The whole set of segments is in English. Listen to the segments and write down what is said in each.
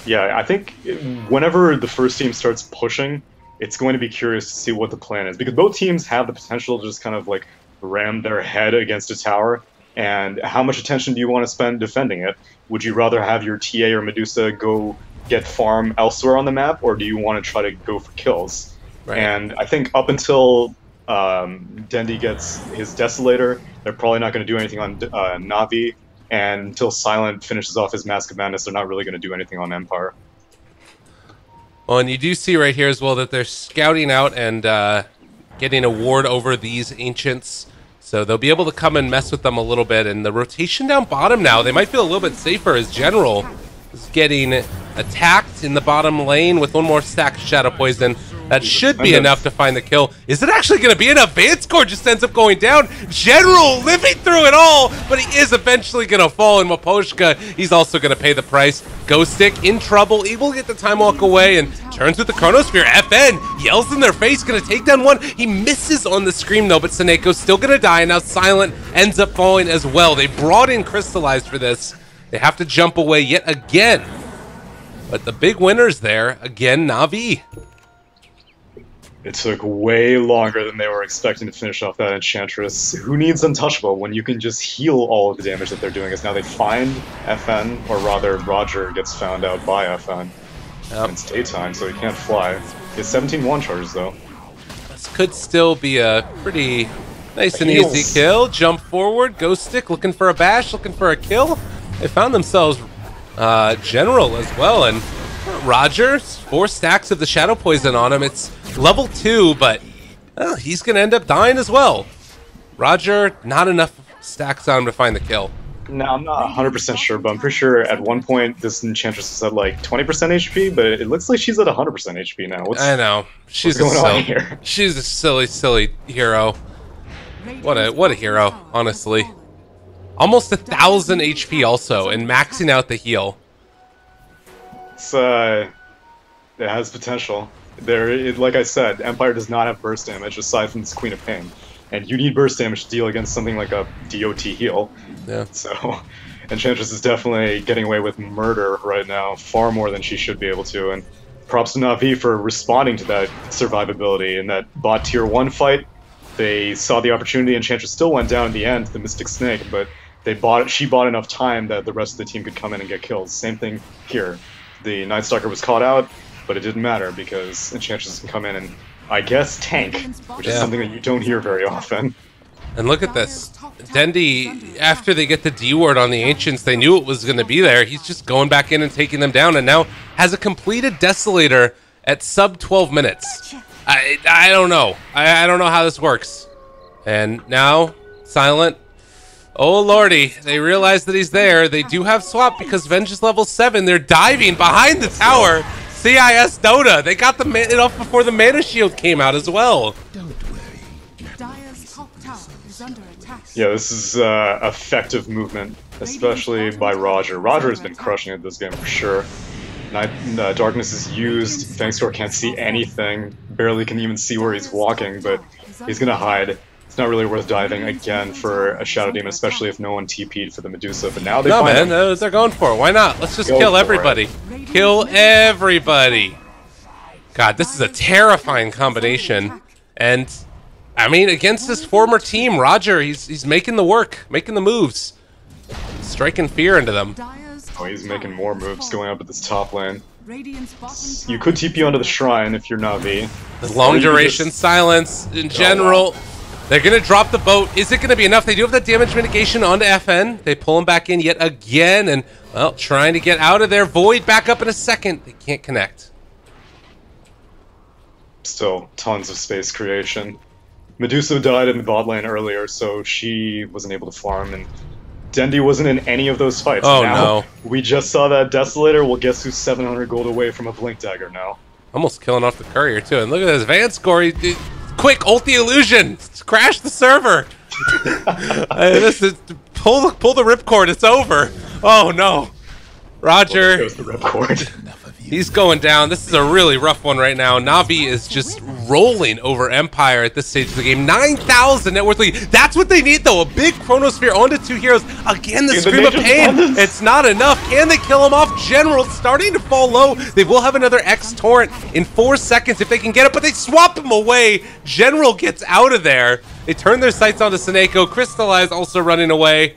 Yeah, I think whenever the first team starts pushing, it's going to be curious to see what the plan is, because both teams have the potential to just kind of like ram their head against a tower. And how much attention do you want to spend defending it? Would you rather have your TA or Medusa go get farm elsewhere on the map, or do you want to try to go for kills? Right. And I think up until Dendi gets his Desolator, they're probably not going to do anything on Na'Vi, and until Silent finishes off his Mask of Madness, they're not really going to do anything on Empire. Well, and you do see right here as well that they're scouting out and getting a ward over these Ancients. So they'll be able to come and mess with them a little bit. And the rotation down bottom now, they might feel a little bit safer as General is getting attacked in the bottom lane with one more stack of Shadow Poison. That should be enough to find the kill. Is it actually going to be enough? Van score just ends up going down. General living through it all, but he is eventually going to fall. And Maposhka, he's also going to pay the price. Ghost Stick in trouble, able to get the Time Walk away and turns with the Chronosphere. FN yells in their face, going to take down one. He misses on the Scream though, but Seneco's still going to die. And now Silent ends up falling as well. They brought in Crystallized for this. They have to jump away yet again. But the big winners there, again, Na'Vi. It took way longer than they were expecting to finish off that Enchantress. Who needs Untouchable when you can just heal all of the damage that they're doing? Is now they find FN, or rather Roger gets found out by FN. Yep. It's daytime, so he can't fly. He has 17 one charges though. This could still be a pretty nice and easy kill. Jump forward, Ghost Stick looking for a bash, looking for a kill. They found themselves General as well, and Roger, 4 stacks of the Shadow Poison on him. It's level 2, but well, he's going to end up dying as well. Roger, not enough stacks on him to find the kill. No, I'm not 100% sure, but I'm pretty sure at one point this Enchantress is at like 20% HP, but it looks like she's at 100% HP now. I know. She's what's going on here? She's a silly, silly hero. What a hero, honestly. Almost 1,000 HP also, and maxing out the heal. It's, it has potential. Like I said, Empire does not have burst damage aside from this Queen of Pain. And you need burst damage to deal against something like a DOT heal. Yeah. So, Enchantress is definitely getting away with murder right now, far more than she should be able to. And props to Na'Vi for responding to that survivability. In that bot tier 1 fight, they saw the opportunity. Enchantress still went down in the end, the Mystic Snake, but she bought enough time that the rest of the team could come in and get kills. Same thing here. The Night Stalker was caught out, but it didn't matter because Enchantress can come in and, I guess, tank, which is something that you don't hear very often. And look at this. Dendi, after they get the D word on the Ancients, they knew it was going to be there. He's just going back in and taking them down, and now has a completed Desolator at sub 12 minutes. I don't know. I don't know how this works. And now, Silent. Oh lordy, they realize that he's there. They do have swap because Venge is level 7. They're diving behind the tower. CIS Dota. They got it off before the mana shield came out as well. Don't worry. Dire's top tower is under attack. Yeah, this is effective movement, especially by Roger. Roger has been crushing it this game for sure. Darkness is used. Fangscore can't see anything. Barely can even see where he's walking, but he's gonna hide. It's not really worth diving again for a Shadow Demon, especially if no one TP'd for the Medusa. But now they find him. They're going for it. Why not? Let's just kill everybody. Kill everybody. God, this is a terrifying combination. And I mean, against his former team, Roger, he's making the work, making the moves, striking fear into them. Oh, he's making more moves going up at this top lane. You could TP onto the shrine if you're Na'Vi. The long duration silence in general. They're going to drop the boat. Is it going to be enough? They do have that damage mitigation onto FN. They pull him back in yet again. And, well, trying to get out of there. Void back up in a second. They can't connect. Still, tons of space creation. Medusa died in the bot lane earlier, so she wasn't able to farm. And Dendi wasn't in any of those fights. Oh, now, no. We just saw that Desolator. Well, guess who's 700 gold away from a Blink Dagger now? Almost killing off the courier, too. And look at this Van score. Quick, ult the illusion! Crash the server! This is pull the ripcord, it's over! Oh no! Roger, the ripcord. He's going down. This is a really rough one right now. Na'Vi is just rolling over Empire at this stage of the game. 9,000 net worth lead. That's what they need, though. A big Chronosphere onto 2 heroes. Again, the Scream of Pain. It's not enough. Can they kill him off? General starting to fall low. They will have another X Torrent in 4 seconds if they can get it, but they swap him away. General gets out of there. They turn their sights onto Seneko. Crystallize also running away.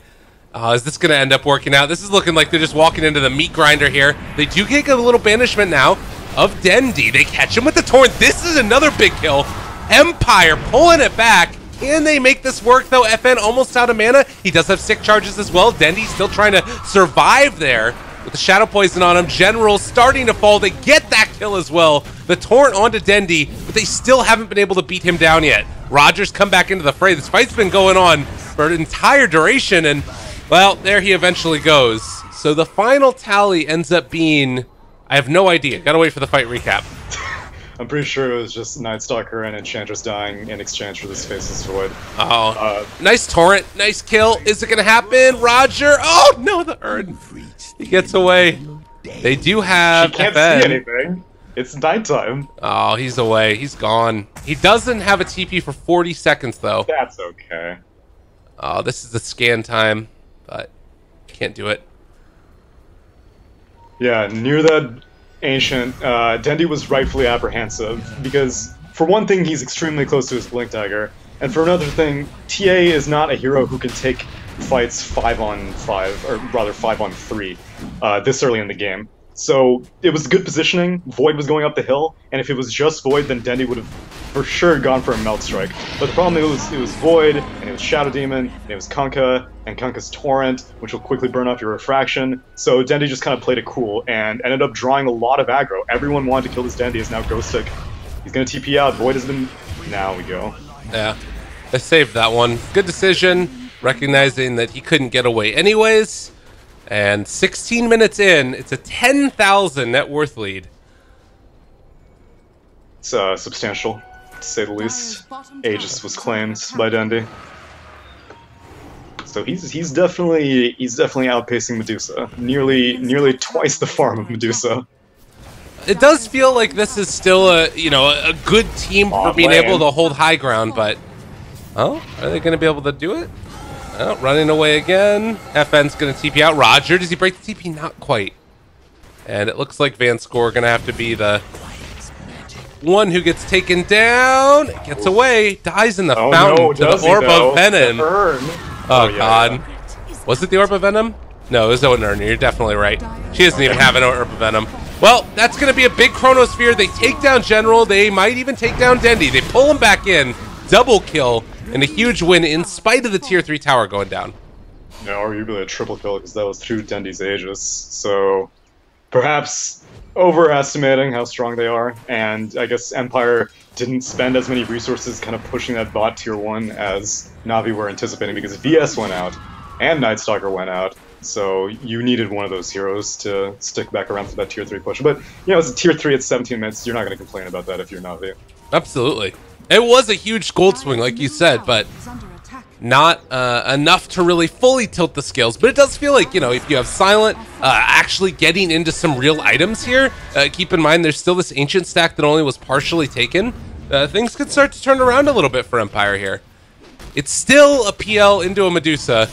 Is this going to end up working out? This is looking like they're just walking into the meat grinder here. They do get a little banishment now of Dendi. They catch him with the Torrent. This is another big kill. Empire pulling it back. Can they make this work, though? FN almost out of mana. He does have sick charges as well. Dendi's still trying to survive there with the Shadow Poison on him. General starting to fall. They get that kill as well. The Torrent onto Dendi, but they still haven't been able to beat him down yet. Rogers come back into the fray. This fight's been going on for an entire duration, and well, there he eventually goes. So the final tally ends up being, I have no idea. Gotta wait for the fight recap. I'm pretty sure it was just Night Stalker and Enchantress dying in exchange for this Faceless Void. Oh, nice Torrent, nice kill. Is it gonna happen? Roger, oh no, the Urn. He gets away. They do have She can't FN. see anything. It's nighttime. Oh, he's away, he's gone. He doesn't have a TP for 40 seconds though. That's okay. Oh, this is the scan time, but can't do it. Yeah, near that Ancient, Dendi was rightfully apprehensive, because for one thing, he's extremely close to his Blink Dagger, and for another thing, TA is not a hero who can take fights 5-on-5, or rather 5-on-3, this early in the game. So it was good positioning, Void was going up the hill, and if it was just Void, then Dendi would have for sure gone for a Melt Strike. But the problem is, it was Void, and it was Shadow Demon, and it was Kunkka, and Kunkka's Torrent, which will quickly burn off your Refraction. So Dendi just kind of played it cool, and ended up drawing a lot of aggro. Everyone wanted to kill this Dendi, is now Ghostic. He's gonna TP out, Void has been... Now we go. Yeah, they saved that one. Good decision, recognizing that he couldn't get away anyways. And 16 minutes in, it's a 10,000 net worth lead. It's substantial, to say the least. Aegis was claimed by Dendi. So he's definitely outpacing Medusa. Nearly twice the farm of Medusa. It does feel like this is still a good team for being able to hold high ground, but oh, are they going to be able to do it? Oh, running away again. FN's going to TP out. Roger, does he break the TP? Not quite. And it looks like Van Score going to have to be the one who gets taken down. Gets away. Dies in the fountain to the Orb of Venom. Oh, God. Yeah. Was it the Orb of Venom? No, it was an Urn. You're definitely right. She doesn't even have an Orb of Venom. Well, that's going to be a big Chronosphere. They take down General. They might even take down Dendi. They pull him back in. Double kill. And a huge win in spite of the tier 3 tower going down. No, arguably a triple kill because that was through Dendi's Aegis. So perhaps overestimating how strong they are. And I guess Empire didn't spend as many resources kind of pushing that bot tier 1 as Na'Vi were anticipating, because VS went out and Night Stalker went out. So you needed one of those heroes to stick back around for that tier 3 push. But, you know, it's a tier 3 at 17 minutes. You're not going to complain about that if you're Na'Vi. Absolutely. It was a huge gold swing, like you said, but not enough to really fully tilt the scales. But it does feel like, you know, if you have Silent actually getting into some real items here, keep in mind there's still this Ancient stack that only was partially taken. Things could start to turn around a little bit for Empire here. It's still a PL into a Medusa,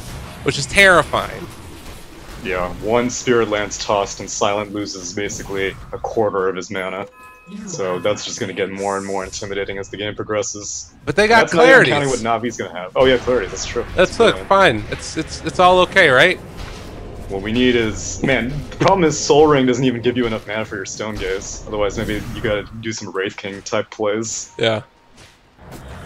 which is terrifying. Yeah, one Spirit Lance tossed and Silent loses basically a quarter of his mana. So that's just going to get more and more intimidating as the game progresses. But they got that's clarity. Not even counting what Navi's going to have. Oh yeah, clarity. That's true. That's fine. It's all okay, right? What we need is, man. The problem is Soul Ring doesn't even give you enough mana for your Stone Gaze. Otherwise, maybe you got to do some Wraith King type plays. Yeah.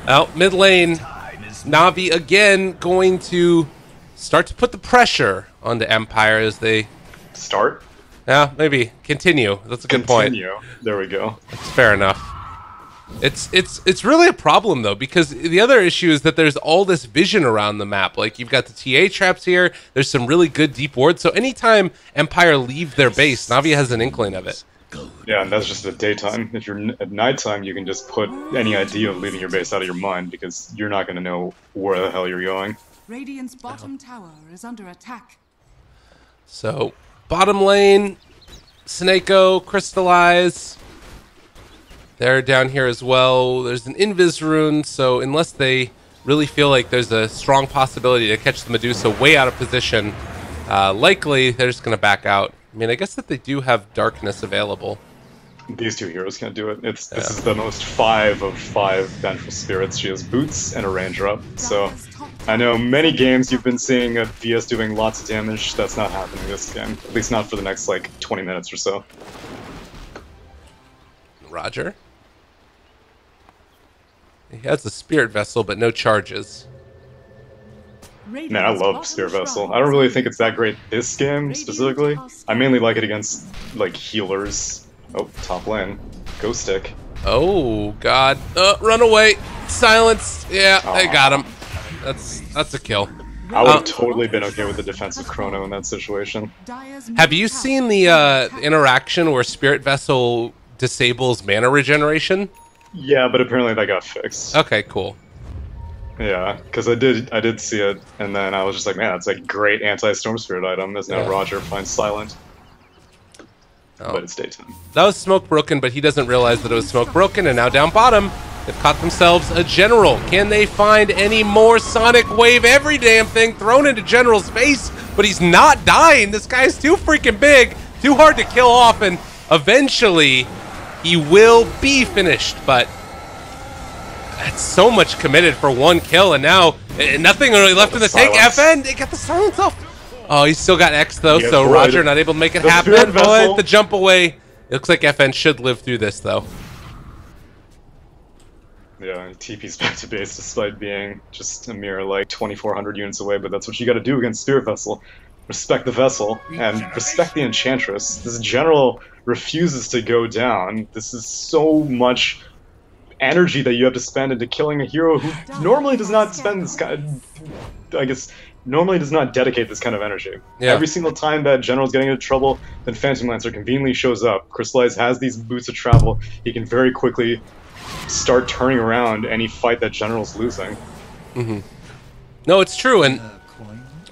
Out mid lane, Na'Vi again going to start to put the pressure onto Empire as they start. Yeah, maybe continue. That's a good point. There we go. That's fair enough. It's really a problem though, because the other issue is that there's all this vision around the map. Like you've got the TA traps here. There's some really good deep wards. So anytime Empire leave their base, Na'Vi has an inkling of it. Yeah, and that's just at daytime. If you're at nighttime, you can just put any idea of leaving your base out of your mind, because you're not going to know where the hell you're going. Radiant's bottom tower is under attack. So bottom lane, Seneko, Crystallize. They're down here as well. There's an Invis rune, so unless they really feel like there's a strong possibility to catch the Medusa way out of position, likely they're just going to back out. I mean, I guess that they do have darkness available. These two heroes can't do it. This is the most 5 of 5 Vengeful Spirits. She has boots and a ranger up. So I know many games you've been seeing a VS doing lots of damage. That's not happening this game. At least not for the next, like, 20 minutes or so. Roger. He has a Spirit Vessel, but no charges. Man, I love Spirit Vessel. I don't really think it's that great this game, specifically. I mainly like it against, like, healers. Oh, top lane. Ghost Stick. Oh, God. Run away. Silence. Yeah, I got him. That's a kill. I would have totally been okay with the defensive chrono in that situation. Have you seen the interaction where Spirit Vessel disables mana regeneration? Yeah, but apparently that got fixed. Okay, cool. Yeah, because I did see it, and then I was just like, man, that's a great anti-Storm Spirit item. As now Roger finds Silent. But it's daytime. That was Smoke Broken, but he doesn't realize that it was Smoke Broken, and now down bottom, they've caught themselves a General. Can they find any more Sonic Wave? Every damn thing thrown into General's face, but he's not dying. This guy's too freaking big, too hard to kill off, and eventually he will be finished, but that's so much committed for one kill, and now nothing really left in the tank. FN, they got the silence off. Oh, he's still got X though, so Roger not able to make it happen. But the jump away. It looks like FN should live through this though. Yeah, TP's back to base despite being just a mere like 2,400 units away, but that's what you gotta do against Spirit Vessel. Respect the Vessel, and respect the Enchantress. This General refuses to go down. This is so much energy that you have to spend into killing a hero who normally does not spend this kind of, I guess, normally does not dedicate this kind of energy. Yeah. Every single time that General's getting into trouble, then Phantom Lancer conveniently shows up. Crystallize has these boots of travel. He can very quickly start turning around any fight that General's losing. Mm-hmm. No, it's true, and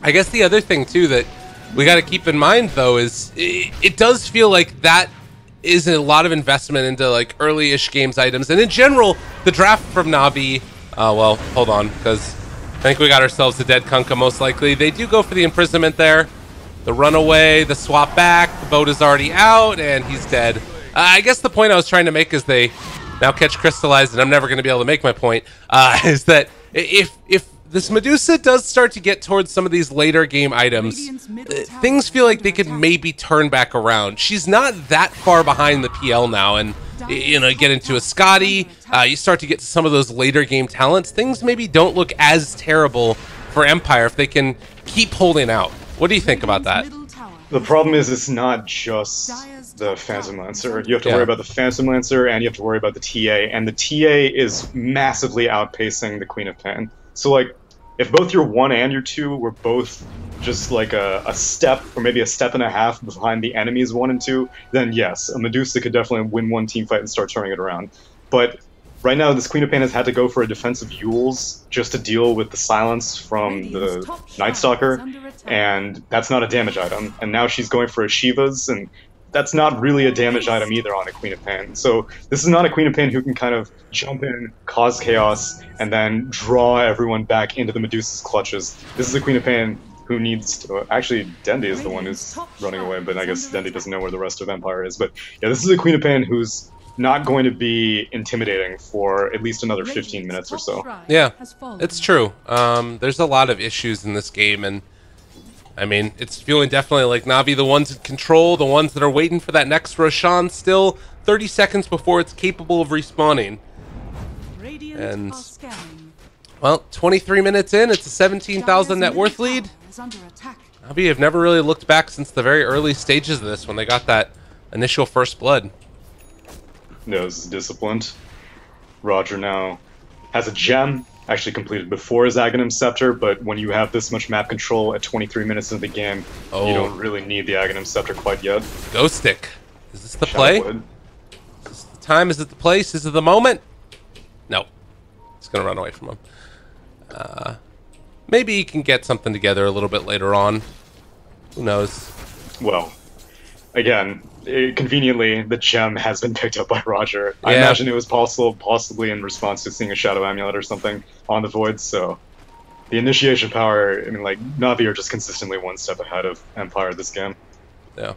I guess the other thing, too, that we got to keep in mind, though, is it does feel like that is a lot of investment into, like, early-ish games items. And in general, the draft from Navi, well, hold on, because I think we got ourselves a dead Kunkka, most likely. They do go for the imprisonment there. The runaway, the swap back, the boat is already out, and he's dead. I guess the point I was trying to make is they now catch Crystallized, and I'm never going to be able to make my point, is that if this Medusa does start to get towards some of these later game items, things feel like they could maybe turn back around. She's not that far behind the PL now, and you know, get into a Scotty, you start to get to some of those later game talents, things maybe don't look as terrible for Empire if they can keep holding out. What do you think about that? The problem is it's not just the Phantom Lancer. You have to worry about the Phantom Lancer, and you have to worry about the TA, and the TA is massively outpacing the Queen of Pain. So, like, if both your 1 and your 2 were both just like a step, or maybe a step and a half behind the enemy's 1 and 2, then yes, a Medusa could definitely win one team fight and start turning it around. But right now, this Queen of Pain has had to go for a defensive Yules just to deal with the silence from the Night Stalker, and that's not a damage item. And now she's going for a Shiva's, and that's not really a damage item either on a Queen of Pain. So this is not a Queen of Pain who can kind of jump in, cause chaos, and then draw everyone back into the Medusa's clutches. This is a Queen of Pain who needs to... Actually, Dendi is the one who's running away, but I guess Dendi doesn't know where the rest of Empire is. But yeah, this is a Queen of Pain who's not going to be intimidating for at least another 15 minutes or so. Yeah, it's true. There's a lot of issues in this game, and I mean, it's feeling definitely like Navi, the ones in control, the ones that are waiting for that next Roshan, still 30 seconds before it's capable of respawning. And, well, 23 minutes in, it's a 17,000 net worth lead. Navi have never really looked back since the very early stages of this when they got that initial first blood. No, this is disciplined. Roger now has a gem, actually completed before his Aghanim Scepter, but when you have this much map control at 23 minutes into the game, you don't really need the Aghanim Scepter quite yet. Ghost Stick. Is this the play? Is this the time? Is it the place? Is it the moment? No. It's going to run away from him. Maybe he can get something together a little bit later on. Who knows? Well, again, conveniently, the gem has been picked up by Roger. I Yeah. imagine it was possibly in response to seeing a Shadow Amulet or something on the Void, so... The initiation power, I mean, like, Na'Vi are just consistently one step ahead of Empire this game. Yeah.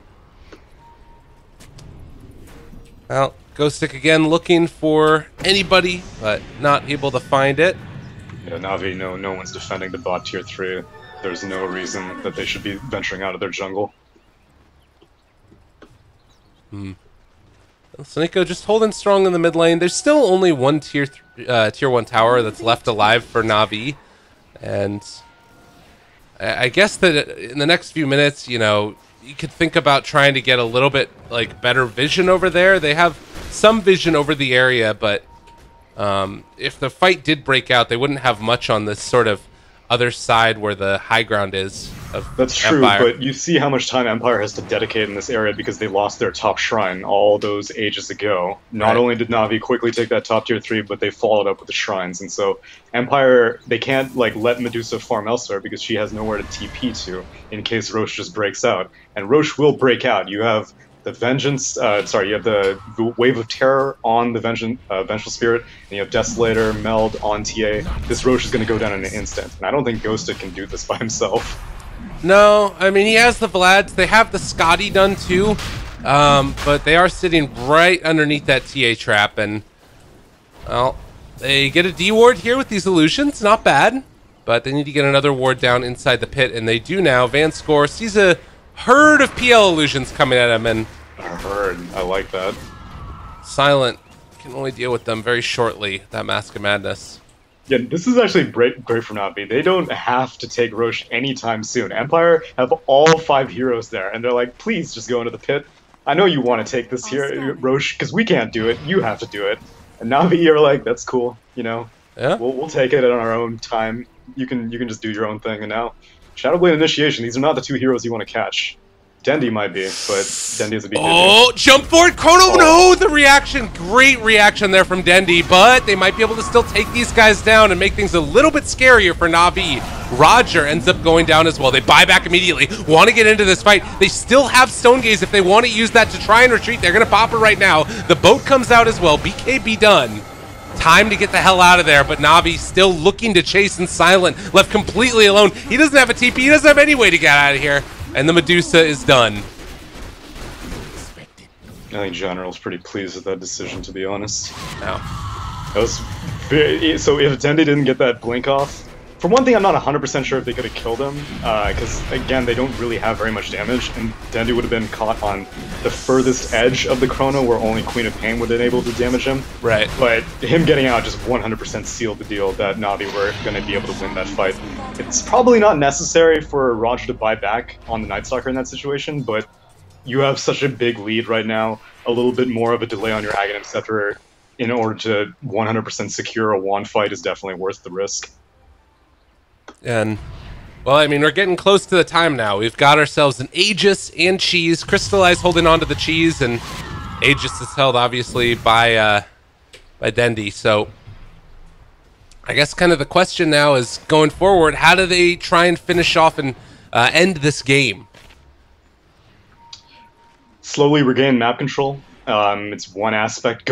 Well, Ghost Stick again looking for anybody, but not able to find it. Yeah, Na'Vi, no one's defending the bot tier 3. There's no reason that they should be venturing out of their jungle. Sneeko just holding strong in the mid lane. There's still only one tier 1 tower that's left alive for Na'Vi. And I guess that in the next few minutes, you know, you could think about trying to get a little bit like better vision over there. They have some vision over the area, but if the fight did break out, they wouldn't have much on this sort of other side where the high ground is of That's true, Empire. but you see how much time Empire has to dedicate in this area because they lost their top shrine all those ages ago. Not Right. only did Na'Vi quickly take that top tier 3, but they followed up with the shrines, and so Empire, they can't like let Medusa farm elsewhere because she has nowhere to TP to in case Roche just breaks out. And Roche will break out. You have the Vengeance, you have the Wave of Terror on the Vengeful Spirit, and you have Desolator, Meld on TA. This Roche is going to go down in an instant, and I don't think Ghosted can do this by himself. No, I mean, he has the Vlads. They have the Scotty done too, but they are sitting right underneath that TA trap, and, well, they get a D ward here with these illusions. Not bad, but they need to get another ward down inside the pit, and they do now. Van Score sees a herd of PL illusions coming at him, and I heard. I like that. Silent can only deal with them very shortly. That Mask of Madness. Yeah, this is actually great for Na'Vi. They don't have to take Roche anytime soon. Empire have all 5 heroes there, and they're like, please just go into the pit. I know you want to take this here, Roche, because we can't do it. You have to do it. And Na'Vi are like, that's cool, you know. Yeah. We'll take it on our own time. You can just do your own thing. And now, Shadowblade Initiation. These are not the 2 heroes you want to catch. Dendi might be, but Dendi is a BKB. Oh, jump forward, Chrono, no, the reaction, great reaction there from Dendi, but they might be able to still take these guys down and make things a little bit scarier for Na'Vi. Roger ends up going down as well. They buy back immediately, want to get into this fight. They still have Stone Gaze if they want to use that to try and retreat. They're going to pop it right now. The boat comes out as well, BKB done. Time to get the hell out of there, but Na'Vi still looking to chase and Silent, left completely alone. He doesn't have a TP, he doesn't have any way to get out of here. And the Medusa is done. I think General's pretty pleased with that decision, to be honest. Now, That was very, so if Dendi didn't get that blink off, for one thing, I'm not 100% sure if they could have killed him, because again, they don't really have very much damage, and Dendi would have been caught on the furthest edge of the Chrono, where only Queen of Pain would have been able to damage him. right. But him getting out just 100% sealed the deal that Na'Vi were going to be able to win that fight. It's probably not necessary for Roger to buy back on the Night Stalker in that situation, but you have such a big lead right now, a little bit more of a delay on your Aghanim Scepter in order to 100% secure a wand fight is definitely worth the risk. And, well, I mean, we're getting close to the time now. We've got ourselves an Aegis and Cheese. Crystallize holding on to the Cheese, and Aegis is held, obviously, by Dendi. So, I guess kind of the question now is, going forward, how do they try and finish off and end this game? Slowly regain map control. It's one aspect.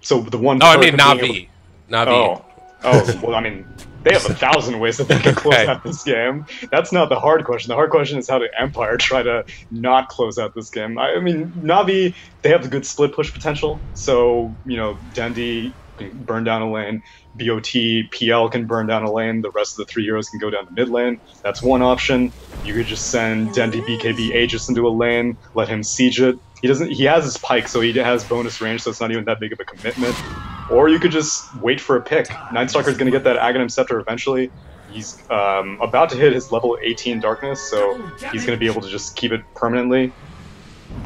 So the one... Oh, I mean, Na'Vi. Na'Vi. Oh, well, I mean... They have 1,000 ways that they can close Okay. out this game. That's not the hard question. The hard question is how did Empire try to not close out this game. I mean, Na'Vi, they have the good split push potential. So, you know, Dendi can burn down a lane. BOT, PL can burn down a lane. The rest of the 3 heroes can go down to mid lane. That's one option. You could just send Dendi, BKB, Aegis into a lane, let him siege it. He has his pike, so he has bonus range, so it's not even that big of a commitment. Or you could just wait for a pick. Nightstalker's going to get that Aghanim Scepter eventually. He's about to hit his level 18 Darkness, so he's going to be able to just keep it permanently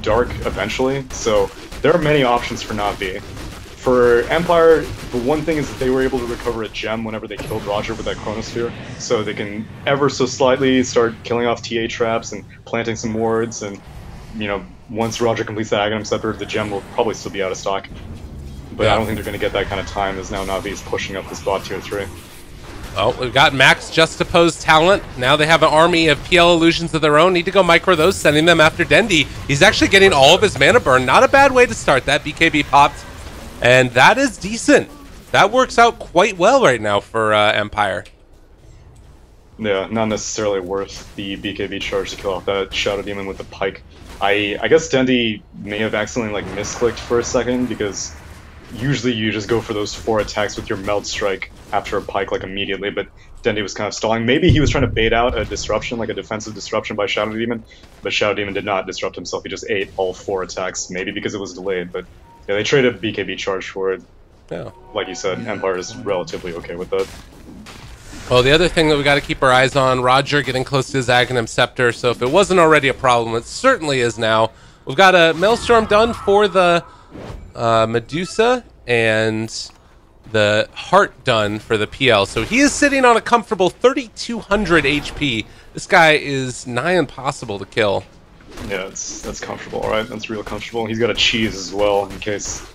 dark eventually. So there are many options for Na'Vi. For Empire, the one thing is that they were able to recover a gem whenever they killed Roger with that Chronosphere, so they can ever so slightly start killing off TA traps and planting some wards, and, you know, once Roger completes that Aghanim Scepter, the gem will probably still be out of stock. But Yeah. I don't think they're going to get that kind of time, as now Na'Vi is pushing up this bot tier 3. Oh, we've got Max Just.PRO's talent. Now they have an army of PL illusions of their own. Need to go micro those, sending them after Dendi. He's actually getting all of his mana burn. Not a bad way to start that. BKB popped. And that is decent. That works out quite well right now for Empire. Yeah, not necessarily worth the BKB charge to kill off that Shadow Demon with the Pike. I guess Dendi may have accidentally like misclicked for a second, because usually you just go for those 4 attacks with your Meld Strike after a Pike like immediately, but Dendi was kind of stalling. Maybe he was trying to bait out a disruption, like a defensive disruption by Shadow Demon, but Shadow Demon did not disrupt himself. He just ate all 4 attacks, maybe because it was delayed, but yeah, they traded BKB charge for it. Yeah. Like you said, Empire is relatively okay with that. Well, the other thing that we got to keep our eyes on, Roger getting close to his Aghanim Scepter, so if it wasn't already a problem, it certainly is now. We've got a Maelstrom done for the Medusa, and the Heart done for the PL. So he is sitting on a comfortable 3,200 HP. This guy is nigh impossible to kill. Yeah, that's comfortable, alright? That's real comfortable. He's got a cheese as well, in case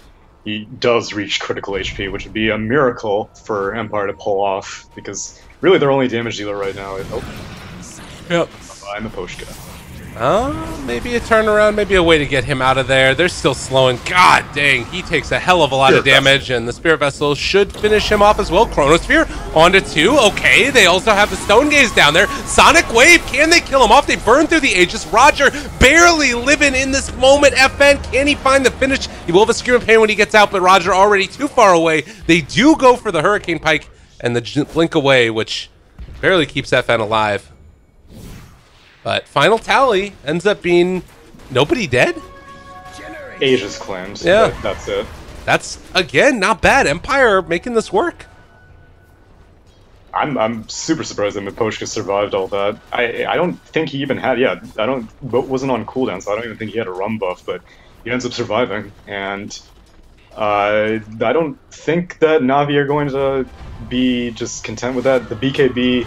he does reach critical HP, which would be a miracle for Empire to pull off, because really their only damage dealer right now is... Oh. Yep. I'm a Poshka. Maybe a turnaround, maybe a way to get him out of there. They're still slowing. God dang, he takes a hell of a lot of damage, and the Spirit Vessel should finish him off as well. Chronosphere onto 2. Okay, they also have the Stone Gaze down there. Sonic Wave, can they kill him off? They burn through the Aegis. Roger barely living in this moment. FN, can he find the finish? He will have a Scream of Pain when he gets out, but Roger already too far away. They do go for the Hurricane Pike and the Blink Away, which barely keeps FN alive. But final tally ends up being nobody dead? Aegis claims. Yeah. That's it. That's, again, not bad. Empire making this work. I'm super surprised that Miposhka survived all that. I don't think he even had, wasn't on cooldown, so I don't even think he had a rum buff, but he ends up surviving. And I don't think that Na'Vi are going to be just content with that. The BKB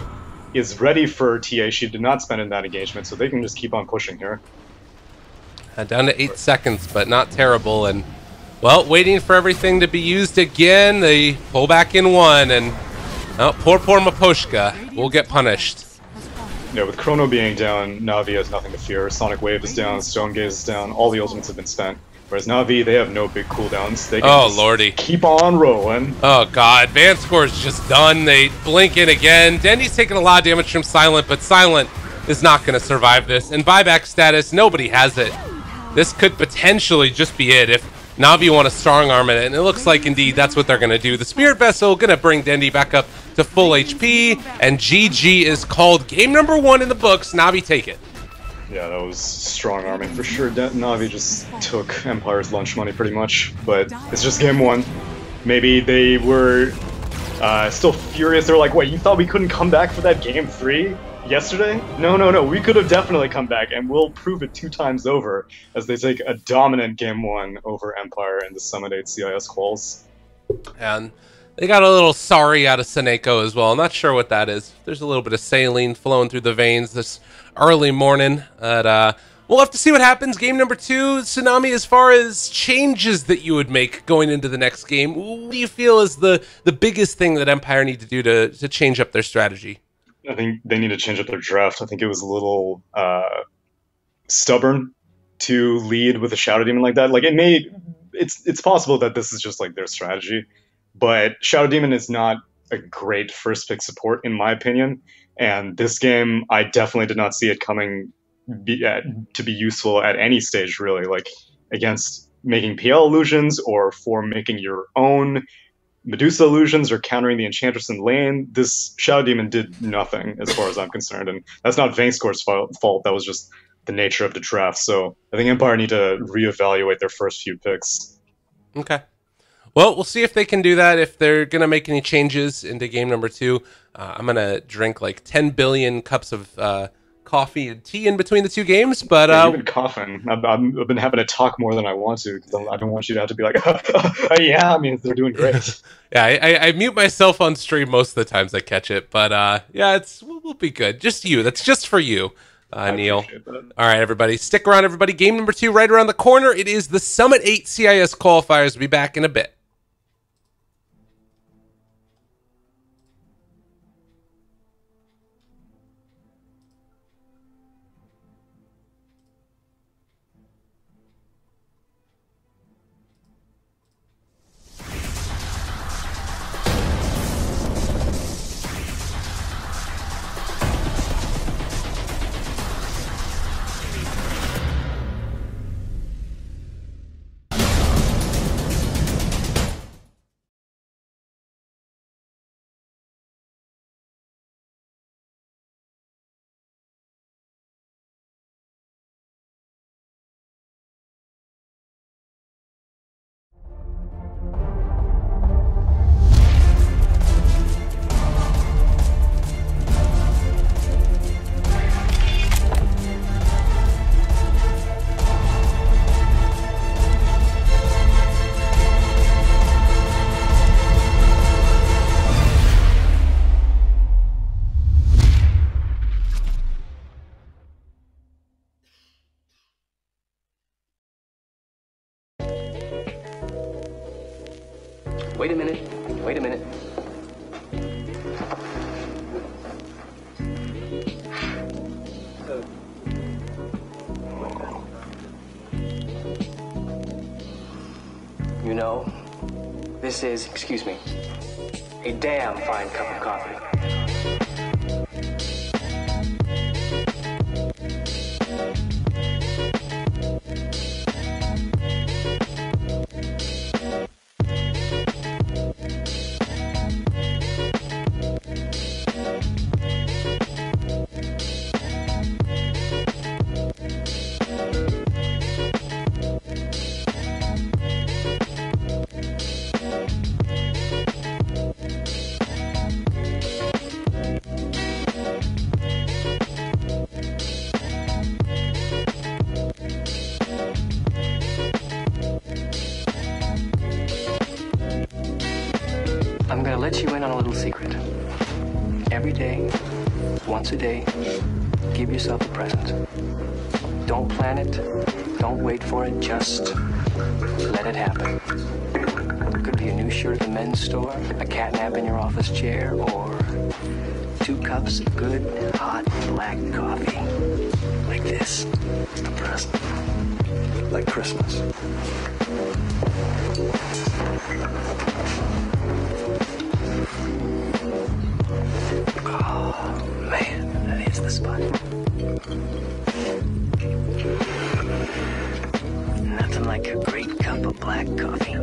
is ready for TA. She did not spend in that engagement, so they can just keep on pushing here. Down to 8 seconds, but not terrible. And, well, waiting for everything to be used again. They pull back in 1, and poor Miposhka will get punished. Yeah, with Chrono being down, Na'Vi has nothing to fear. Sonic Wave is down, Stone Gaze is down, all the ultimates have been spent. Whereas Na'Vi, they have no big cooldowns. They can lordy, keep on rolling. Oh god, Van Score's just done. They blink in again. Dendi's taking a lot of damage from Silent, but Silent is not going to survive this. And buyback status, nobody has it. This could potentially just be it if Na'Vi want to strong arm it, and it looks like indeed that's what they're going to do. The Spirit Vessel going to bring Dendi back up to full HP, and GG is called. Game number 1 in the books. Na'Vi take it. Yeah, that was strong arming for sure. Na'Vi just took Empire's lunch money pretty much, but it's just game 1. Maybe they were still furious. They were like, wait, you thought we couldn't come back for that game 3 yesterday? No, we could have definitely come back, and we'll prove it 2 times over as they take a dominant game 1 over Empire in the Summit 8 CIS quals. And they got a little sorry out of Seneko as well. I'm not sure what that is. There's a little bit of saline flowing through the veins this early morning. But we'll have to see what happens. Game number 2, Tsunami, as far as changes that you would make going into the next game, what do you feel is the biggest thing that Empire need to do to change up their strategy? I think they need to change up their draft. I think it was a little stubborn to lead with a Shadow Demon like that. Like, it's possible that this is just like their strategy, but Shadow Demon is not a great first pick support in my opinion. And this game, I definitely did not see it coming to be useful at any stage, really, like against making PL illusions or for making your own Medusa illusions or countering the Enchantress in lane. This Shadow Demon did nothing as far as I'm concerned, and that's not Vainscore's fault. That was just the nature of the draft. So I think Empire need to reevaluate their first few picks. Okay. Well, we'll see if they can do that, if they're going to make any changes into game number 2. I'm going to drink like 10 billion cups of coffee and tea in between the 2 games, but... You've been coughing. I've been having to talk more than I want to, because I don't want you to have to be like, yeah, I mean, they're doing great. Yeah, I mute myself on stream most of the times I catch it, but yeah, we'll be good. Just you. That's just for you. Neil. All right, everybody. Stick around, everybody. Game number 2 right around the corner. It is the Summit 8 CIS qualifiers. We'll be back in a bit. Wait a minute. Wait a minute. You know, this is, excuse me, a damn fine cup of coffee. I'm gonna let you in on a little secret. Every day, once a day, give yourself a present. Don't plan it, don't wait for it, just let it happen. It could be a new shirt at the men's store, a cat nap in your office chair, or 2 cups of good, hot, black coffee. Like this. A present. Like Christmas. Oh, man, that is the spot. Nothing like a great cup of black coffee.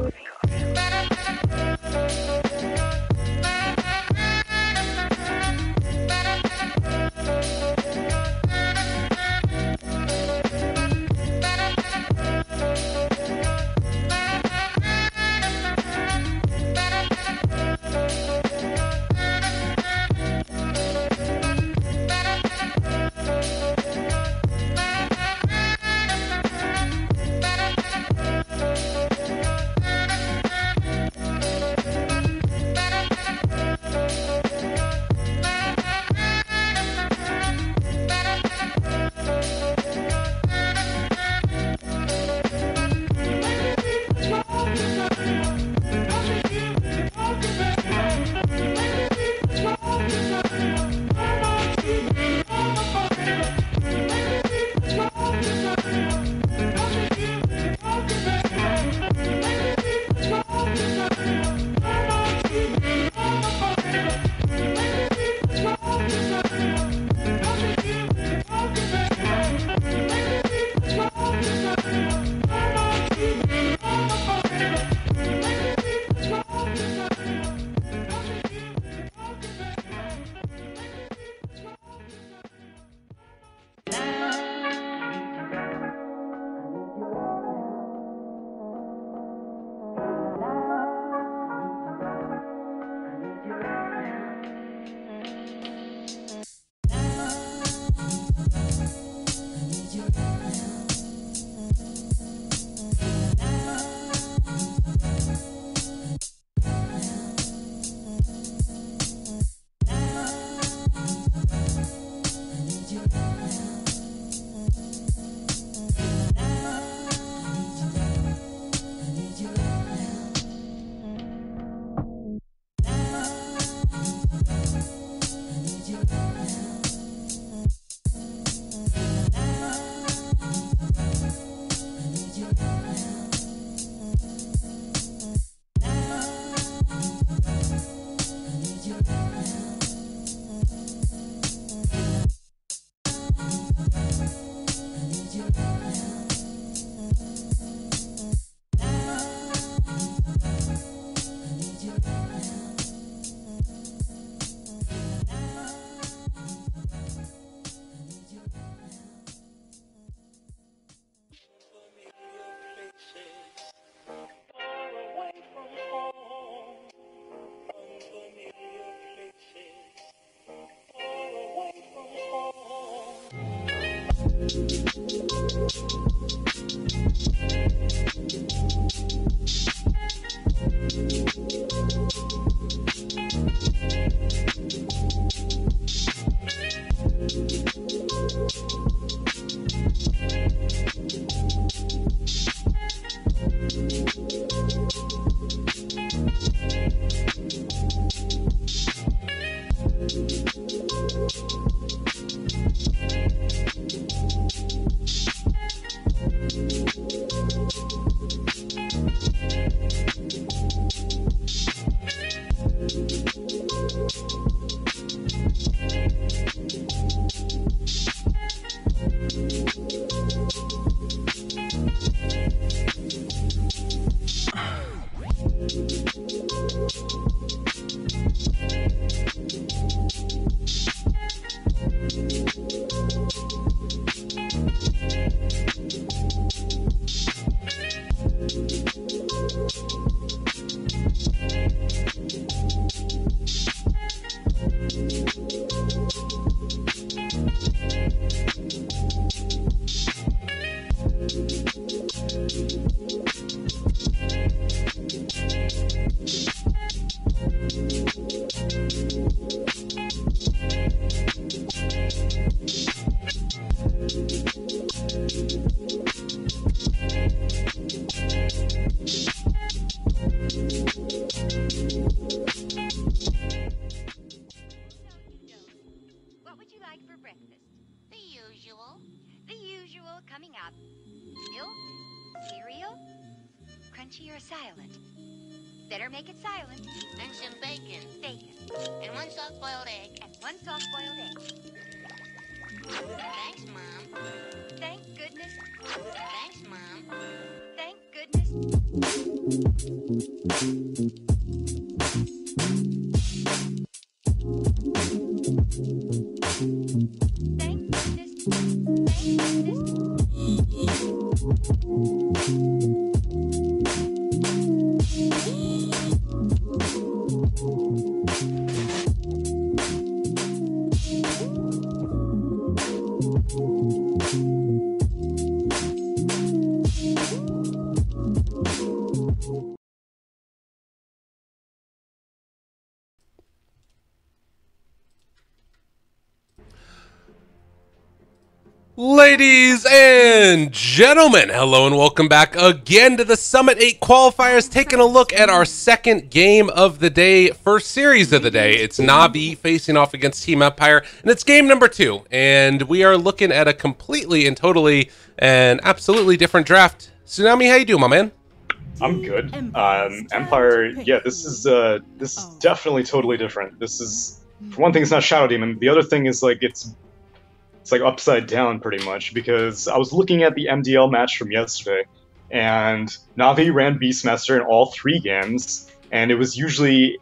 What would you like for breakfast? The usual. The usual coming up. Milk? Cereal? Crunchy or silent? Better make it silent. And some bacon. Bacon. And one soft-boiled egg. And one soft-boiled egg. Thanks, Mom. Thank goodness. Thanks, Mom. Thank goodness. Thank goodness. Thank goodness. Ladies and gentlemen, hello and welcome back again to the Summit 8 qualifiers, taking a look at our second game of the day, first series of the day. It's Na'Vi facing off against Team Empire, and it's game number 2, and we are looking at a completely and totally and absolutely different draft. Tsunami, how you doing, my man? I'm good. Empire's Empire, turn. yeah, this is definitely totally different. This is, for one thing, it's not Shadow Demon. The other thing is, like, it's like upside down pretty much, because I was looking at the MDL match from yesterday, and Na'Vi ran Beastmaster in all 3 games, and it was usually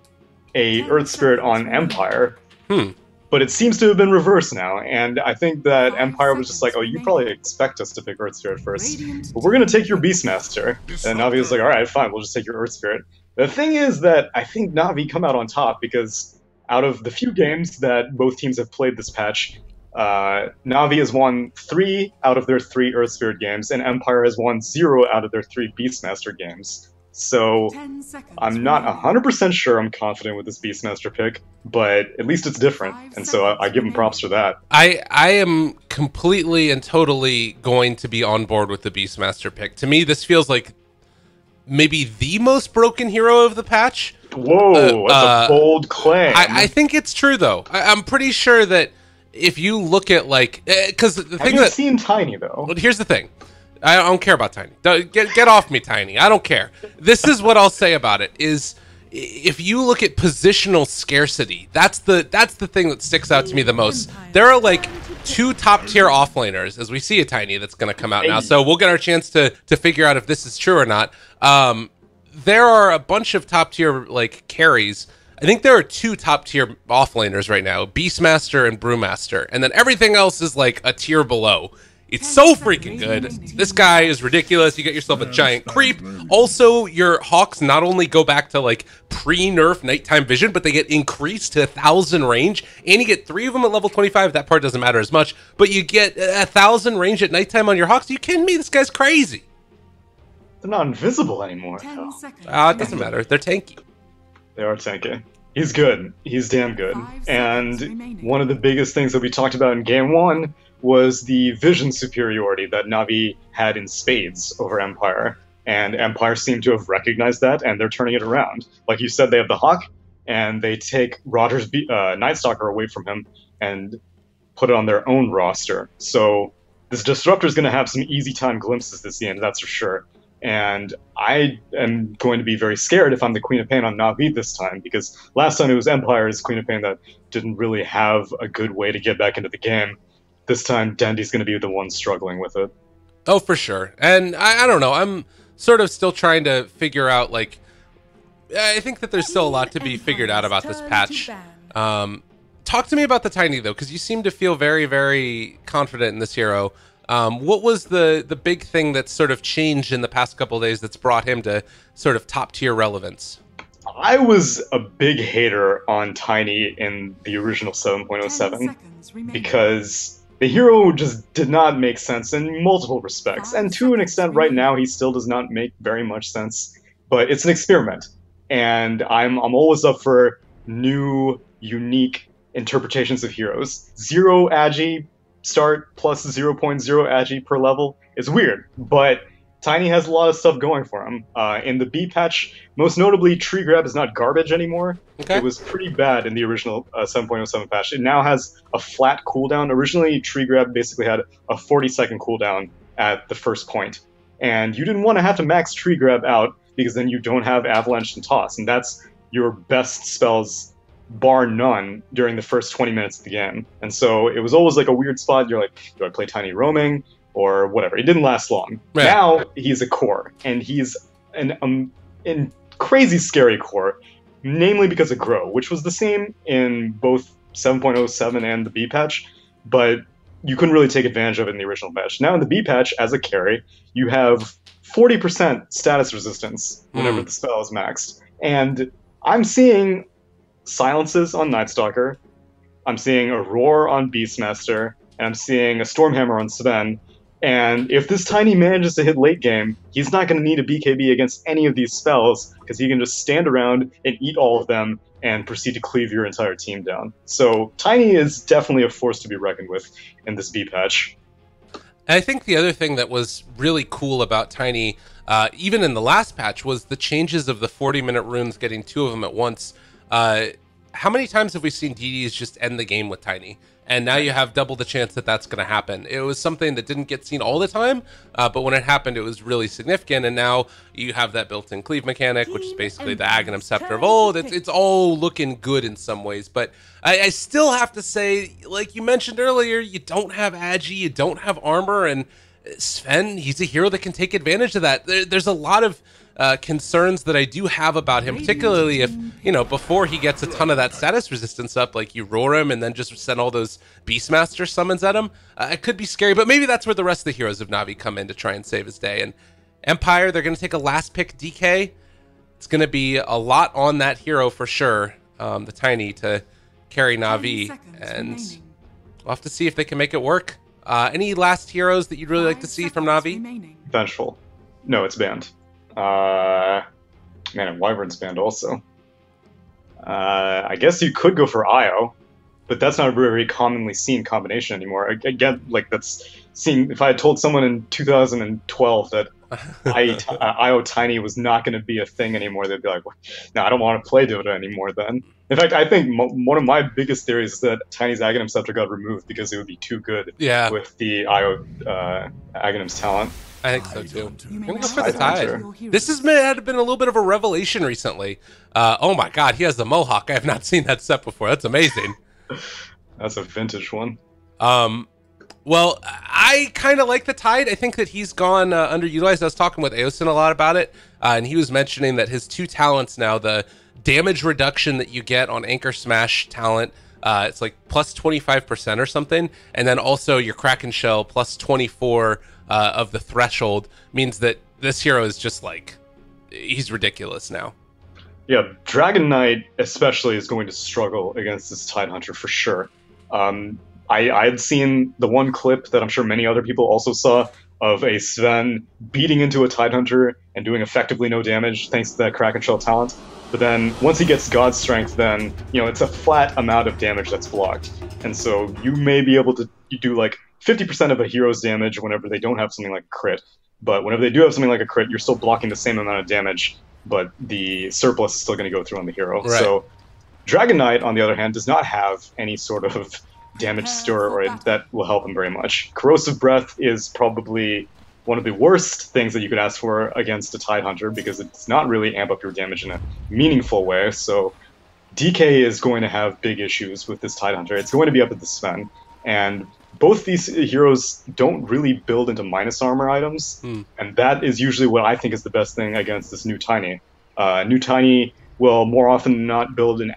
a Earth Spirit on Empire. But it seems to have been reversed now, and I think that Empire was just like, oh, you probably expect us to pick Earth Spirit first, but we're gonna take your Beastmaster. And Na'Vi was like, alright, fine, we'll just take your Earth Spirit. The thing is that I think Na'Vi come out on top, because out of the few games that both teams have played this patch, Na'Vi has won 3 out of their 3 Earth Spirit games, and Empire has won 0 out of their 3 Beastmaster games. So, 10 seconds I'm not remaining. 100% sure I'm confident with this Beastmaster pick, but at least it's different, and so I give him props for that. I am completely and totally going to be on board with the Beastmaster pick. To me, this feels like maybe the most broken hero of the patch. Whoa, that's a bold claim. I think it's true, though. I'm pretty sure that if you look at, like, because the Have thing you that seen Tiny, though? well, here's the thing. I don't care about Tiny. Get off me, Tiny. I don't care. This is what I'll say about it is, if you look at positional scarcity, that's the thing that sticks out to me the most. There are like 2 top tier offlaners, as we see a Tiny that's going to come out now. So we'll get our chance to figure out if this is true or not. There are a bunch of top tier like carries. I think there are 2 top tier offlaners right now, Beastmaster and Brewmaster, and then everything else is like a tier below. It's so freaking good. This guy is ridiculous. You get yourself a giant creep. Also, your Hawks not only go back to like pre-nerf nighttime vision, but they get increased to 1,000 range, and you get 3 of them at level 25. That part doesn't matter as much, but you get 1,000 range at nighttime on your Hawks. Are you kidding me? This guy's crazy. They're not invisible anymore. 10 seconds. It doesn't matter. They're tanky. They are tanky. He's good. He's damn good. 5 seconds And remaining. one of the biggest things that we talked about in Game 1 was the vision superiority that Na'Vi had in spades over Empire. And Empire seemed to have recognized that, and they're turning it around. Like you said, they have the Hawk, and they take Roger's Night Stalker away from him and put it on their own roster. So this Disruptor is going to have some easy time glimpses this game, that's for sure. And I am going to be very scared if I'm the Queen of Pain on Na'Vi this time, because last time it was Empire's Queen of Pain that didn't really have a good way to get back into the game. This time, Dendy's going to be the one struggling with it. Oh, for sure. And I don't know. I'm sort of still trying to figure out, like, I think that there's still a lot to be figured out about this patch. Talk to me about the Tiny, though, because you seem to feel very, very confident in this hero. What was the big thing that's sort of changed in the past couple of days that's brought him to sort of top tier relevance? I was a big hater on Tiny in the original 7.07 because the hero just did not make sense in multiple respects, and to an extent right now he still does not make very much sense, but it's an experiment, and I'm always up for new, unique interpretations of heroes. 0 agi start plus 0.0 agi per level is weird, but Tiny has a lot of stuff going for him. In the B patch, most notably, Tree Grab is not garbage anymore. Okay. It was pretty bad in the original 7.07 patch. It now has a flat cooldown. Originally, Tree Grab basically had a 40-second cooldown at the first point. And you didn't want to have to max Tree Grab out, because then you don't have Avalanche and Toss. And that's your best spells, bar none, during the first 20 minutes of the game. And so it was always like a weird spot. You're like, do I play Tiny Roaming? Or whatever. It didn't last long. Right. Now he's a core, and he's an crazy scary core, namely because of Grow, which was the same in both 7.07 and the B patch, but you couldn't really take advantage of it in the original patch. Now in the B patch, as a carry, you have 40% status resistance whenever the spell is maxed, and I'm seeing silences on Nightstalker, I'm seeing a Roar on Beastmaster, and I'm seeing a Stormhammer on Sven. And if this Tiny manages to hit late game, he's not going to need a BKB against any of these spells, because he can just stand around and eat all of them and proceed to cleave your entire team down. So Tiny is definitely a force to be reckoned with in this B patch. I think the other thing that was really cool about Tiny, even in the last patch, was the changes of the 40-minute runes, getting 2 of them at once. How many times have we seen DDs just end the game with Tiny? And now you have double the chance that that's going to happen. It was something that didn't get seen all the time, but when it happened, it was really significant. And now you have that built-in cleave mechanic, which is basically the Aghanim Scepter of old. It's all looking good in some ways. But I still have to say, like you mentioned earlier, you don't have Agi, you don't have armor, and Sven, he's a hero that can take advantage of that. There's a lot of concerns that I do have about him, particularly if, you know, before he gets a ton of that status resistance up, like you roar him and then just send all those Beastmaster summons at him. It could be scary, but maybe that's where the rest of the heroes of Na'Vi come in to try and save his day. And Empire, they're going to take a last pick DK. It's going to be a lot on that hero for sure, the Tiny, to carry Na'Vi, and we'll have to see if they can make it work. Any last heroes that you'd really like to see from Na'Vi? Vengeful. No, it's banned. Man, and Wyvern's banned also. I guess you could go for Io, but that's not a very commonly seen combination anymore. Again, like, that's seen. If I had told someone in 2012 that Io Tiny was not going to be a thing anymore, they'd be like, no, I don't want to play Dota anymore then. In fact, I think one of my biggest theories is that Tiny's Aghanim Scepter got removed because it would be too good with the Io Aghanim's talent. I think so too. I'm gonna go for the Tide. This has had been a little bit of a revelation recently. Oh my god, he has the Mohawk. I have not seen that set before. That's amazing. That's a vintage one. Well, I kind of like the Tide. I think that he's gone underutilized. I was talking with Aosin a lot about it, and he was mentioning that his 2 talents now, the damage reduction that you get on Anchor Smash talent, it's like plus 25% or something, and then also your Kraken Shell plus 24 of the threshold, means that this hero is just like, he's ridiculous now. Yeah, Dragon Knight especially is going to struggle against this Tidehunter for sure. I had seen the one clip that I'm sure many other people also saw of a Sven beating into a Tidehunter and doing effectively no damage thanks to that Kraken Shell talent. But then once he gets God Strength, then, you know, it's a flat amount of damage that's blocked. And so you may be able to do like 50% of a hero's damage whenever they don't have something like a crit. But whenever they do have something like a crit, you're still blocking the same amount of damage, but the surplus is still going to go through on the hero. Right. So Dragon Knight, on the other hand, does not have any sort of damage stir or that will help him very much. Corrosive Breath is probably one of the worst things that you could ask for against a Tidehunter because it does not really amp up your damage in a meaningful way. So DK is going to have big issues with this Tidehunter. It's going to be up at the Sven, and both these heroes don't really build into minus armor items, and that is usually what I think is the best thing against this new Tiny. New Tiny will more often than not build an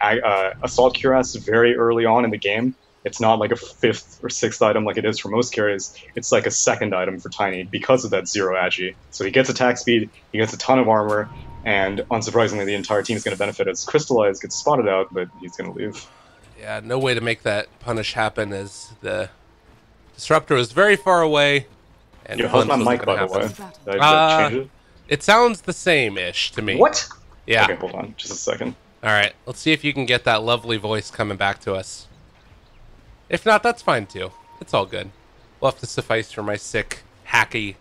Assault Cuirass very early on in the game. It's not like a 5th or 6th item like it is for most carries. It's like a 2nd item for Tiny because of that 0 agi. So he gets attack speed, he gets a ton of armor, and unsurprisingly the entire team is going to benefit as Crystallize gets spotted out, but he's going to leave. Yeah, no way to make that punish happen as the Disruptor is very far away. And Yo, how's my Punch mic, wasn't by gonna the way? happen. Did I change it? It sounds the same-ish to me. What? Yeah. Okay, hold on. Just a second. All right, let's see if you can get that lovely voice coming back to us. If not, that's fine too. It's all good. We'll have to suffice for my sick, hacky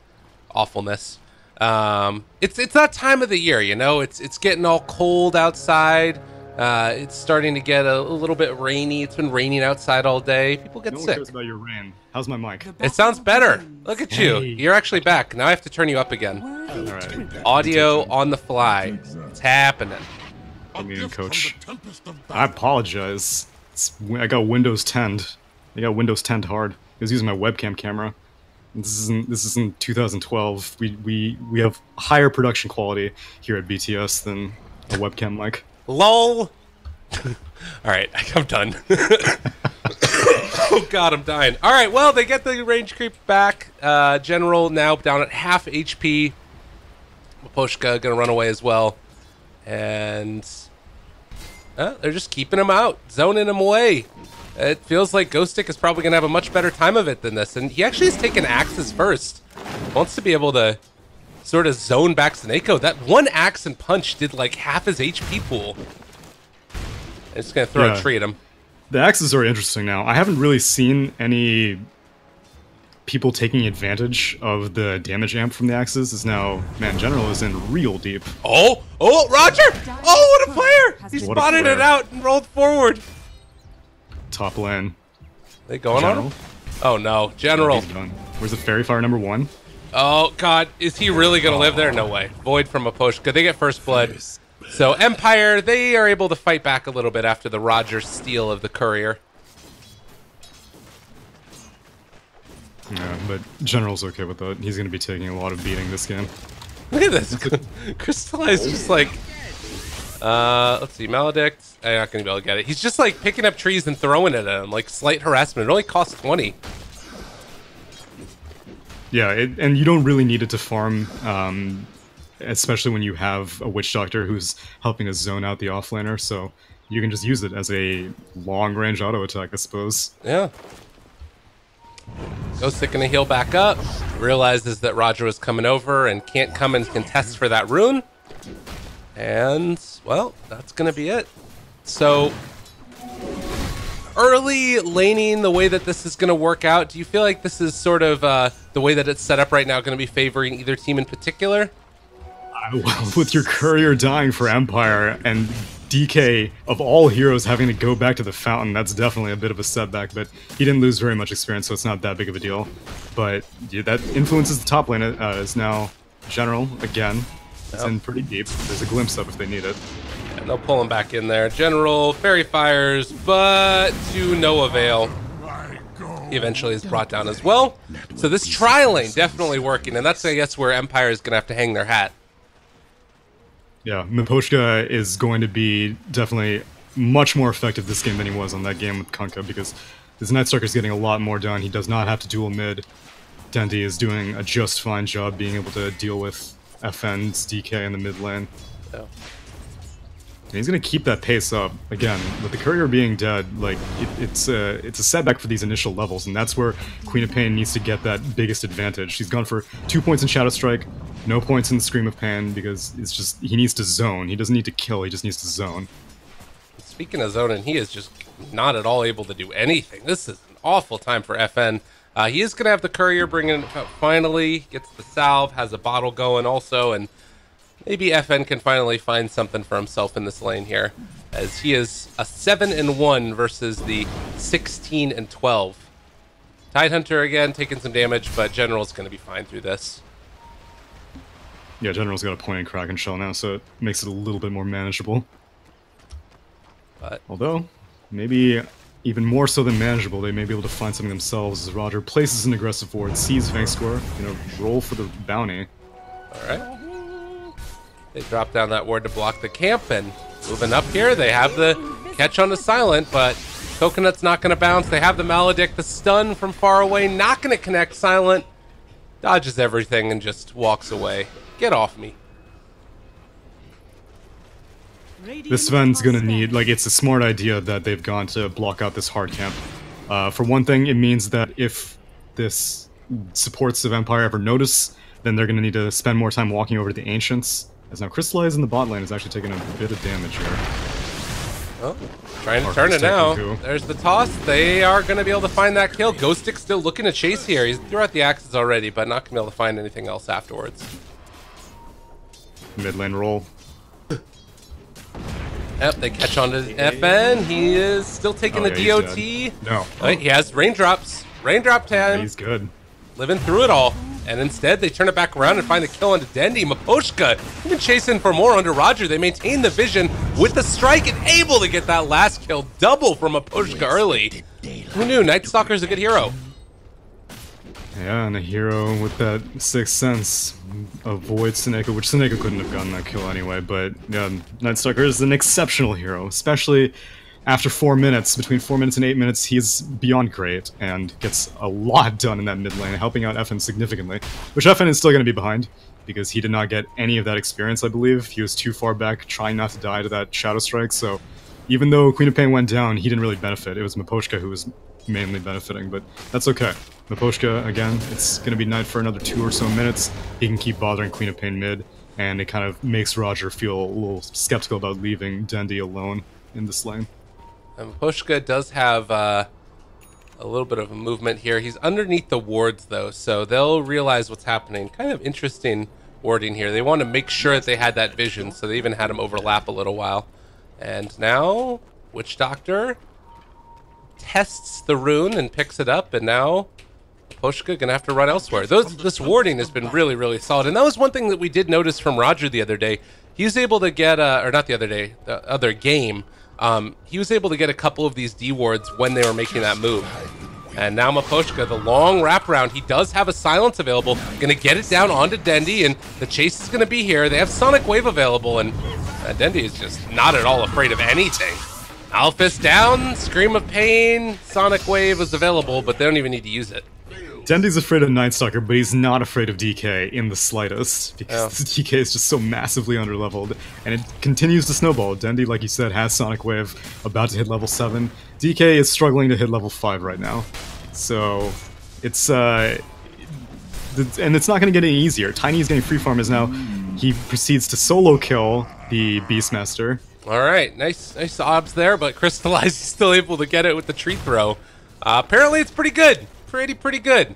awfulness. It's that time of the year, you know. It's getting all cold outside. It's starting to get a little bit rainy. It's been raining outside all day. People get No one sick. cares about your rain. How's my mic? It sounds better. Look at you. You're actually back. Now I have to turn you up again. Worthy Alright. tribute. Audio on the fly. It's happening. Put me in, coach. I apologize. I got Windows 10. I got Windows 10 hard. I was using my webcam camera. This isn't 2012. We have higher production quality here at BTS than a webcam mic. LOL. Alright, I'm done. Oh god, I'm dying. Alright, well, they get the range creep back. General now down at half HP. Maposhka gonna run away as well. And they're just keeping him out, zoning him away. It feels like Ghost Stick is probably going to have a much better time of it than this. And he actually has taken axes first. Wants to be able to sort of zone back Snako. That one axe and punch did like half his HP pool. I'm just going to throw a tree at him. The axes are interesting now. I haven't really seen any people taking advantage of the damage amp from the axes. Is now, man, General is in real deep. Oh, Roger! Oh, what a player! He What a spotted it player. out and rolled forward. Top lane. They going on General. him? Oh no, General. He's done. Where's the Fairy Fire #1? Oh god, is he really gonna live there? No way. Void from a push. Could they get first blood? So Empire, they are able to fight back a little bit after the Roger steal of the courier. Yeah, but General's okay with that. He's going to be taking a lot of beating this game. Look at this. Crystallize just like let's see, Maledict. I'm not gonna be able to get it. He's just like picking up trees and throwing it at him, like slight harassment. It only costs 20. Yeah, and you don't really need it to farm, especially when you have a Witch Doctor who's helping to zone out the offlaner, so you can just use it as a long-range auto attack, I suppose. Yeah. Ghost Stick gonna heal back up. Realizes that Roger was coming over and can't come and contest for that rune. And, well, that's gonna be it. So, early laning, the way that this is gonna work out, do you feel like this is sort of the way that it's set up right now gonna be favoring either team in particular? Well, with your courier dying for Empire and DK, of all heroes, having to go back to the fountain, that's definitely a bit of a setback, but he didn't lose very much experience, so it's not that big of a deal. But yeah, that influences the top lane. Is now General again. It's in pretty deep. There's a glimpse of if they need it. And they'll pull him back in there. General, Fairy Fires, but to no avail. He eventually is brought down as well. So this tri-lane definitely working, and that's, I guess, where Empire is going to have to hang their hat. Yeah, Miposhka is going to be definitely much more effective this game than he was on that game with Kunkka, because this Night Stalker's getting a lot more done. He does not have to duel mid. Denti is doing a just fine job being able to deal with FN's DK in the mid lane. Yeah. And he's going to keep that pace up. Again, with the courier being dead, like it's a setback for these initial levels, and that's where Queen of Pain needs to get that biggest advantage. She's gone for 2 points in Shadow Strike, no points in Scream of Pain, because it's just, he needs to zone. He doesn't need to kill, he just needs to zone. Speaking of zoning, he is just not at all able to do anything. This is an awful time for FN. He is going to have the courier bringing it up finally, gets the salve, has a bottle going also, and maybe FN can finally find something for himself in this lane here, as he is a 7-1 versus the 16-12. Tidehunter again taking some damage, but General's going to be fine through this. Yeah, General's got a point in Kraken Shell now, so it makes it a little bit more manageable. But Although, maybe even more so than manageable, they may be able to find something themselves as Roger places an aggressive ward, sees Vangscore, roll for the bounty. alright. They drop down that ward to block the camp, and moving up here, they have the catch on the Silent, but Coconut's not going to bounce. They have the Maledict, the stun from far away, not going to connect. Silent dodges everything and just walks away. Get off me. This Sven's gonna need, it's a smart idea that they've gone to block out this hard camp. For one thing, it means that if this supports of Empire ever notice, then they're gonna need to spend more time walking over to the Ancients. As now Crystallize in the bot lane is actually taking a bit of damage here. Oh, trying to turn it now. There's the toss. They are going to be able to find that kill. Ghostic's still looking to chase here. He's threw out the axes already, but not going to be able to find anything else afterwards. Mid lane roll. Yep, they catch on to FN. He is still taking the DOT. No. He has raindrops. Raindrop time. He's good. Living through it all. And instead, they turn it back around and find the kill onto Dendi. Miposhka, even chasing for more under Roger. They maintain the vision with the strike and able to get that last kill. Double from Miposhka early. Who knew? Night Stalker's a good hero. Yeah, and a hero with that sixth sense avoids Seneko, which Seneko couldn't have gotten that kill anyway, but yeah, Night Stalker is an exceptional hero, especially after 4 minutes. Between 4 minutes and 8 minutes, he's beyond great and gets a lot done in that mid lane, helping out FN significantly, which FN is still going to be behind because he did not get any of that experience, I believe. He was too far back, trying not to die to that Shadow Strike, so even though Queen of Pain went down, he didn't really benefit. It was Miposhka who was mainly benefiting, but that's okay. Miposhka, again, it's going to be night for another 2 or so minutes. He can keep bothering Queen of Pain mid, and it kind of makes Roger feel a little skeptical about leaving Dendi alone in this lane. And Miposhka does have a little bit of a movement here. He's underneath the wards, though, so they'll realize what's happening. Kind of interesting warding here. They want to make sure that they had that vision, so they even had him overlap a little while. And now, Witch Doctor tests the rune and picks it up, and now Miposhka gonna have to run elsewhere. This warding has been really, really solid, and that was one thing that we did notice from Roger the other day. He was able to get, or not the other day, the other game, he was able to get a couple of these D wards when they were making that move. And now Miposhka, the long wraparound, he does have a silence available, gonna get it down onto Dendi, and the chase is gonna be here. They have Sonic Wave available, and Dendi is just not at all afraid of anything. Alphys down, Scream of Pain, Sonic Wave is available, but they don't even need to use it. Dendi's afraid of Night Stalker, but he's not afraid of DK in the slightest, because this DK is just so massively underleveled, and it continues to snowball. Dendi, like you said, has Sonic Wave, about to hit level 7. DK is struggling to hit level 5 right now, so it's, and it's not going to get any easier. Tiny is getting free farm as now he proceeds to solo kill the Beastmaster. Alright, nice obs there, but Crystallize is still able to get it with the tree throw. Apparently it's pretty good. Pretty good.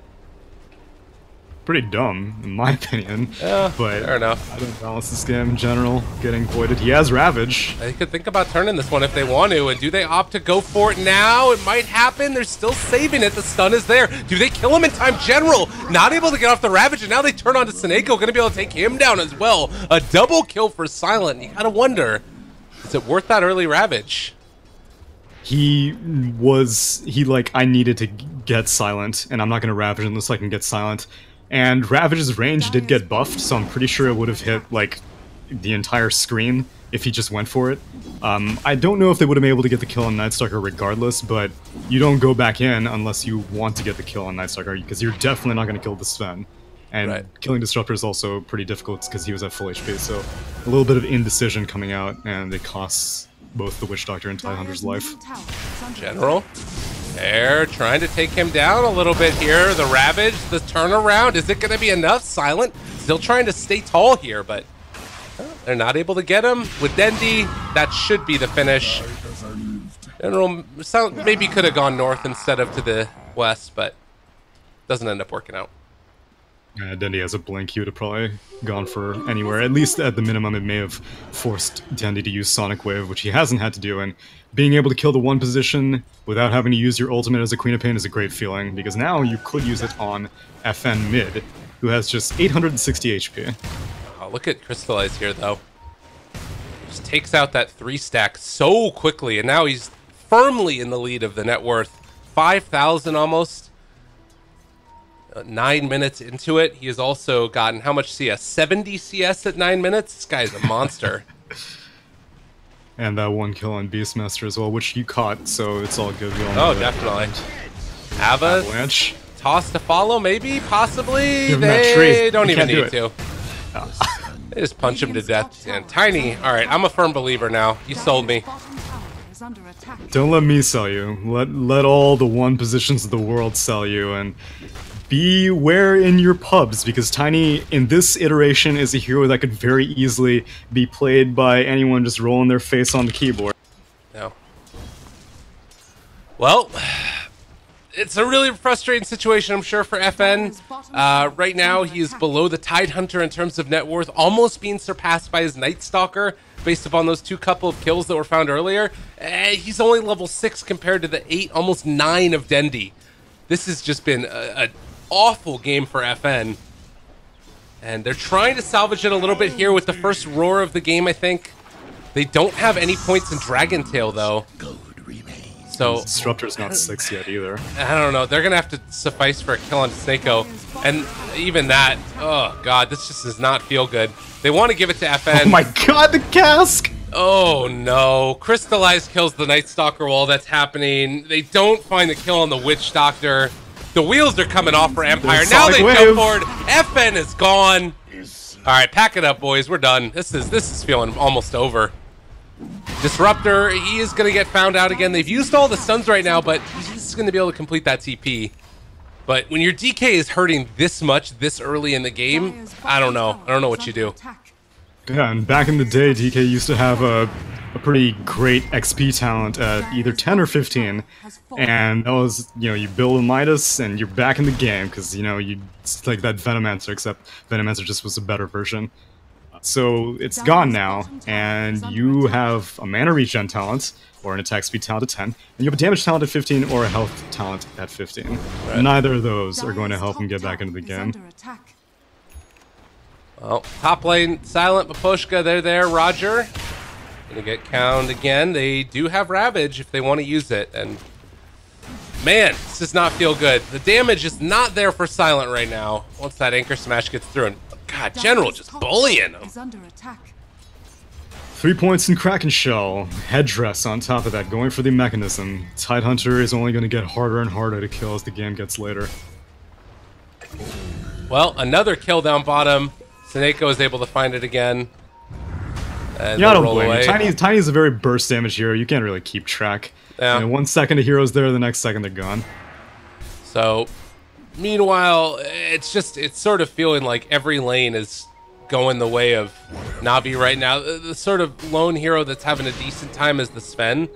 Pretty dumb, in my opinion. Yeah, but fair enough. I don't balance this game in general, getting voided. He has Ravage. They could think about turning this one if they want to, and do they opt to go for it now? It might happen. They're still saving it. The stun is there. Do they kill him in time? General, not able to get off the Ravage, and now they turn on to Seneko, gonna be able to take him down as well. A double kill for Silent. You gotta wonder, is it worth that early Ravage? I needed to get Silent, and I'm not gonna Ravage unless I can get Silent. And Ravage's range did get buffed, so I'm pretty sure it would have hit, the entire screen if he just went for it. I don't know if they would have been able to get the kill on Night Stalker regardless, but you don't go back in unless you want to get the kill on Night Stalker, because you're definitely not gonna kill the Sven. And killing Disruptor is also pretty difficult because he was at full HP, so a little bit of indecision coming out, and it costs both the Witch Doctor and Tidehunter's life. General, they're trying to take him down a little bit here. The Ravage, the turnaround, is it going to be enough? Silent, still trying to stay tall here, but they're not able to get him. With Dendi, that should be the finish. General maybe could have gone north instead of to the west, but doesn't end up working out. Dendi has a blink, he would have probably gone for anywhere. At least at the minimum, it may have forced Dendi to use Sonic Wave, which he hasn't had to do, and being able to kill the one position without having to use your ultimate as a Queen of Pain is a great feeling, because now you could use it on FN mid, who has just 860 HP. A look at Crystallize here, though. Just takes out that 3-stack so quickly, and now he's firmly in the lead of the net worth. 5,000 almost. 9 minutes into it. He has also gotten, how much CS? 70 CS at 9 minutes? This guy's a monster. And that 1 kill on Beastmaster as well, which you caught, so it's all good. We all know Oh, that. definitely. Ava, Avalanche. toss to follow, maybe, possibly. Give him that They tree. don't You even can't do need to. They just punch him to death. And Tiny, all right, I'm a firm believer now. You sold me. Bottom tower is under attack. Don't let me sell you. Let all the one positions of the world sell you, and beware in your pubs, because Tiny, in this iteration, is a hero that could very easily be played by anyone just rolling their face on the keyboard. No. Well, it's a really frustrating situation, I'm sure, for FN. Right now, he is below the Tidehunter in terms of net worth, almost being surpassed by his Night Stalker, based upon those couple of kills that were found earlier. He's only level 6 compared to the 8, almost 9 of Dendi. This has just been an awful game for FN. And they're trying to salvage it a little bit here with the first roar of the game, I think. They don't have any points in Dragon Tail, though. So Disruptor's not 6 yet either. I don't know. They're going to have to suffice for a kill on Snako. And even that, oh god, this just does not feel good. They want to give it to FN. Oh my god, the cask! Oh no. Crystallize kills the Night Stalker while that's happening. They don't find the kill on the Witch Doctor. The wheels are coming off for Empire. There's Now they Sonic jump Wave. forward. FN is gone. Alright, pack it up, boys. We're done. This is feeling almost over. Disruptor, he is going to get found out again. They've used all the stuns right now, but he's going to be able to complete that TP. But when your DK is hurting this much this early in the game, I don't know. I don't know what you do. Yeah, and back in the day, DK used to have a pretty great XP talent at either 10 or 15, and that was, you know, you build a Midas and you're back in the game, because, you know, it's like that Venomancer, except Venomancer just was a better version. So it's gone now, and you have a mana regen talent, or an attack speed talent at 10, and you have a damage talent at 15, or a health talent at 15. Right. Neither of those are going to help him get back into the game. Well, top lane, Silent, Baposhka, they're there. Roger, gonna get counted again. They do have Ravage if they want to use it, and man, this does not feel good. The damage is not there for Silent right now, once that Anchor Smash gets through. And god, General just bullying him. 3 points in Kraken Shell. Headdress on top of that, going for the mechanism. Tidehunter is only going to get harder and harder to kill as the game gets later. Well, another kill down bottom. Snako is able to find it again. And Yeah, I don't roll blame away. you. Tiny is a very burst damage hero. You can't really keep track. Yeah. You know, 1 second a hero's there, the next second they're gone. So, meanwhile, it's sort of feeling like every lane is going the way of Navi right now. The sort of lone hero that's having a decent time is the Sven,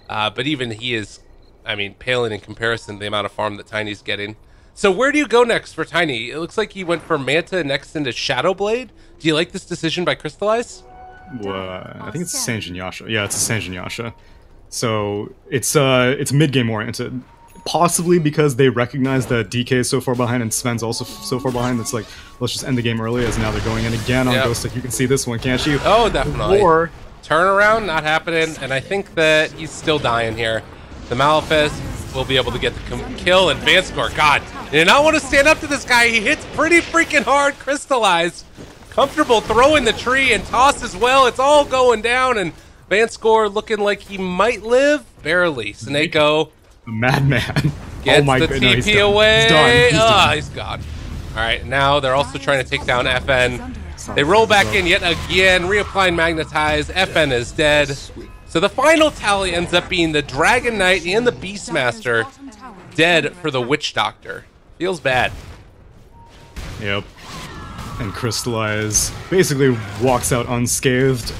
but even he is, I mean, paling in comparison to the amount of farm that Tiny's getting. So where do you go next for Tiny? It looks like he went for Manta next into Shadowblade. Do you like this decision by Crystallize? I think it's Sanjin Yasha. Yeah, it's a Sanjin Yasha. So it's mid-game oriented. Possibly because they recognize that DK is so far behind and Sven's also so far behind. It's like, let's just end the game early, as now they're going in again on Yep. Ghost. Like, you can see this one, can't you? Oh, definitely. Or Turnaround, not happening, and I think that he's still dying here. The Malefist will be able to get the kill, and Vanscore, god, did not want to stand up to this guy. He hits pretty freaking hard. Crystallize, comfortable throwing the tree, and toss as well. It's all going down, and Vanscore looking like he might live. Barely. Snako the Madman. gets Oh my the goodness, TP he's done. away. He's done. He's done. He's gone. All right, now they're also trying to take down FN. They roll back in yet again, reapplying Magnetize. FN is dead. So the final tally ends up being the Dragon Knight and the Beastmaster dead for the Witch Doctor. Feels bad. Yep. And Crystallize basically walks out unscathed.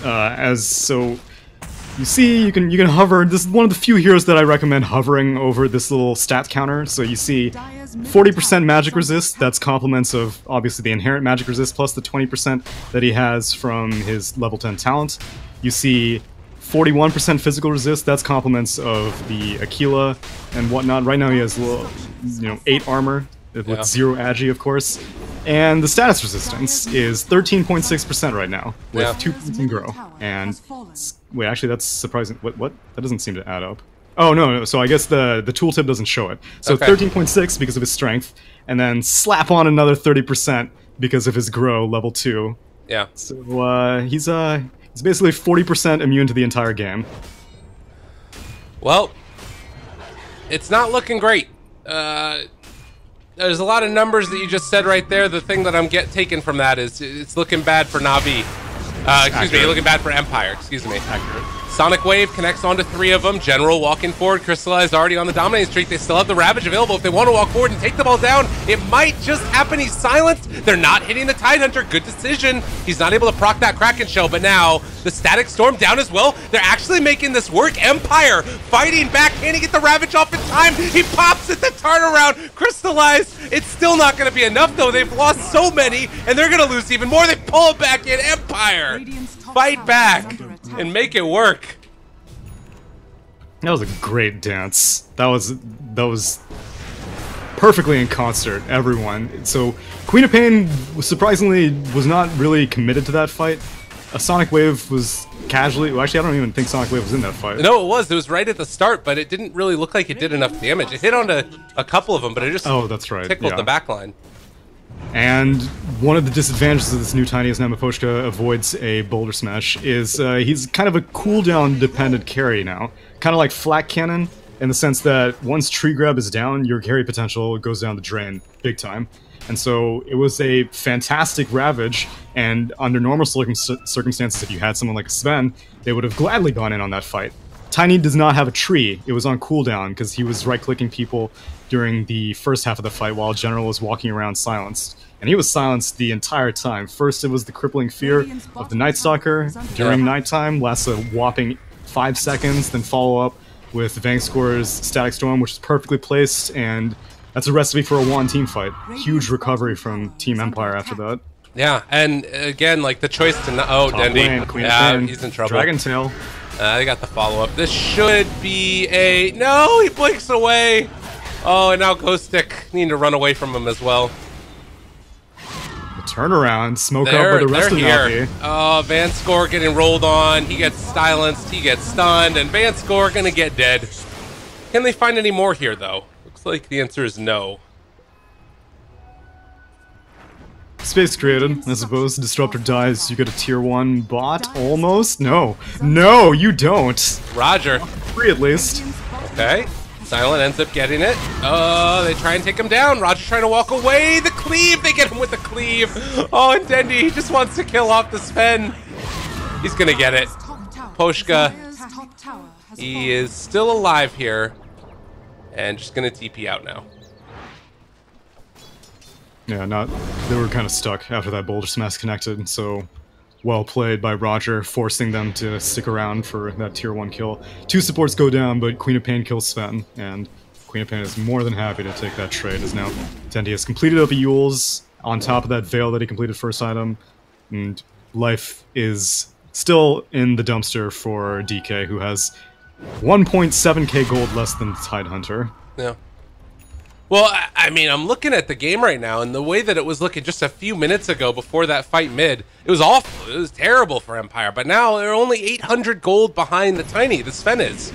You see, you can hover. This is one of the few heroes that I recommend hovering over this little stat counter. So you see 40% magic resist. That's complements of obviously the inherent magic resist plus the 20% that he has from his level 10 talent. You see 41% physical resist. That's complements of the Aquila and whatnot. Right now he has 8 armor with 0 agi, of course. And the status resistance is 13.6% right now, with Yeah. 2 points in grow. And wait, actually, that's surprising. What? That doesn't seem to add up. Oh no. So I guess the tooltip doesn't show it. So Okay. 13.6 because of his strength, and then slap on another 30% because of his grow level 2. Yeah. So he's basically 40% immune to the entire game. Well, it's not looking great. There's a lot of numbers that you just said right there. The thing that I'm taken from that is it's looking bad for Na'Vi. Excuse me, looking bad for Empire. Excuse me. Accurate. Sonic Wave connects onto 3 of them. General walking forward. Crystallized already on the dominating streak. They still have the Ravage available. If they want to walk forward and take the ball down, it might just happen. He's silenced. They're not hitting the Tidehunter. Good decision. He's not able to proc that Kraken Shell, but now the Static Storm down as well. They're actually making this work. Empire fighting back. Can he get the Ravage off in time? He pops at the turnaround. Crystallized. It's still not going to be enough, though. They've lost so many, and they're going to lose even more. They pull it back in. Empire, fight back and make it work. That was a great dance. That was perfectly in concert, everyone. So Queen of Pain surprisingly was not really committed to that fight. A Sonic Wave was casually. Well, actually, I don't even think Sonic Wave was in that fight. No, it was. It was right at the start, but it didn't really look like it did enough damage. It hit onto a couple of them, but it just That's right. tickled the back line. And one of the disadvantages of this new Tiny as Namaposhka avoids a Boulder Smash is he's kind of a cooldown dependent carry now. Kind of like Flak Cannon, in the sense that once Tree Grab is down, your carry potential goes down the drain big time. And so it was a fantastic Ravage, and under normal circumstances, if you had someone like Sven, they would have gladly gone in on that fight. Tiny does not have a tree. It was on cooldown because he was right-clicking people during the first half of the fight while General was walking around silenced. And he was silenced the entire time. First, it was the crippling fear of the Night Stalker during nighttime, lasts a whopping 5 seconds, then follow up with Vangscore's Static Storm, which is perfectly placed, and that's a recipe for a 1-team fight. Huge recovery from Team Empire after that. Yeah, and again, like the choice to Dendy. Yeah, he's in trouble. Dragon Tail. They got the follow-up. This should be a... No, he blinks away. Oh, and now Ghost Stick needing to run away from him as well. The turnaround, smoke out by the rest of here. Navi. Oh, Vanscore getting rolled on. He gets silenced. He gets stunned, and Vanscore gonna get dead. Can they find any more here, though? Looks like the answer is no. Space created. I suppose Disruptor dies, you get a tier 1 bot? Almost? No. No, you don't. Roger. 3 at least. Okay. Silent ends up getting it. Oh, they try and take him down. Roger trying to walk away. The cleave. They get him with the cleave. Oh, and Dendy, he just wants to kill off the Sven. He's going to get it. Poshka. He is still alive here. And just going to TP out now. Yeah, they were kind of stuck after that Boulder Smash connected, so well played by Roger, forcing them to stick around for that tier 1 kill. 2 supports go down, but Queen of Pain kills Sven, and Queen of Pain is more than happy to take that trade, as now Dendy has completed up a Yule's on top of that Veil that he completed first item, and life is still in the dumpster for DK, who has 1.7k gold less than Tidehunter. Yeah. Well, I mean, I'm looking at the game right now, and the way that it was looking just a few minutes ago before that fight mid, it was awful. It was terrible for Empire, but now they're only 800 gold behind the Tiny, the Sven is.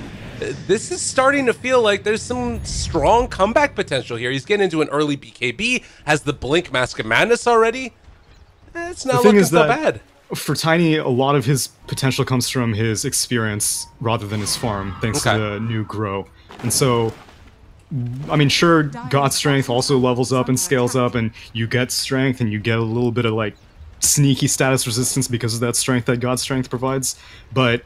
This is starting to feel like there's some strong comeback potential here. He's getting into an early BKB, has the Blink Mask of Madness already. It's not looking so bad. For Tiny, a lot of his potential comes from his experience rather than his farm, thanks to the new grow. And so, I mean, sure, God Strength also levels up and scales up, and you get strength, and you get a little bit of, like, sneaky status resistance because of that strength that God Strength provides, but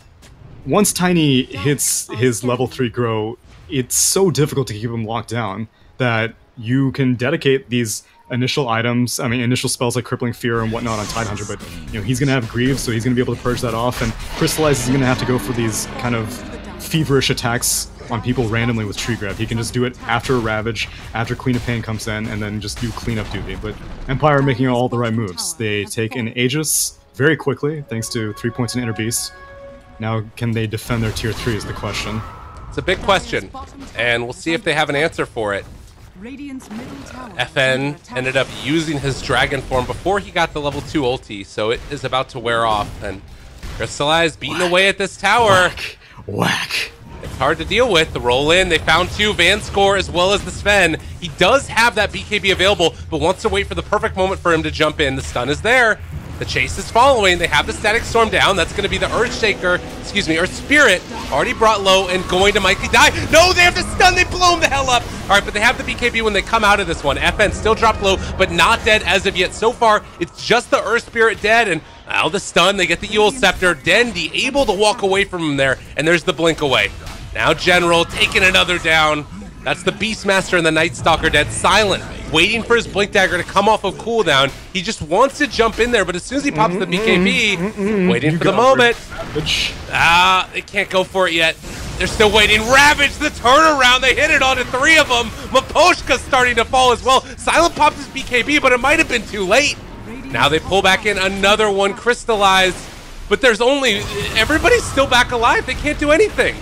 once Tiny hits his level 3 grow, it's so difficult to keep him locked down that you can dedicate these initial items, I mean, initial spells like Crippling Fear and whatnot on Tidehunter, but, you know, he's gonna have Greaves, so he's gonna be able to purge that off, and Crystallize is gonna have to go for these kind of feverish attacks on people randomly with Tree Grab. He can just do it after a Ravage, after Queen of Pain comes in, and then just do cleanup duty. But Empire are making all the right moves. They take an Aegis very quickly, thanks to 3 points in Inner Beast. Now, can they defend their tier 3 is the question. It's a big question, and we'll see if they have an answer for it. Radiant's middle tower is FN under attack. ended up using his dragon form before he got the level 2 ulti, so it is about to wear off. And Crystallize beating away at this tower. Whack. It's hard to deal with. The roll in, they found 2, Van Score as well as the Sven. He does have that BKB available, but wants to wait for the perfect moment for him to jump in. The stun is there. The chase is following. They have the Static Storm down. That's going to be the Earth Spirit, already brought low and going to Mikey die. No, they have the stun. They blow him the hell up. All right, but they have the BKB when they come out of this one. FN still dropped low, but not dead as of yet. So far, it's just the Earth Spirit dead, and now the stun. They get the Eul Scepter. Dendi able to walk away from him there, and there's the blink away. Now General taking another down. That's the Beastmaster and the Night Stalker dead. Silent, waiting for his Blink Dagger to come off of cooldown. He just wants to jump in there, but as soon as he pops the BKB, waiting for the moment. They can't go for it yet. They're still waiting. Ravage, the turnaround. They hit it onto 3 of them. Maposhka's starting to fall as well. Silent popped his BKB, but it might have been too late. Now they pull back in another one, Crystallized. But there's everybody's still back alive. They can't do anything.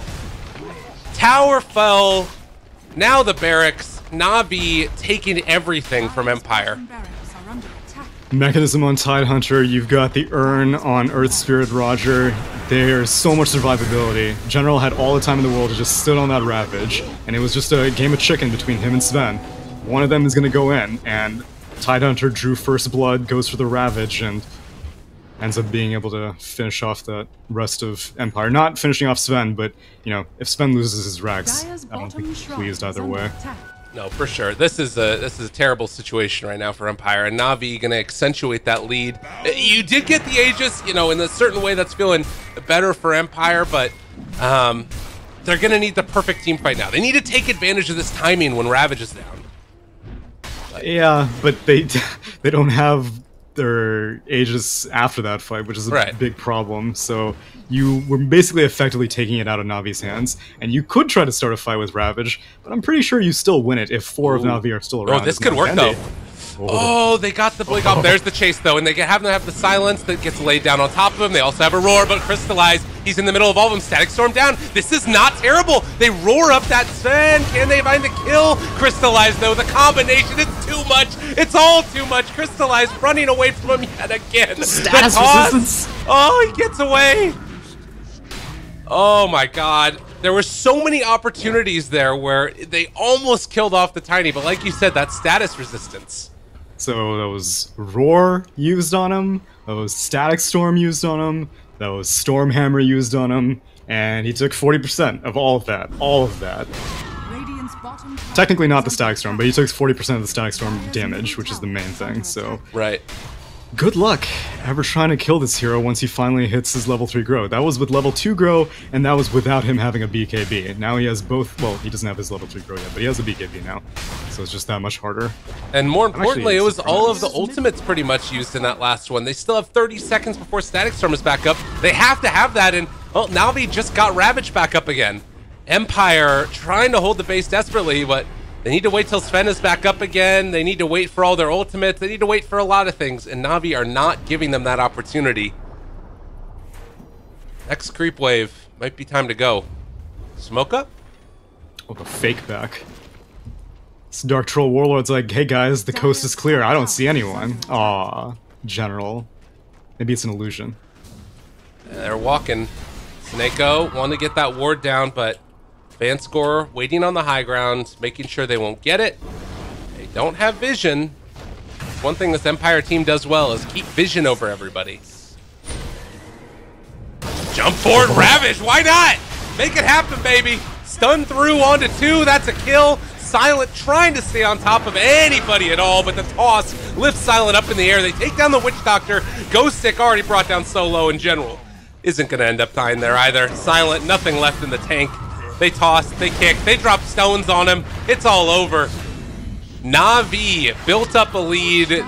Tower fell. Now the barracks. Na'Vi taking everything from Empire. Barracks are under attack. Mechanism on Tidehunter, you've got the Urn on Earth Spirit Roger. There's so much survivability. General had all the time in the world to just sit on that Ravage, and it was just a game of chicken between him and Sven. One of them is going to go in, and Tidehunter drew first blood, goes for the Ravage, and ends up being able to finish off the rest of Empire. Not finishing off Sven, but, you know, if Sven loses his Rags, Dire's I don't think bottom he's shrine pleased is either under way. attack. No, for sure. This is a terrible situation right now for Empire, and Na'Vi going to accentuate that lead. You did get the Aegis, you know, in a certain way that's feeling better for Empire, but they're going to need the perfect team fight now. They need to take advantage of this timing when Ravage is down. Yeah, but they don't have their Aegis after that fight, which is a big problem. So you were basically effectively taking it out of Navi's hands, and you could try to start a fight with Ravage, but I'm pretty sure you still win it if 4 of Navi are still around. Oh, this could work though. Oh, they got the blink off. There's the chase though, and they have the silence that gets laid down on top of him. They also have a roar, but Crystallize, he's in the middle of all of them. Static Storm down. This is not terrible. They roar up that Sven. Can they find the kill? Crystallize though, the combination, it's too much. It's all too much. Crystallize running away from him yet again. Status resistance. Oh, he gets away. Oh my god. There were so many opportunities there where they almost killed off the Tiny, but like you said, that status resistance. So that was Roar used on him, that was Static Storm used on him, that was Stormhammer used on him, and he took 40% of all of that. All of that. Radiant's bottom tower Technically not the is Static under Storm, but he took 40% of the Static Storm damage, which is the main thing, so... Right. Good luck ever trying to kill this hero once he finally hits his level 3 grow. That was with level 2 grow, and that was without him having a BKB. Now he has both, well, he doesn't have his level 3 grow yet, but he has a BKB now. So it's just that much harder. And more importantly, it was surprised. all of the ultimates pretty much used in that last one. They still have 30 seconds before Static Storm is back up. They have to have that, and, well, Na'Vi just got Ravage back up again. Empire trying to hold the base desperately, but they need to wait till Sven is back up again. They need to wait for all their ultimates. They need to wait for a lot of things, and Na'Vi are not giving them that opportunity. Next creep wave. Might be time to go. Smoke up? Oh, the fake back. This Dark Troll Warlord's like, hey guys, the coast is clear. I don't see anyone. Aw, General. Maybe it's an illusion. They're walking. Snako wanted to get that ward down, but Van Score waiting on the high ground, making sure they won't get it. They don't have vision. One thing this Empire team does well is keep vision over everybody. Jump forward, Ravage, why not? Make it happen, baby. Stun through onto 2, that's a kill. Silent trying to stay on top of anybody at all, but the toss lifts Silent up in the air. They take down the Witch Doctor. Ghost Stick already brought down Solo in general. Isn't gonna end up dying there either. Silent, nothing left in the tank. They toss, they kick, they drop stones on him. It's all over. Na'Vi built up a lead.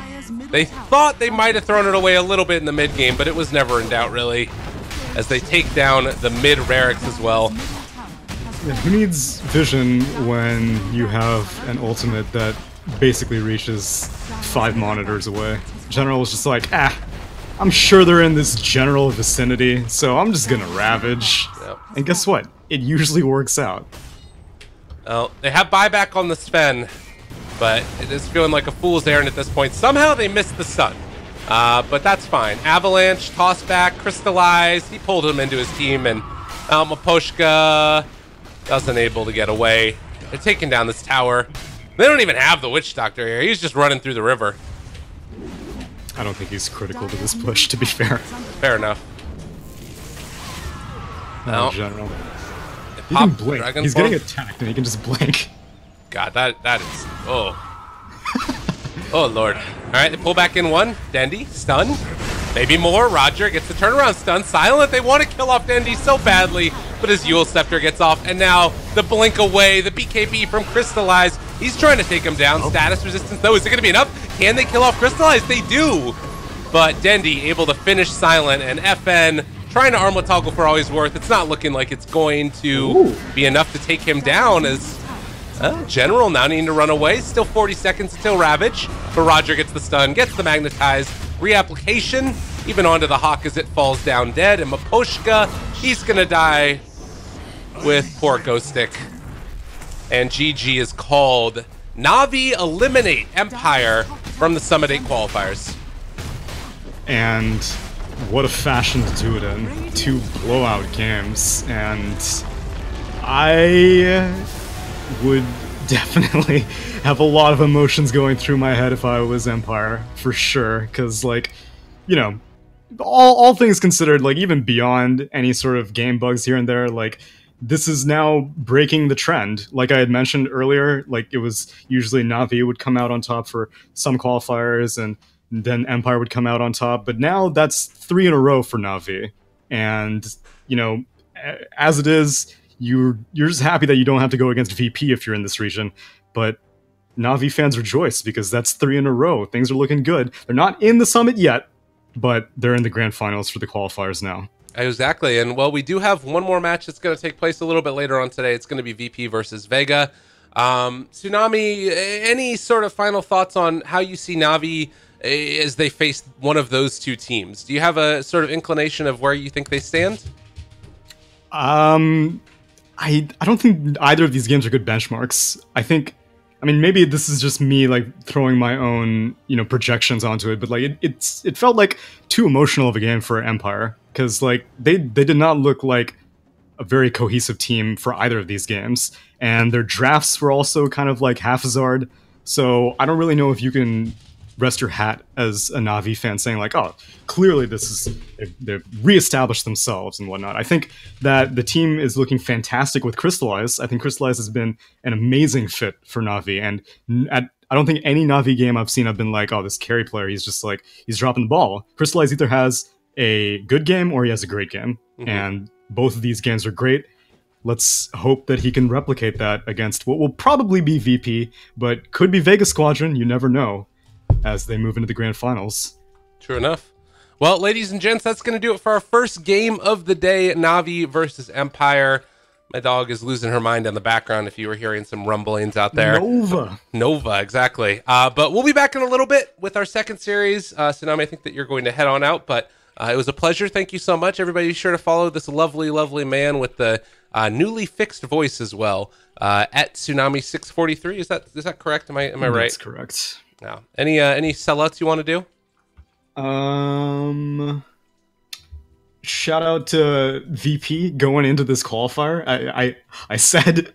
They thought they might have thrown it away a little bit in the mid game, but it was never in doubt, really, as they take down the mid Rarix as well. Yeah, who needs vision when you have an ultimate that basically reaches 5 monitors away? General was just like, I'm sure they're in this general vicinity, so I'm just gonna Ravage. Yep. And guess what? It usually works out. Well, they have buyback on the Sven. but it is feeling like a fool's errand at this point. Somehow they missed the stun, but that's fine. Avalanche, toss back, crystallize. He pulled him into his team, and Maposhka doesn't able to get away. They're taking down this tower. They don't even have the Witch Doctor here. He's just running through the river. I don't think he's critical to this push, to be fair. Fair enough. No, in general. He Pop can blink. Dragon He's Form. getting attacked, and he can just blink. God, that is... Oh. Oh, Lord. All right, they pull back in one. Dendy, stun. Maybe more. Roger gets the turnaround stun. Silent, they want to kill off Dendy so badly, but his Yule Scepter gets off, and now the blink away, the BKB from Crystallize. He's trying to take him down. Status resistance, though. Is it going to be enough? Can they kill off Crystallize? They do. But Dendy able to finish Silent, and FN trying to armor toggle for all he's worth. It's not looking like it's going to be enough to take him down, as General now needing to run away. Still 40 seconds until Ravage, but Roger gets the stun, gets the magnetize, reapplication, even onto the Hawk as it falls down dead, and Maposhka, he's gonna die with poor Ghost Stick. And GG is called. Na'Vi eliminate Empire from the Summit 8 qualifiers. And what a fashion to do it in. 2 blowout games, and I would definitely have a lot of emotions going through my head if I was Empire, for sure, because, like, you know, all things considered, like, even beyond any sort of game bugs here and there, like, this is now breaking the trend. Like I had mentioned earlier, like, it was usually Na'Vi would come out on top for some qualifiers, and then Empire would come out on top, but now that's 3 in a row for Na'Vi. And, you know, as it is, you're just happy that you don't have to go against VP if you're in this region, but Na'Vi fans rejoice because that's 3 in a row. Things are looking good. They're not in the Summit yet, but they're in the grand finals for the qualifiers now. Exactly, and well, we do have one more match that's going to take place a little bit later on today. It's going to be VP versus Vega. Tsunami, any sort of final thoughts on how you see Na'Vi as they face one of those two teams? Do you have a sort of inclination of where you think they stand? I don't think either of these games are good benchmarks. I mean, maybe this is just me, like, throwing my own, you know, projections onto it, but, like, it felt like too emotional of a game for Empire, because, like, they did not look like a very cohesive team for either of these games, and their drafts were also kind of, like, haphazard, so I don't really know if you can rest your hat as a Na'Vi fan saying, like, oh, clearly this is, they've reestablished themselves and whatnot. I think that the team is looking fantastic with Crystallize. I think Crystallize has been an amazing fit for Na'Vi, and I don't think any Na'Vi game I've seen I've been like, oh, this carry player, he's just like, he's dropping the ball. Crystallize either has a good game or he has a great game, and both of these games are great. Let's hope that he can replicate that against what will probably be VP, but could be VEGA Squadron, you never know, as they move into the grand finals. True enough. Well, ladies and gents, that's going to do it for our first game of the day, Na'Vi versus Empire. My dog is losing her mind in the background if you were hearing some rumblings out there. Nova, exactly. But we'll be back in a little bit with our second series. Tsunami, I think that you're going to head on out, but it was a pleasure. Thank you so much. Everybody be sure to follow this lovely, lovely man with the newly fixed voice as well, at Tsunami643. Is that correct? Am I right? That's correct. No. Any sellouts you want to do? Shout out to VP going into this qualifier. I said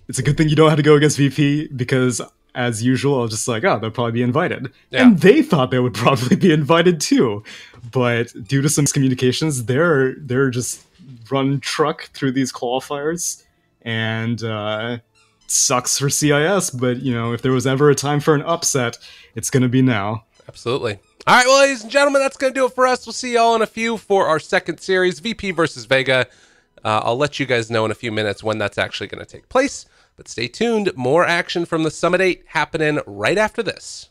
it's a good thing you don't have to go against VP because, as usual, I was just like, oh, they'll probably be invited. Yeah. And they thought they would probably be invited too. But due to some miscommunications, they're just run truck through these qualifiers, and sucks for CIS, but, you know, if there was ever a time for an upset, it's going to be now. Absolutely. All right, well, ladies and gentlemen, that's going to do it for us. We'll see y'all in a few for our second series, VP versus Vega. I'll let you guys know in a few minutes when that's actually going to take place, but stay tuned. More action from the Summit 8 happening right after this.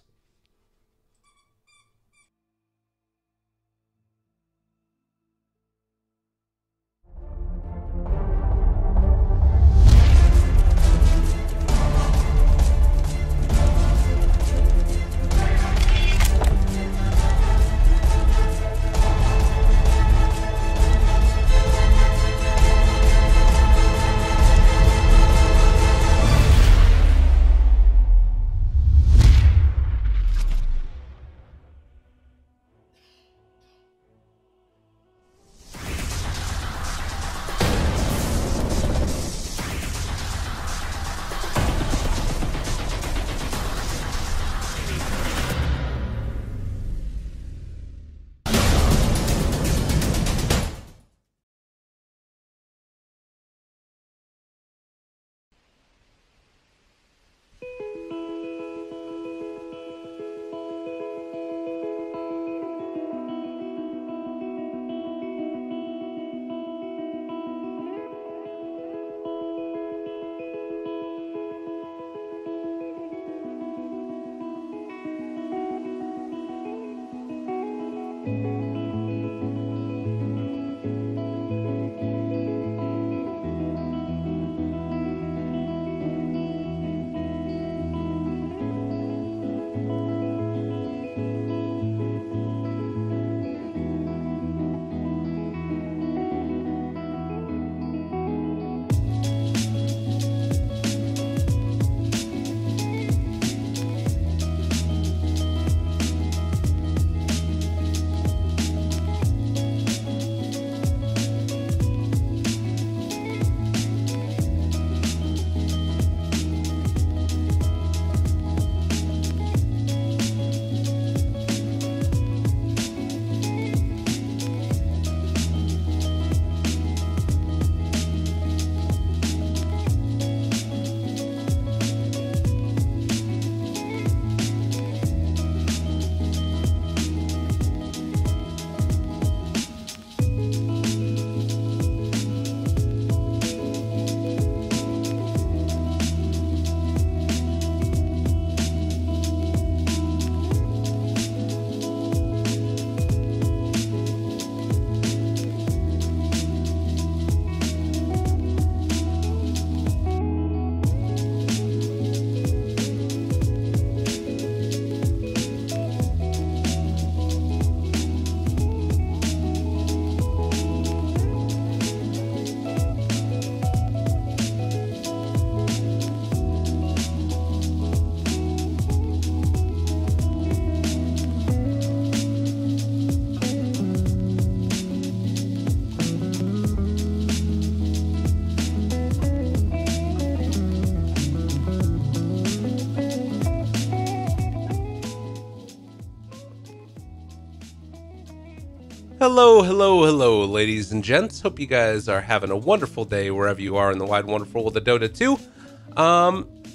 Hello, hello, hello, ladies and gents. Hope you guys are having a wonderful day wherever you are in the wide, wonderful world of Dota 2.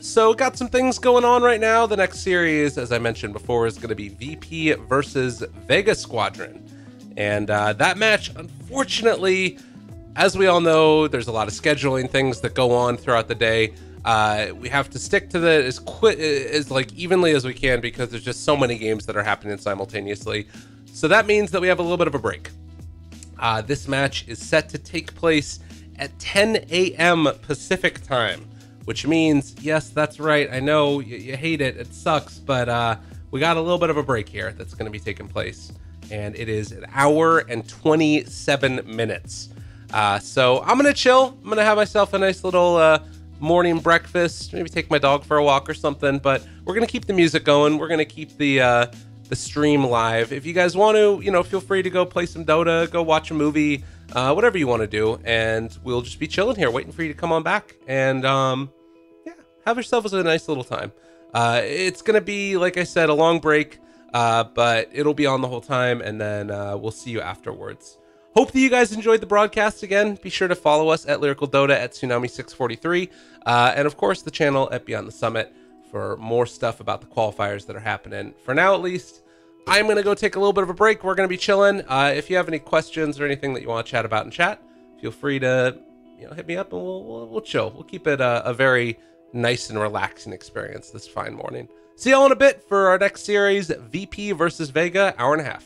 So got some things going on right now. The next series, as I mentioned before, is going to be VP versus VEGA Squadron. And that match, unfortunately, as we all know, there's a lot of scheduling things that go on throughout the day. We have to stick to that as like evenly as we can because there's just so many games that are happening simultaneously. So that means that we have a little bit of a break. This match is set to take place at 10 a.m. Pacific time, which means, yes, that's right. I know you hate it. It sucks, but we got a little bit of a break here that's going to be taking place. And it is an hour and 27 minutes. So I'm going to chill. I'm going to have myself a nice little morning breakfast, maybe take my dog for a walk or something, but we're going to keep the music going. We're going to keep the stream live. If you guys want to, feel free to go play some Dota, go watch a movie, whatever you want to do, and we'll just be chilling here, waiting for you to come on back, and yeah, have yourself a nice little time. It's gonna be, like I said, a long break, but it'll be on the whole time, and then we'll see you afterwards. Hope that you guys enjoyed the broadcast. Again, be sure to follow us at Lyrical Dota at Tsunami643, and of course the channel at Beyond the Summit for more stuff about the qualifiers that are happening. For now, at least, I'm going to go take a little bit of a break. We're going to be chilling. If you have any questions or anything that you want to chat about in chat, feel free to hit me up and we'll chill. We'll keep it a very nice and relaxing experience this fine morning. See y'all in a bit for our next series, VP versus VEGA, hour and a half.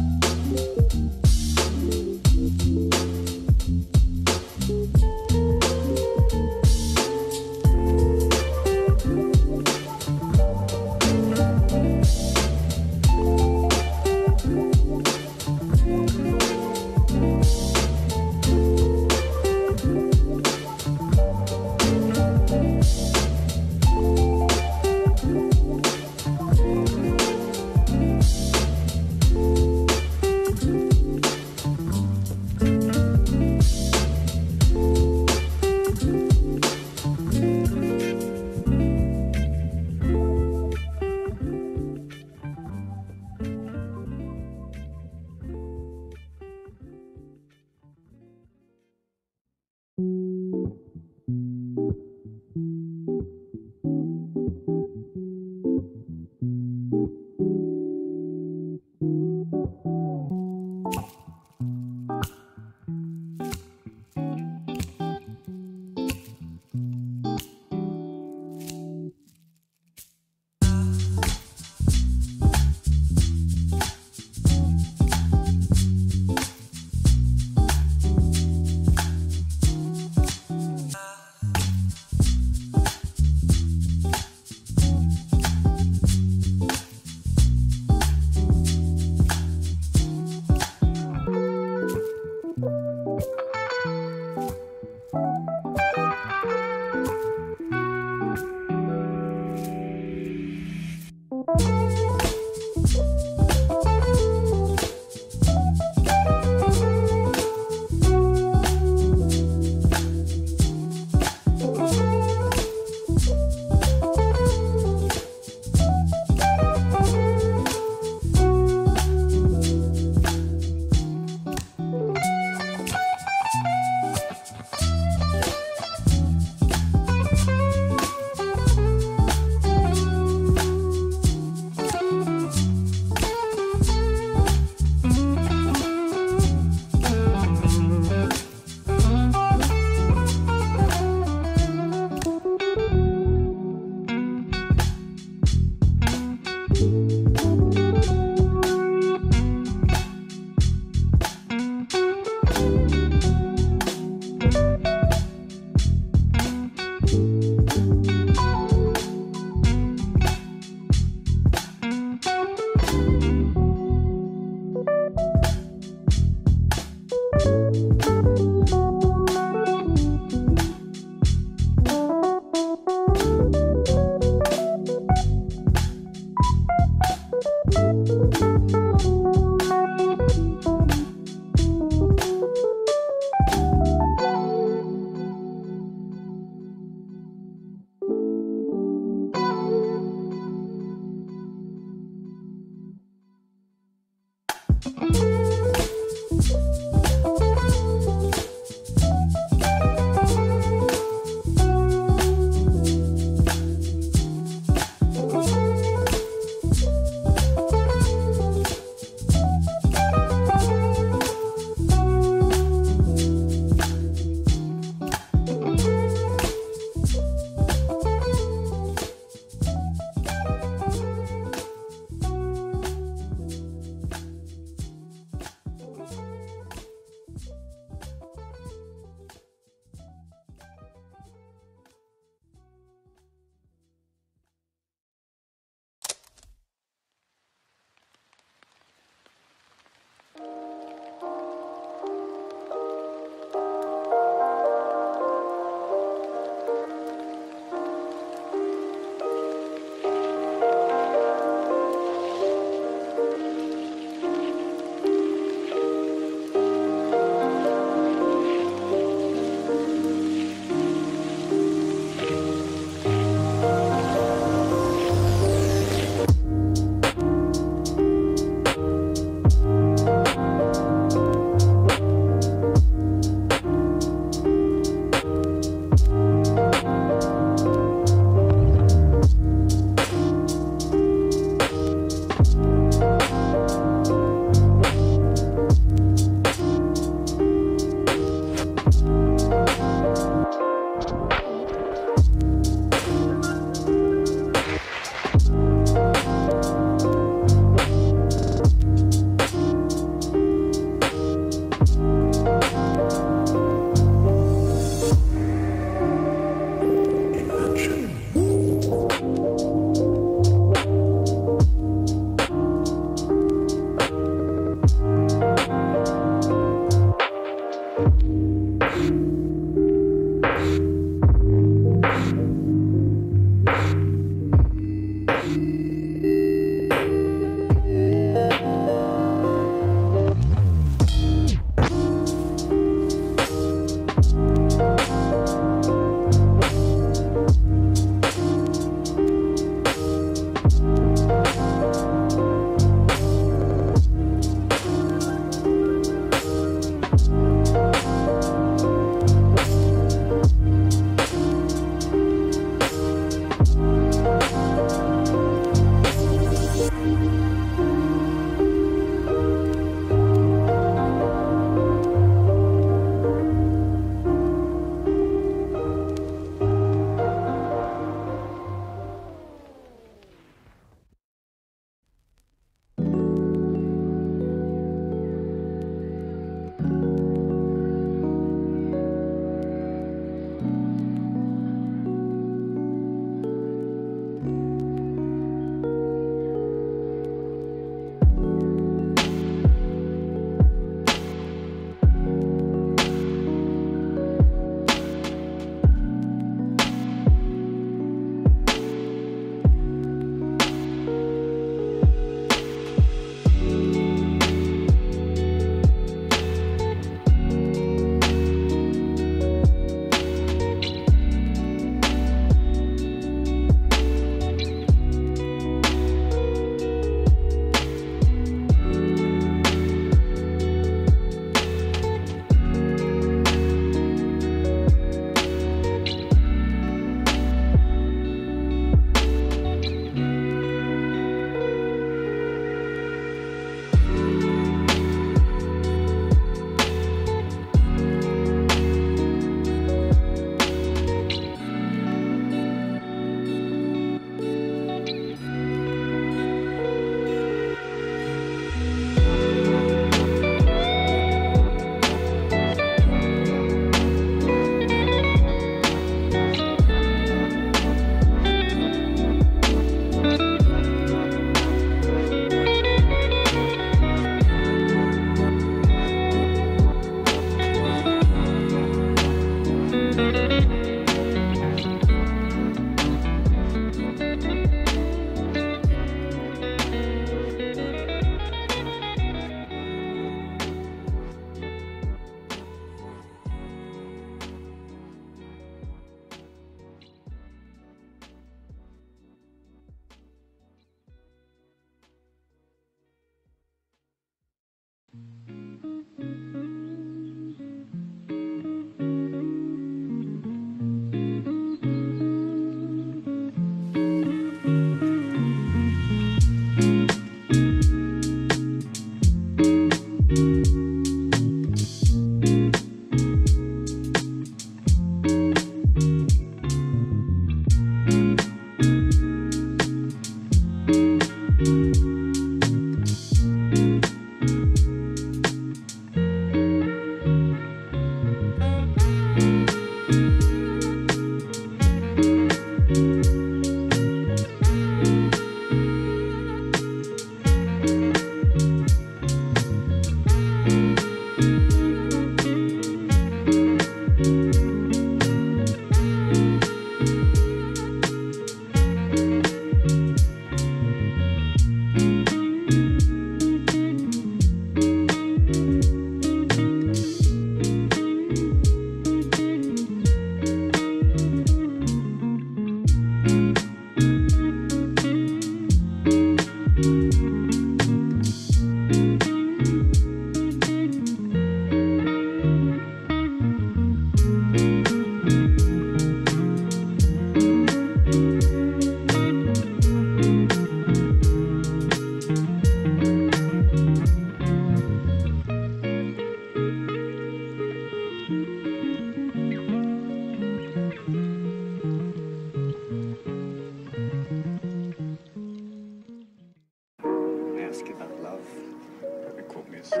But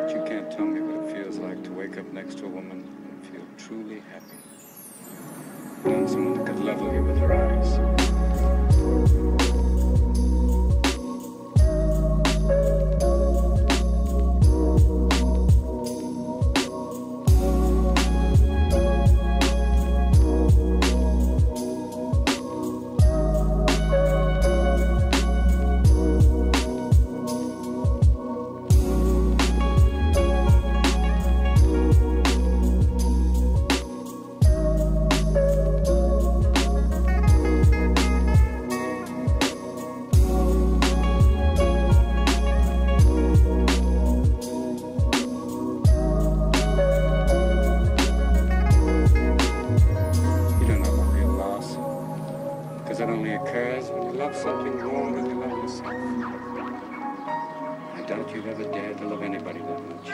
you can't tell me what it feels like to wake up next to a woman and feel truly happy. Knowing someone that could level you with her eyes. Because it only occurs when you love something more than you love yourself. I doubt you'd ever dare to love anybody that much.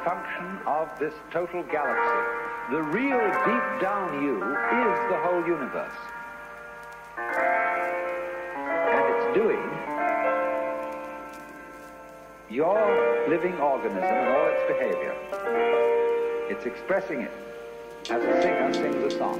function of this total galaxy. The real deep down you is the whole universe. And it's doing your living organism and all its behavior. It's expressing it as a singer sings a song.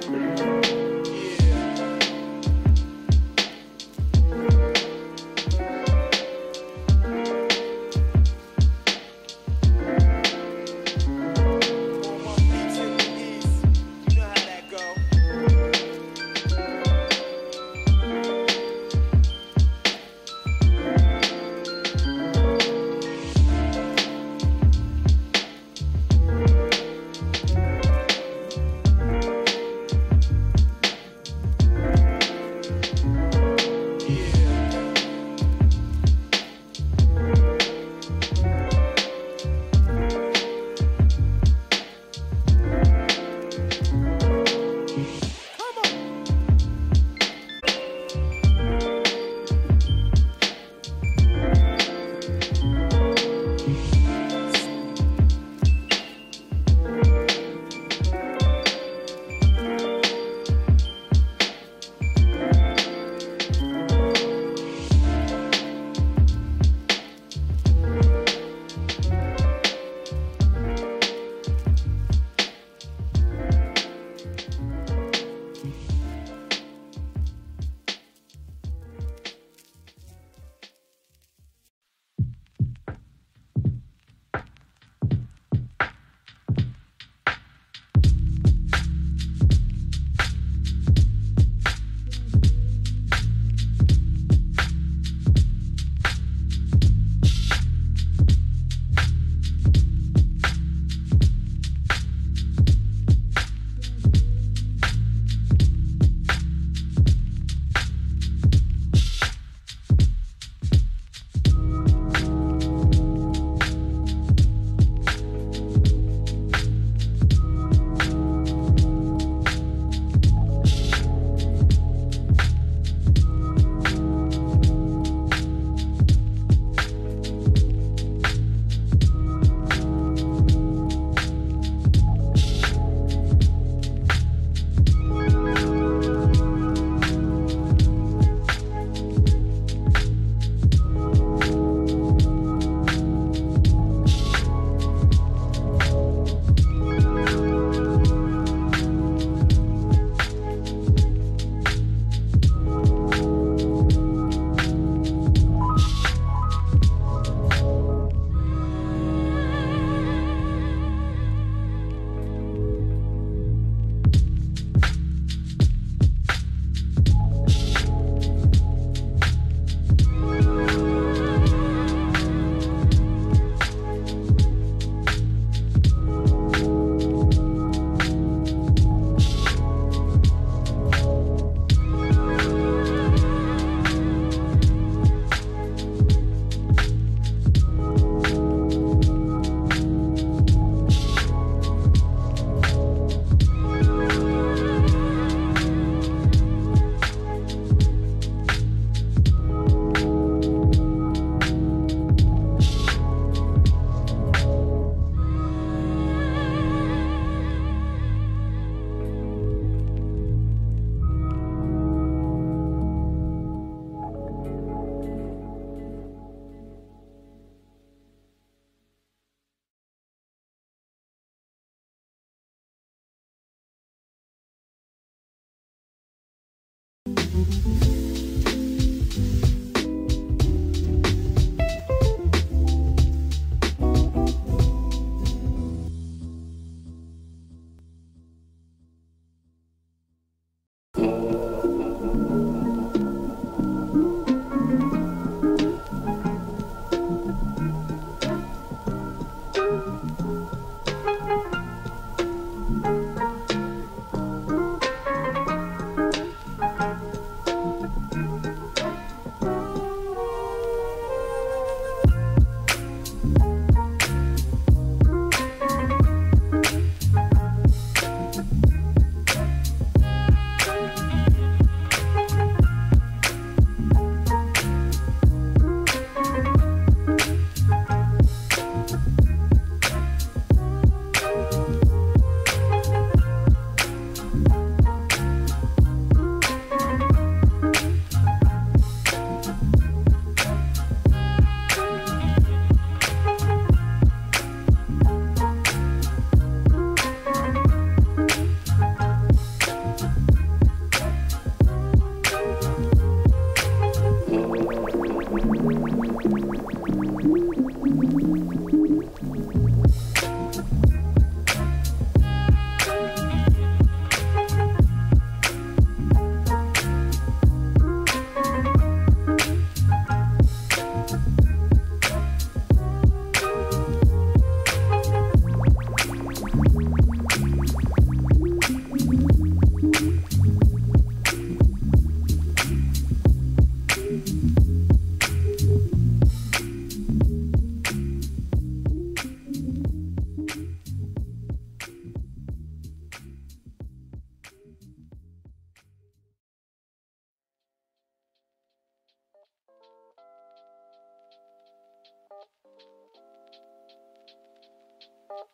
Damn,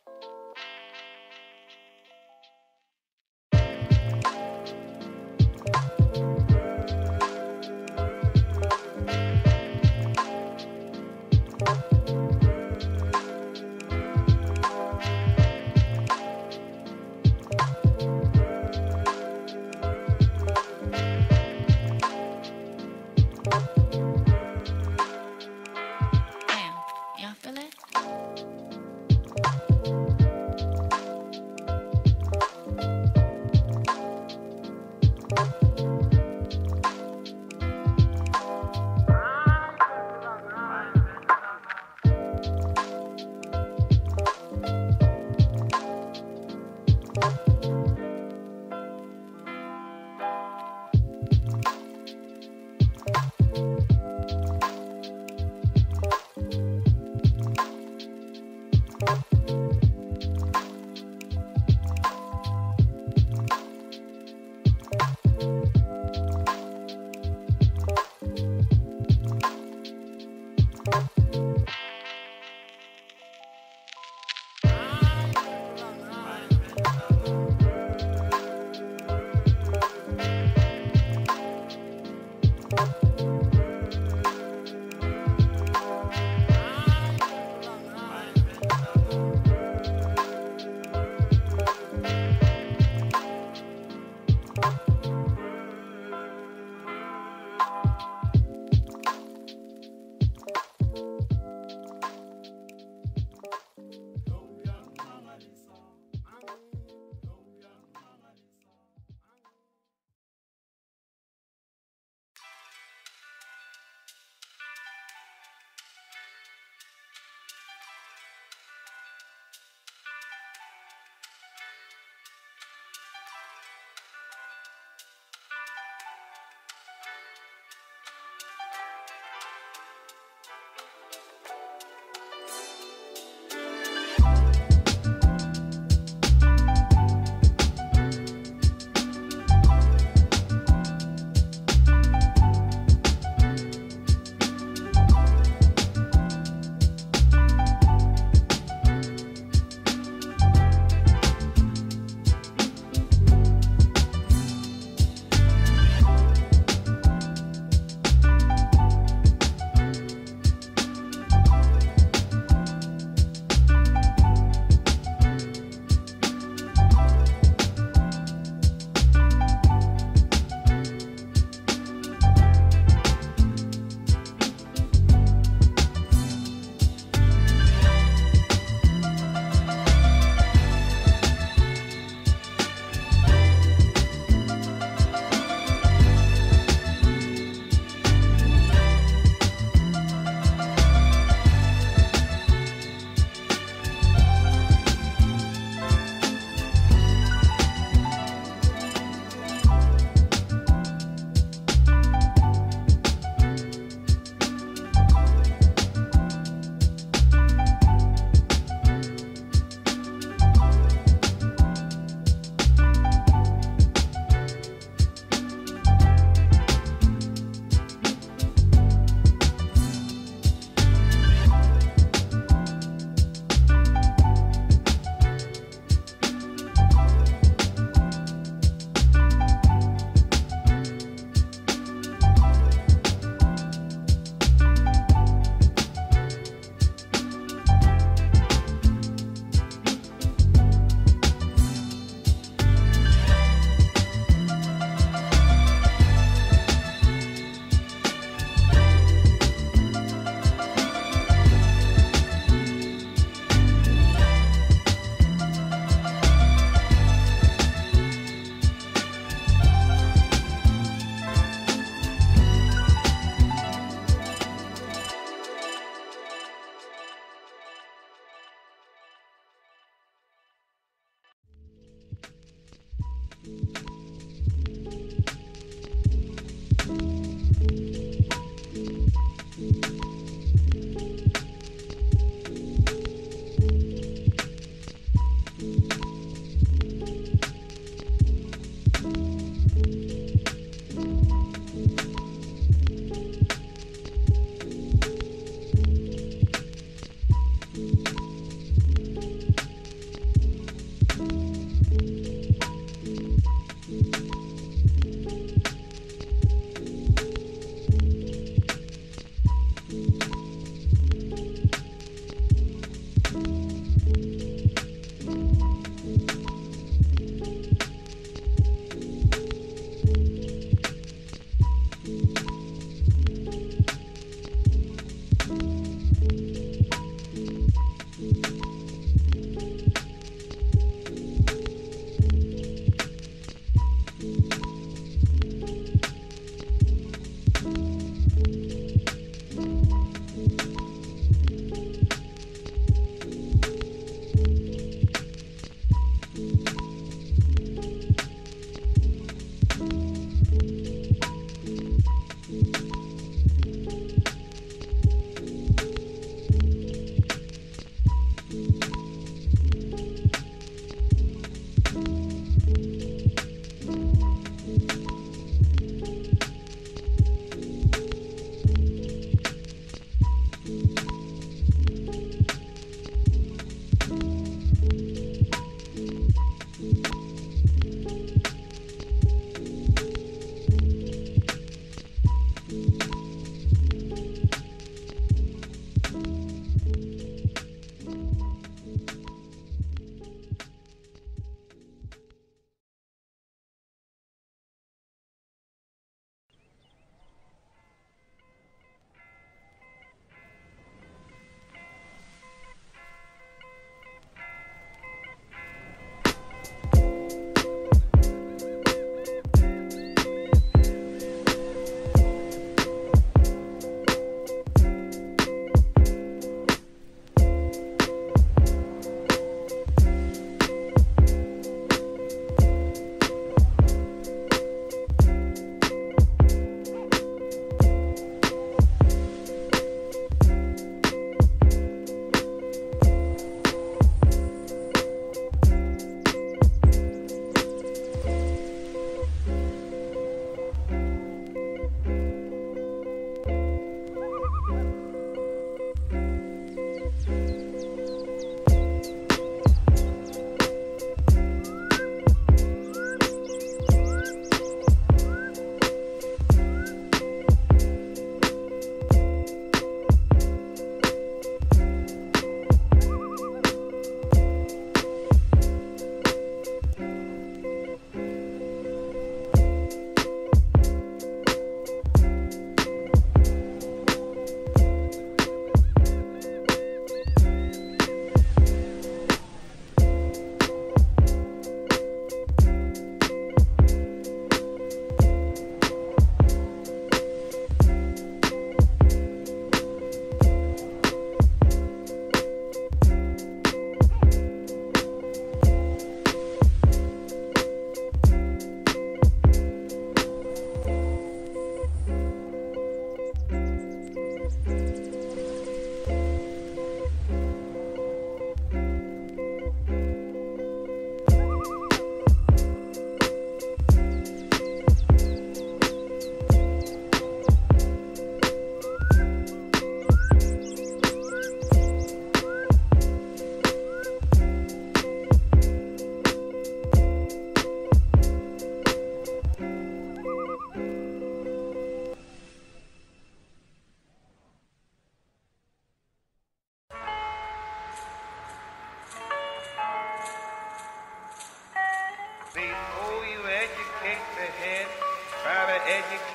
y'all feel it?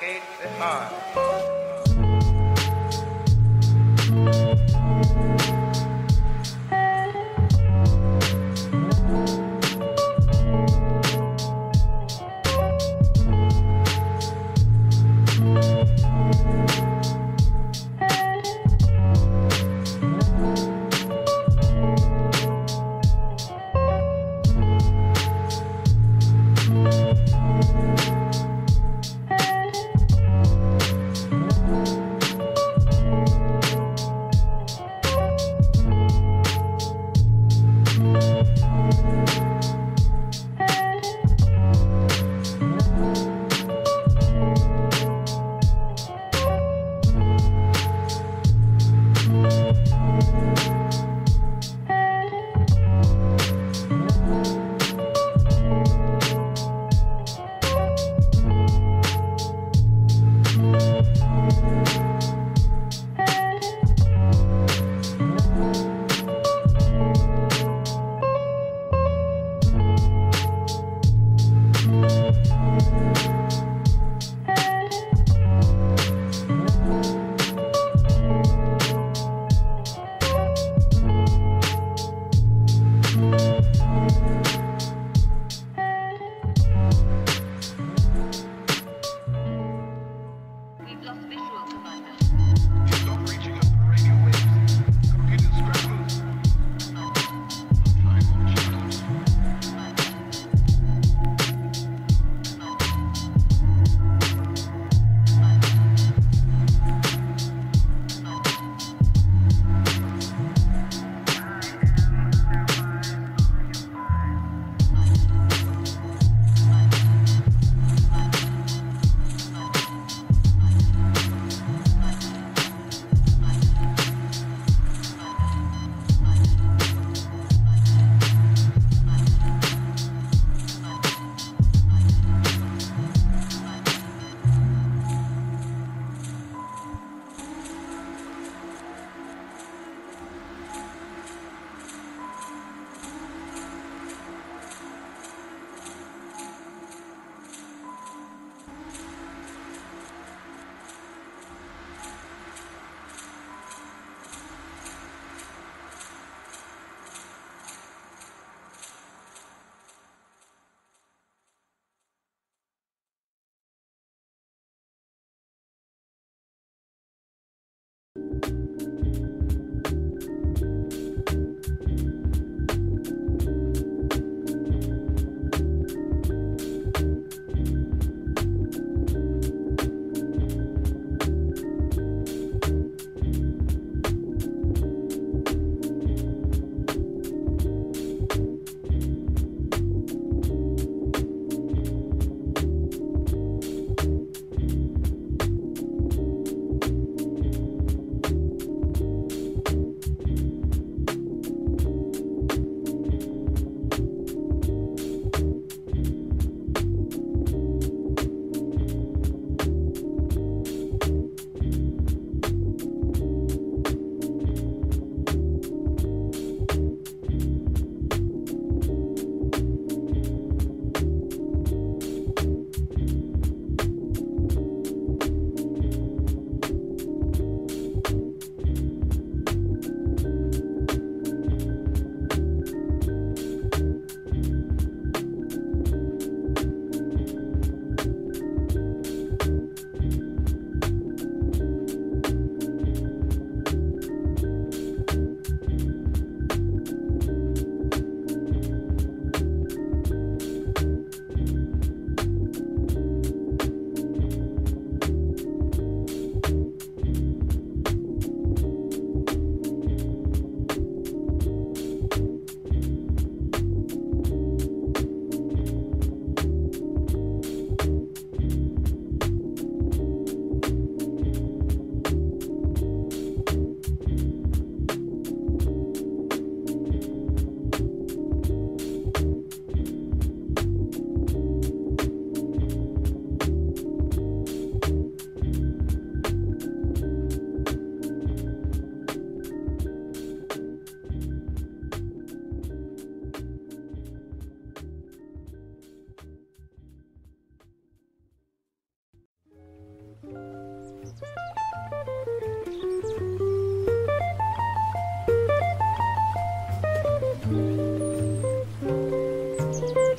vacate the hall.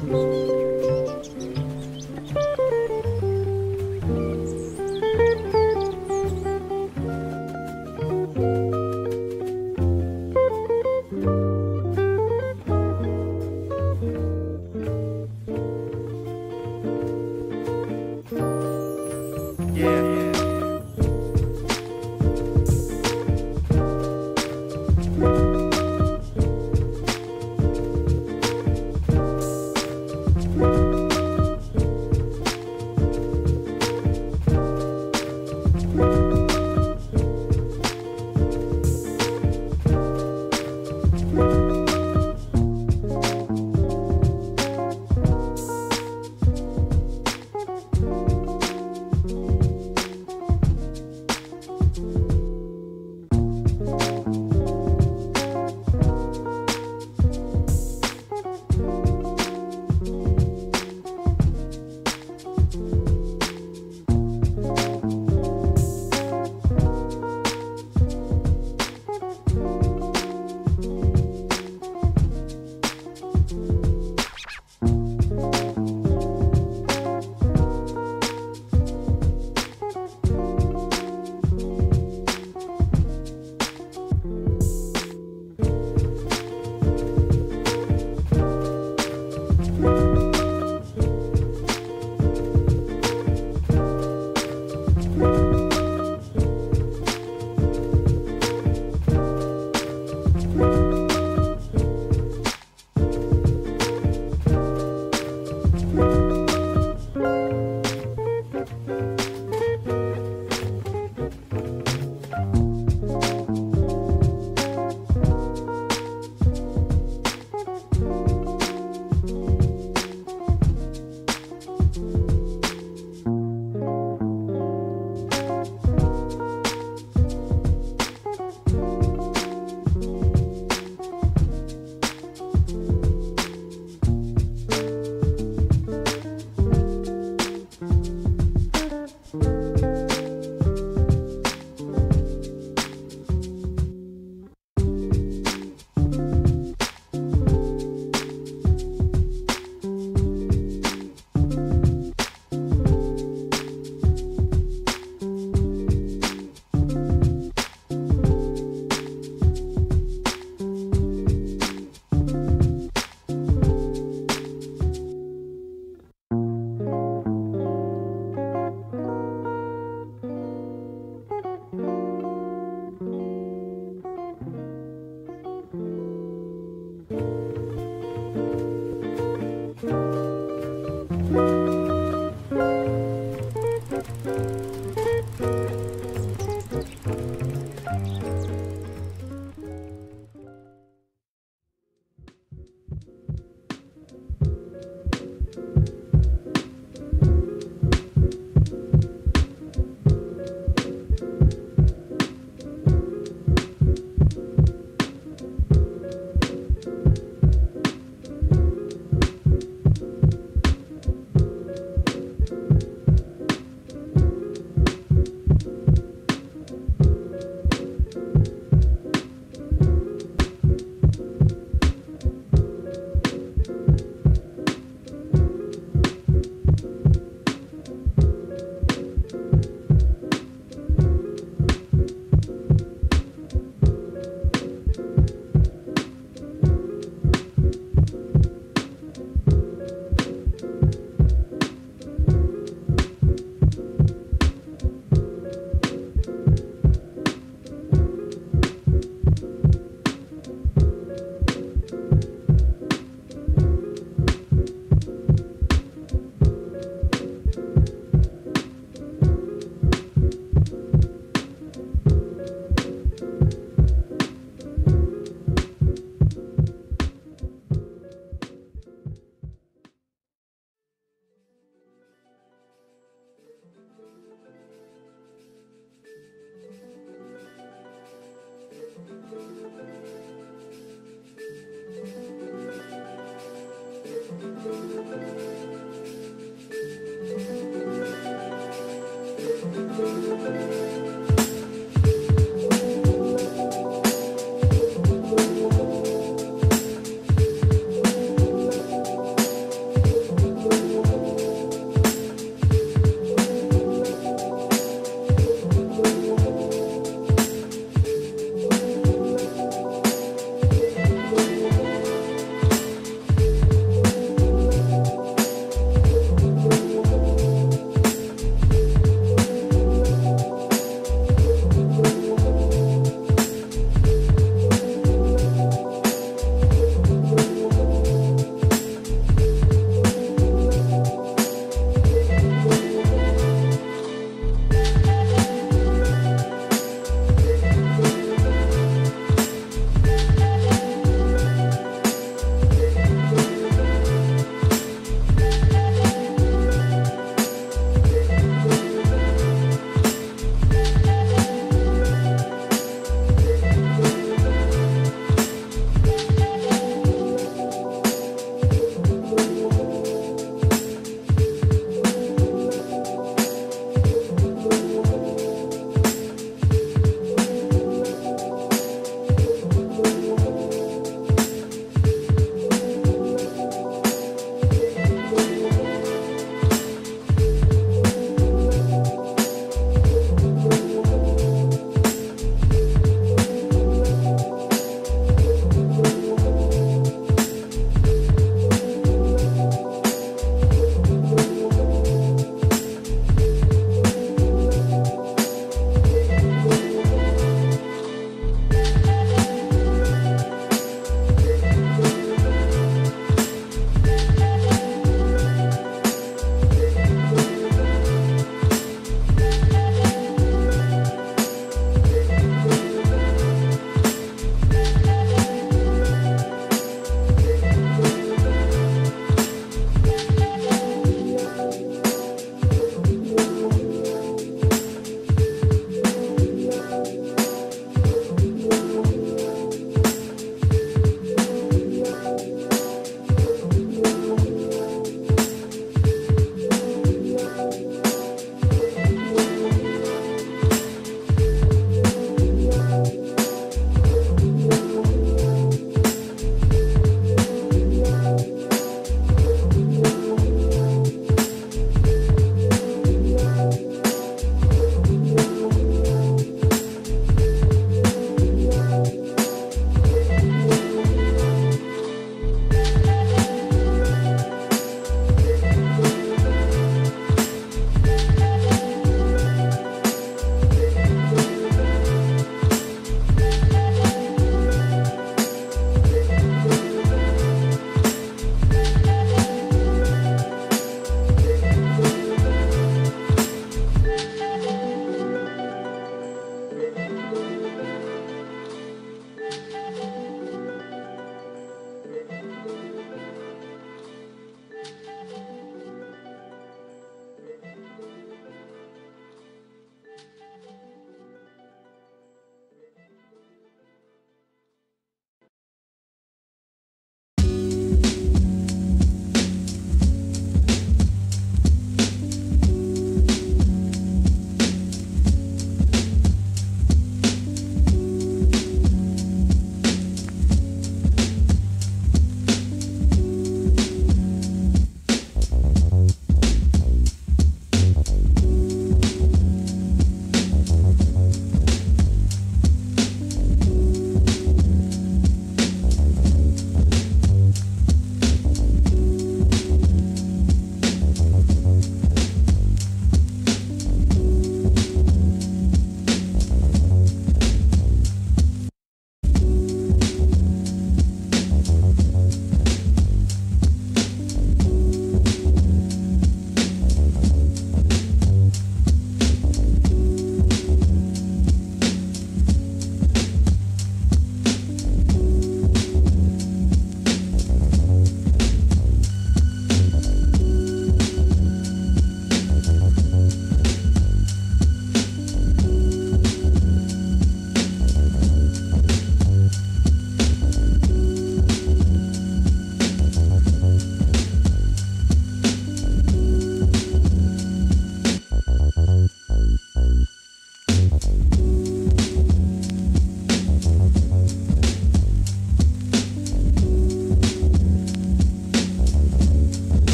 Yeah.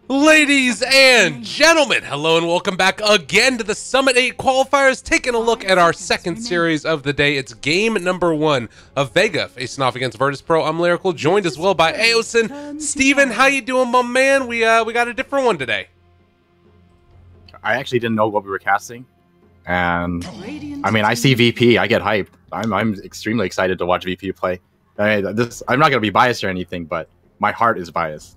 Ladies and gentlemen, hello and welcome back again to the Summit 8 qualifiers. Taking a look at our second series of the day. It's game number 1 of Vega facing off against VIRTUS.PRO. I'm Lyrical, joined as well by Aosin. Steven, how you doing, my man? We got a different one today. I actually didn't know what we were casting, and I mean, I see VP, I get hyped. I'm extremely excited to watch VP play. I'm not gonna be biased or anything, but my heart is biased.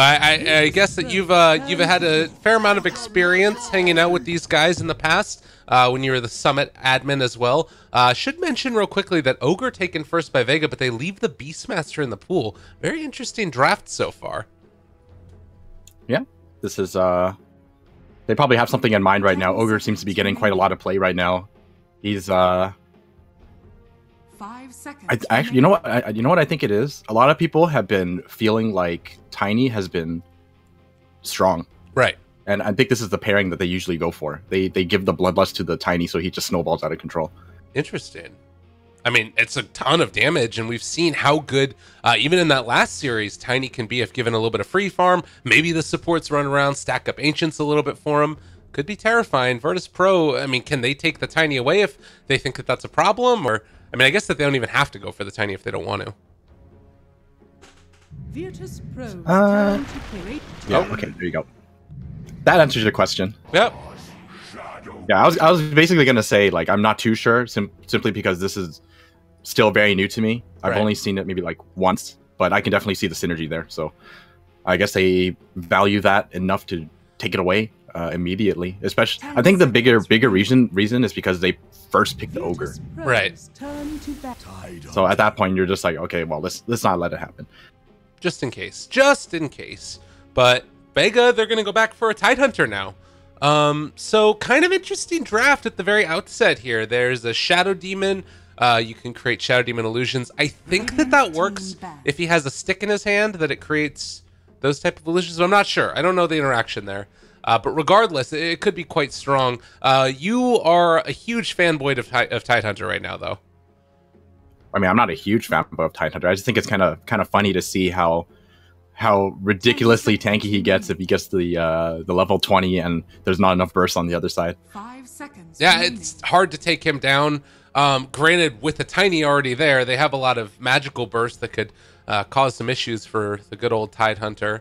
I guess that you've had a fair amount of experience hanging out with these guys in the past when you were the Summit admin as well. Should mention real quickly that Ogre taken first by Vega, but they leave the Beastmaster in the pool. Very interesting draft so far. Yeah, this is they probably have something in mind right now. Ogre seems to be getting quite a lot of play right now. He's 5 seconds. actually, you know what I think it is? A lot of people have been feeling like Tiny has been strong. Right. And I think this is the pairing that they usually go for. They give the Bloodlust to the Tiny, so he just snowballs out of control. Interesting. I mean, it's a ton of damage, and we've seen how good, even in that last series, Tiny can be if given a little bit of free farm. Maybe the supports run around, stack up Ancients a little bit for him. Could be terrifying. VIRTUS.PRO, I mean, can they take the Tiny away if they think that that's a problem? Or, I mean, I guess that they don't even have to go for the Tiny if they don't want to. VIRTUS.PRO. Yeah, okay, there you go. That answers your question. Yep. Yeah, I was basically gonna say, like, I'm not too sure, simply because this is still very new to me. I've only seen it maybe like once, but I can definitely see the synergy there. So I guess they value that enough to take it away immediately. Especially, I think the bigger reason is because they first picked the Ogre. Right. So at that point, you're just like, okay, well, let's not let it happen. Just in case. Just in case. But Vega, they're going to go back for a Tidehunter now. So kind of interesting draft at the very outset here. There's a Shadow Demon. You can create Shadow Demon illusions. I think that works if he has a stick in his hand, that it creates those type of illusions. I'm not sure. I don't know the interaction there. But regardless, it could be quite strong. You are a huge fanboy of Tidehunter right now, though. I mean, I'm not a huge fanboy of Tidehunter. I just think it's kind of funny to see how ridiculously tanky he gets if he gets the level 20 and there's not enough burst on the other side. 5 seconds. Yeah, it's hard to take him down. Granted, with the Tiny already there, they have a lot of magical bursts that could cause some issues for the good old Tidehunter.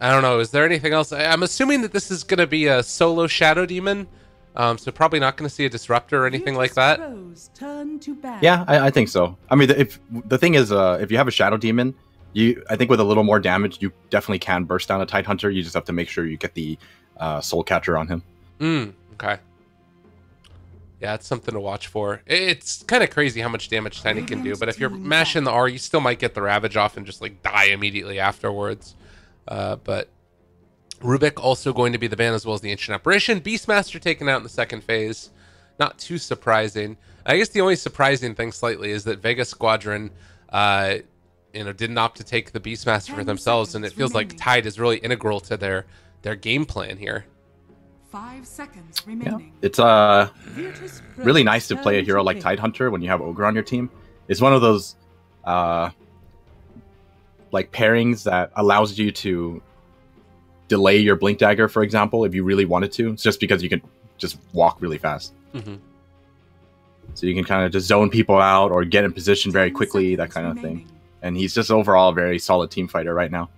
I don't know. Is there anything else? I'm assuming that this is going to be a solo Shadow Demon, so probably not going to see a Disruptor or anything like that. Yeah, I think so. I mean, if the thing is, if you have a Shadow Demon, I think with a little more damage, you definitely can burst down a Tidehunter. You just have to make sure you get the Soul Catcher on him. Okay. Yeah, it's something to watch for. It's kind of crazy how much damage Tiny can do, but if you're mashing the R, you still might get the Ravage off and just like die immediately afterwards. But Rubik also going to be the ban as well as the Ancient Apparition. Beastmaster taken out in the second phase. Not too surprising. I guess the only surprising thing slightly is that VEGA SQUADRON didn't opt to take the Beastmaster for themselves, and it feels like Tide is really integral to their game plan here. 5 seconds remaining. Yeah. It's really nice to play a hero like Tidehunter when you have Ogre on your team. It's one of those like pairings that allows you to delay your Blink Dagger, for example, if you really wanted to. It's just because you can just walk really fast. So you can kind of just zone people out or get in position very quickly, that kind of thing. And he's just overall a very solid team fighter right now.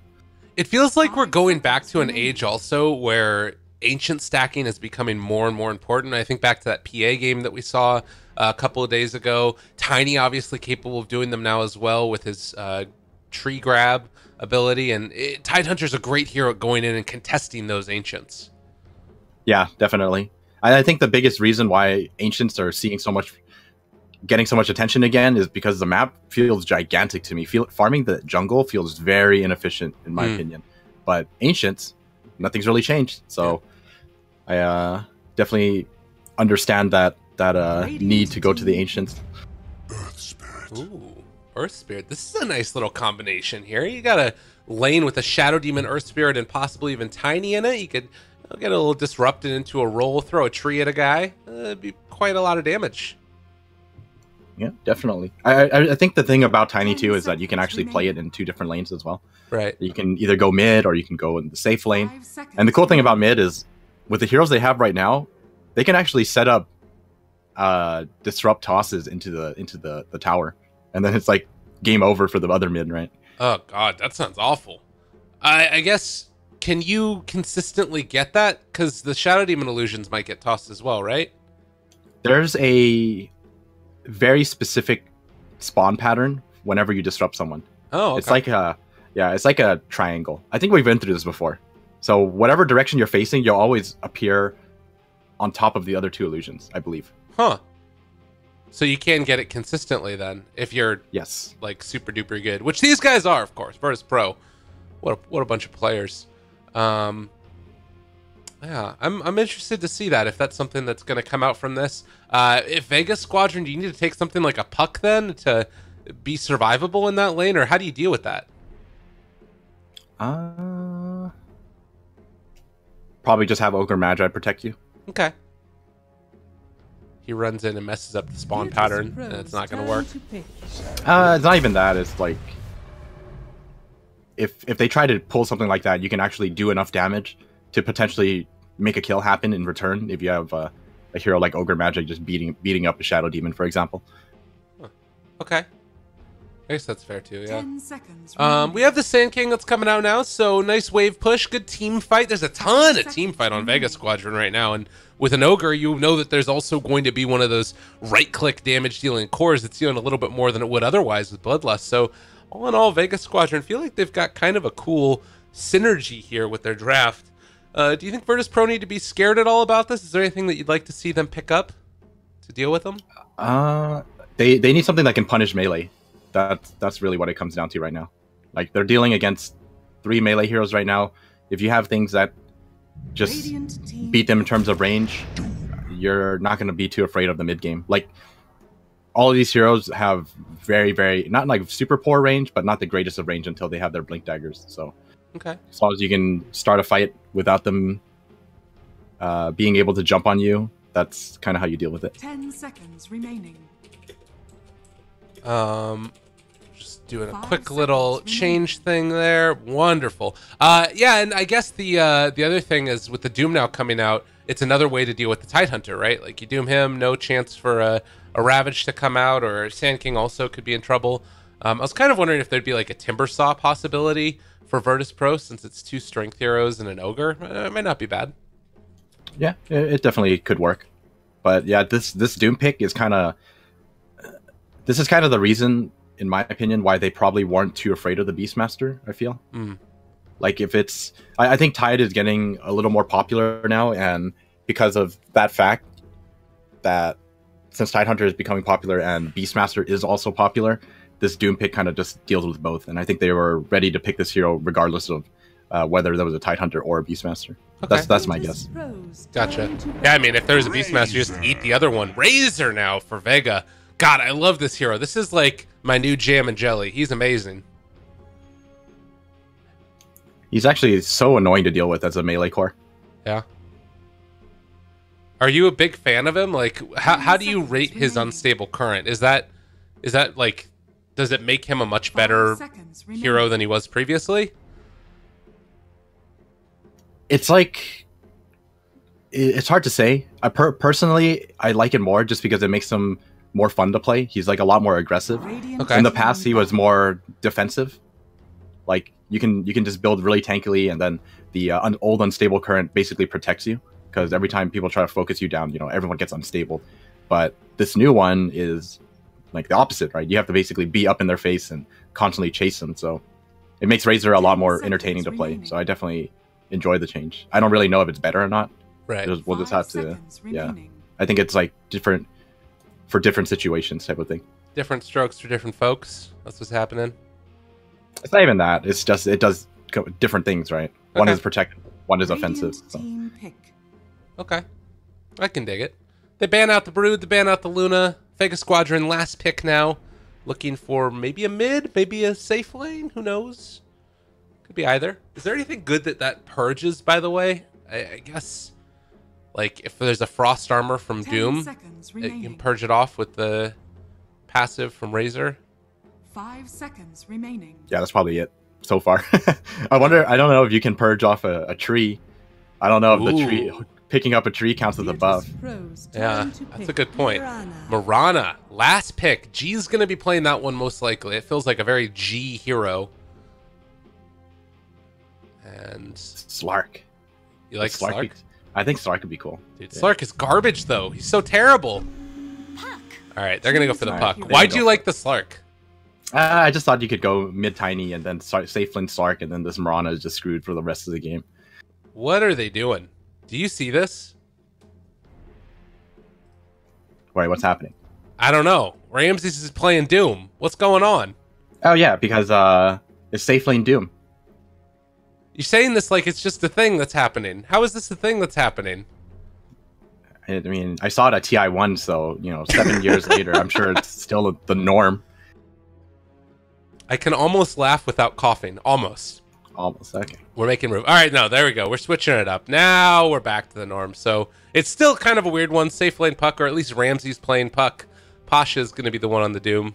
It feels like we're going back to an age also where Ancient stacking is becoming more and more important. I think back to that PA game that we saw a couple of days ago. Tiny obviously capable of doing them now as well with his tree grab ability. And Tidehunter's a great hero at going in and contesting those Ancients. Yeah, definitely. I think the biggest reason why Ancients are getting so much attention again is because the map feels gigantic to me. Farming the jungle feels very inefficient in my opinion. But Ancients, nothing's really changed. So I definitely understand that need to go to the Ancients. Ooh, Earth Spirit. This is a nice little combination here. You got a lane with a Shadow Demon, Earth Spirit, and possibly even Tiny in it. You could get a little disrupted into a roll, throw a tree at a guy. It'd be quite a lot of damage. Yeah, definitely. I think the thing about Tiny too is that you can actually play it in 2 different lanes as well. Right. You can either go mid or you can go in the safe lane. And the cool thing about mid is with the heroes they have right now, they can actually set up disrupt tosses into the tower, and then it's like game over for the other mid, right? Oh god, that sounds awful. I guess, can you consistently get that? Because the Shadow Demon illusions might get tossed as well, right? There's a very specific spawn pattern whenever you disrupt someone. Oh, okay. It's like it's like a triangle. I think we've been through this before. So whatever direction you're facing, you'll always appear on top of the other 2 illusions, I believe. Huh. So you can get it consistently then, if you're like super duper good, which these guys are, of course. VIRTUS.PRO, what a bunch of players. Yeah, I'm interested to see that, if that's something that's going to come out from this. If VEGA Squadron, do you need to take something like a puck then to be survivable in that lane, or how do you deal with that? Probably just have Ogre Magi protect you. Okay. He runs in and messes up the spawn pattern, and it's not going to work. It's not even that. It's like if they try to pull something like that, you can actually do enough damage to potentially make a kill happen in return. If you have a hero like Ogre Magic just beating up a Shadow Demon, for example. Huh. Okay. I guess that's fair too, yeah. 10 seconds. We have the Sand King that's coming out now, so nice wave push, good team fight. There's a ton of team fight on VEGA Squadron right now, and with an Ogre, you know that there's also going to be one of those right-click damage-dealing cores that's dealing a little bit more than it would otherwise with Bloodlust. So, all in all, VEGA Squadron feel like they've got kind of a cool synergy here with their draft. Do you think VIRTUS.PRO need to be scared at all about this? Is there anything that you'd like to see them pick up to deal with them? They need something that can punish melee. That's really what it comes down to right now. Like, they're dealing against 3 melee heroes right now. If you have things that just beat them in terms of range, you're not going to be too afraid of the mid game. Like, all of these heroes have very, very, not like super poor range, but not the greatest of range until they have their blink daggers. So, okay, as long as you can start a fight without them being able to jump on you, that's kind of how you deal with it. 10 seconds remaining. Just doing a quick little change thing there. Wonderful. Yeah, and I guess the other thing is with the Doom now coming out, it's another way to deal with the Tidehunter, right? Like, you Doom him, no chance for a Ravage to come out, or Sand King also could be in trouble. I was kind of wondering if there'd be like a Timbersaw possibility for VIRTUS.PRO, since it's 2 strength heroes and an Ogre. It might not be bad. Yeah, it definitely could work. But yeah, this Doom pick is kind of... This is kind of the reason, in my opinion, why they probably weren't too afraid of the Beastmaster, I feel. Like, if it's... I think Tide is getting a little more popular now, and because of that fact, that since Tidehunter is becoming popular and Beastmaster is also popular, this Doom pick kind of just deals with both. And I think they were ready to pick this hero regardless of whether there was a Tidehunter or a Beastmaster. Okay. That's my guess. Gotcha. Yeah, I mean, if there's a Beastmaster, you just eat the other one. Razor now for VEGA. God, I love this hero. This is like my new jam and jelly. He's amazing. He's actually so annoying to deal with as a melee core. Yeah. Are you a big fan of him? Like, how do you rate his unstable current? Is that like, does it make him a much better hero than he was previously? It's like, it's hard to say. Personally, I like it more just because it makes him more fun to play. He's like a lot more aggressive. Okay. In the past, he was more defensive. Like, you can just build really tankily, and then the old unstable current basically protects you, because every time people try to focus you down, everyone gets unstable. But this new one is like the opposite, right? You have to basically be up in their face and constantly chase them. So it makes Razor a lot more entertaining to play. So I definitely enjoy the change. I don't really know if it's better or not. Right. We'll just have to, yeah. I think it's like different for different situations type of thing. Different strokes for different folks. That's what's happening. It's not even that. It's just, it does different things, right? Okay. One is protective, one is offensive. So. Okay. I can dig it. They ban out the Brood, they ban out the Luna. VEGA Squadron, last pick now. Looking for maybe a mid, maybe a safe lane. Who knows? Could be either. Is there anything good that purges, by the way? I guess, like, if there's a Frost Armor from Doom, it can purge it off with the passive from Razor. 5 seconds remaining. Yeah, that's probably it so far. I wonder. I don't know if you can purge off a tree. I don't know if the tree picking up a tree counts as a buff. Yeah, that's a good point. Mirana, last pick. G's gonna be playing that one most likely. It feels like a very G hero. And Slark. You like Slark? I think Slark would be cool. Dude, Slark is garbage though. He's so terrible. All right, they're gonna go for the puck. Why'd you like the Slark? I just thought you could go mid-tiny and then safe lane Slark, and then this Mirana is just screwed for the rest of the game. What are they doing? Do you see this? Wait, what's happening? I don't know. Ramses is playing Doom. What's going on? Oh yeah, because it's safe lane Doom. You're saying this like it's just a thing that's happening. How is this a thing that's happening? I mean, I saw it at TI1, so, 7 years later, I'm sure it's still the norm. I can almost laugh without coughing. Almost. Almost, okay. We're making room. All right, no, there we go. We're switching it up. Now we're back to the norm. So it's still kind of a weird one. Safe lane puck, or at least Ramsey's playing puck. Pasha's going to be the one on the Doom.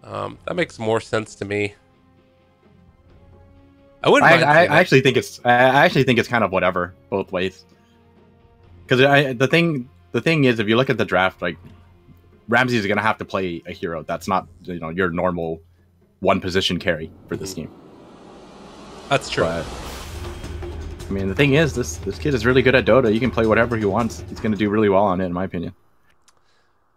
That makes more sense to me. I wouldn't mind. I actually think it's kind of whatever both ways. Because the thing is, if you look at the draft, like Ramsey is going to have to play a hero that's not your normal one position carry for this game. That's true. But, I mean, the thing is, this kid is really good at Dota. You can play whatever he wants. He's going to do really well on it, in my opinion.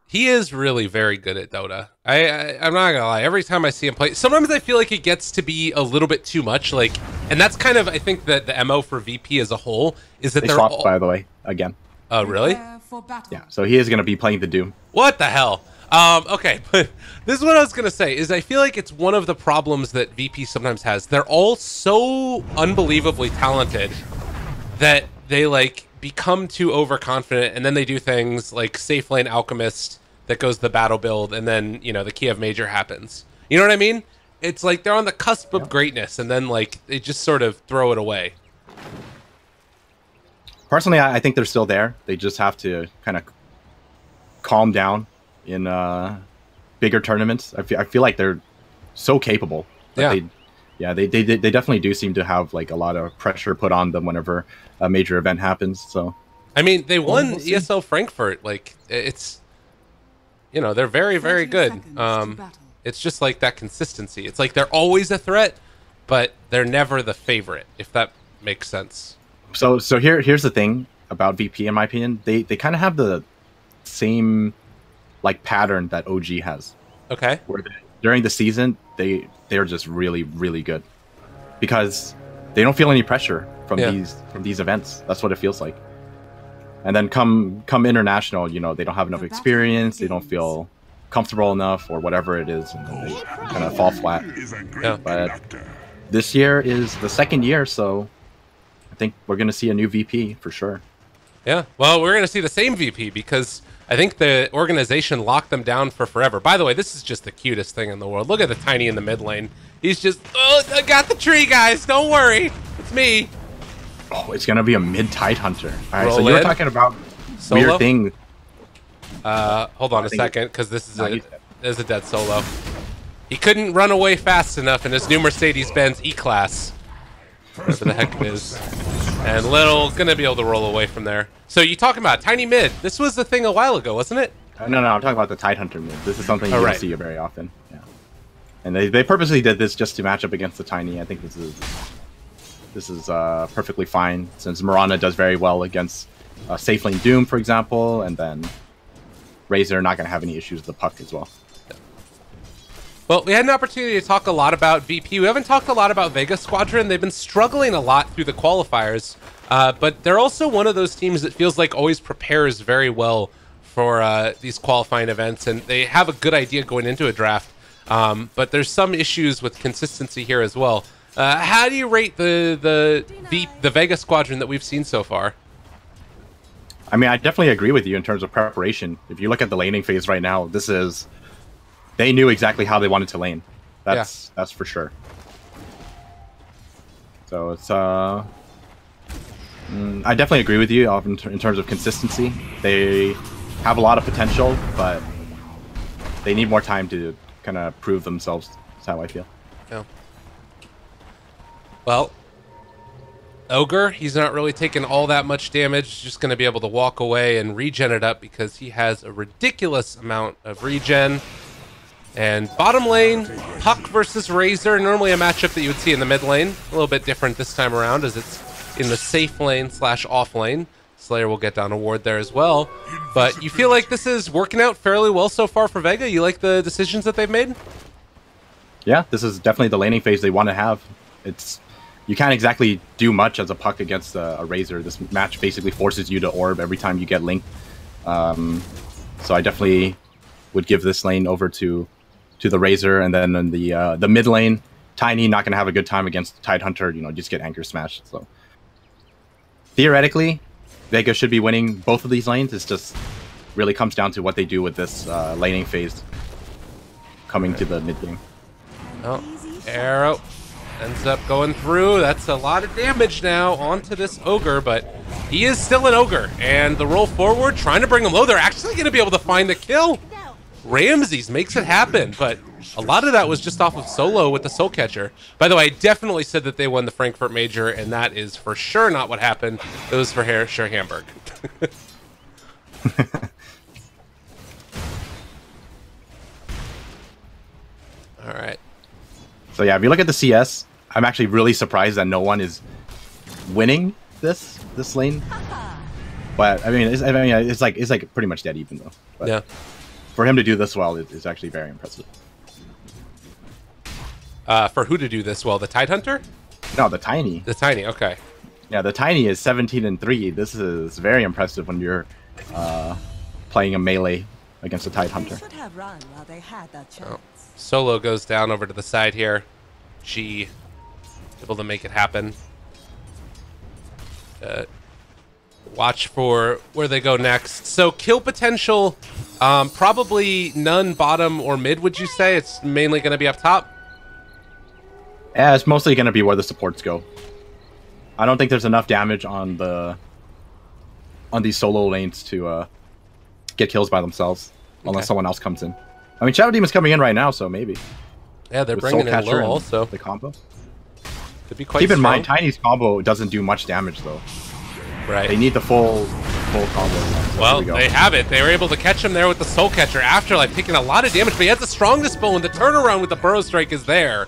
He is really very good at Dota. I'm not gonna lie. Every time I see him play, sometimes I feel like it gets to be a little bit too much. And that's kind of, I think, that the MO for VP as a whole is that they swapped, by the way, again. Oh, really? Yeah. So he is going to be playing the Doom. What the hell? Okay, but this is what I was gonna say. Is I feel like it's one of the problems that VP sometimes has. They're all so unbelievably talented that they become too overconfident, and then they do things like safe lane Alchemist that goes the battle build, and then the Kiev Major happens. You know what I mean? It's like they're on the cusp of greatness, and then they just sort of throw it away. Personally, I think they're still there. They just have to kind of calm down in bigger tournaments. I feel like they're so capable. They definitely do seem to have a lot of pressure put on them whenever a major event happens. So I mean, they won ESL Frankfurt. It's they're very, very good. It's just like that consistency. It's like they're always a threat, but they're never the favorite, if that makes sense. So here's the thing about VP, in my opinion. They kind of have the same pattern that OG has. Okay. Where during the season they're just really, really good because they don't feel any pressure from these events. That's what it feels like. And then come international, they don't have enough experience. They don't feel comfortable enough, or whatever it is, and they kind of fall flat. Yeah. But this year is the second year, so I think we're going to see a new VP for sure. Yeah. Well, we're going to see the same VP because I think the organization locked them down for forever. By the way, this is just the cutest thing in the world. Look at the Tiny in the mid lane. He's just, I got the tree, guys. Don't worry. It's me. Oh, it's going to be a mid-tide hunter. All right, Roll so you're in. talking about Solo? weird thing. Hold on a second, because this is a dead solo. He couldn't run away fast enough in his new Mercedes-Benz E-Class. Whatever the heck it is. And Little gonna be able to roll away from there. So you talking about Tiny mid. This was the thing a while ago, wasn't it? No, I'm talking about the Tide Hunter mid. This is something you don't see very often. Yeah. And they purposely did this just to match up against the Tiny. I think this is perfectly fine, since Mirana does very well against safe lane Doom, for example, and then Razor not going to have any issues with the puck as well. Well, we had an opportunity to talk a lot about VP. We haven't talked a lot about VEGA Squadron. They've been struggling a lot through the qualifiers, but they're also one of those teams that feels like always prepares very well for these qualifying events, and they have a good idea going into a draft, but there's some issues with consistency here as well. How do you rate the VEGA Squadron that we've seen so far? I mean, I definitely agree with you in terms of preparation. If you look at the laning phase right now, they knew exactly how they wanted to lane. That's for sure. So it's I definitely agree with you in terms of consistency. They have a lot of potential, but they need more time to kind of prove themselves. That's how I feel. Yeah. Well, Ogre, he's not really taking all that much damage. Just going to be able to walk away and regen it up because he has a ridiculous amount of regen. And bottom lane, Puck versus Razor, normally a matchup that you would see in the mid lane. A little bit different this time around as it's in the safe lane / off lane. Slayer will get down a ward there as well. But you feel like this is working out fairly well so far for Vega? You like the decisions that they've made? Yeah, this is definitely the laning phase they want to have. You can't exactly do much as a Puck against a Razor. This match basically forces you to orb every time you get linked. So I definitely would give this lane over to the Razor, and then in the mid lane, Tiny not going to have a good time against Tidehunter. You know, just get anchor smashed. So theoretically, Vega should be winning both of these lanes. It just really comes down to what they do with this laning phase coming to the mid game. Oh, arrow ends up going through. That's a lot of damage now onto this Ogre, but he is still an Ogre. And the roll forward, trying to bring him low. They're actually going to be able to find the kill. Ramses makes it happen, but a lot of that was just off of solo with the Soul Catcher. By the way, I definitely said that they won the Frankfurt Major, and that is for sure not what happened. It was for sure Hamburg. All right. So yeah, if you look at the CS, I'm actually really surprised that no one is winning this lane. But I mean, it's like pretty much dead even though. But yeah. For him to do this well is actually very impressive. For who to do this well? The Tidehunter? No, the Tiny. The Tiny, okay. Yeah, the Tiny is 17-3. This is very impressive when you're playing a melee against a Tidehunter. Oh. Solo goes down over to the side here. G able to make it happen. Watch for where they go next. So kill potential, probably none bottom or mid, would you say? It's mainly going to be up top? Yeah, it's mostly going to be where the supports go. I don't think there's enough damage on these solo lanes to get kills by themselves, unless someone else comes in. I mean, Shadow Demon's coming in right now, so maybe. Yeah, they're bringing in low also. The combo. Could be quite Keep in strong. mind, Tiny's combo doesn't do much damage, though. Right. They need the full combo. So well, they have it. They were able to catch him there with the Soul Catcher. Afterlife taking a lot of damage, but he has the strongest bow, and the turnaround with the Burrow Strike is there.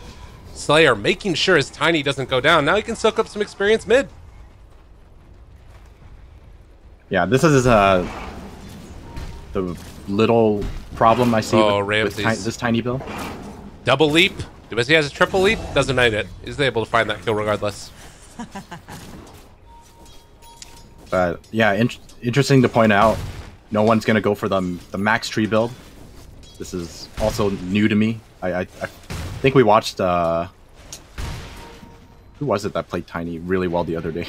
Slayer making sure his Tiny doesn't go down. Now he can soak up some experience mid. Yeah, this is the little problem I see with this Tiny build. Double leap. Because he has a triple leap, doesn't need it. He's able to find that kill regardless. But yeah, interesting to point out, no one's going to go for the max tree build. This is also new to me. I think we watched... who was it that played Tiny really well the other day?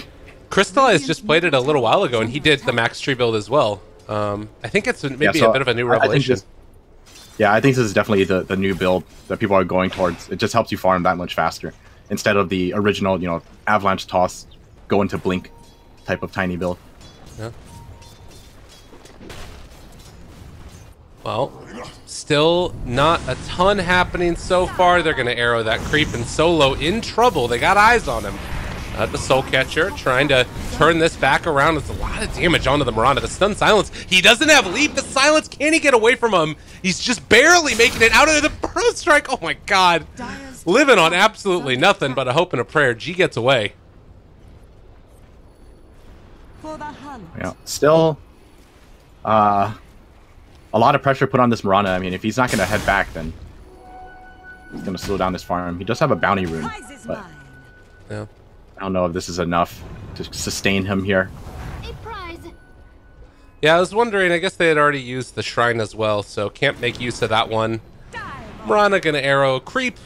Crystallize just played it a little while ago, and he did the max tree build as well. I think it's maybe a bit of a new revelation. I think this is definitely the new build that people are going towards. It just helps you farm that much faster instead of the original, Avalanche Toss, go into Blink type of Tiny build. Yeah. Well, still not a ton happening so far. They're going to arrow that creep, and Solo in trouble. They got eyes on him. The Soul Catcher trying to turn this back around. It's a lot of damage onto the Miranda. The stun silence. He doesn't have leap. The silence. Can he get away from him? He's just barely making it out of the Burrow Strike. Oh my god. Living on absolutely nothing but a hope and a prayer. G gets away. Yeah. Still a lot of pressure put on this Miranda. I mean, if he's not going to head back, then he's going to slow down this farm. He does have a bounty rune, but yeah. I don't know if this is enough to sustain him here. Yeah, I was wondering, I guess they had already used the shrine as well, so can't make use of that one. Miranda gonna arrow creep.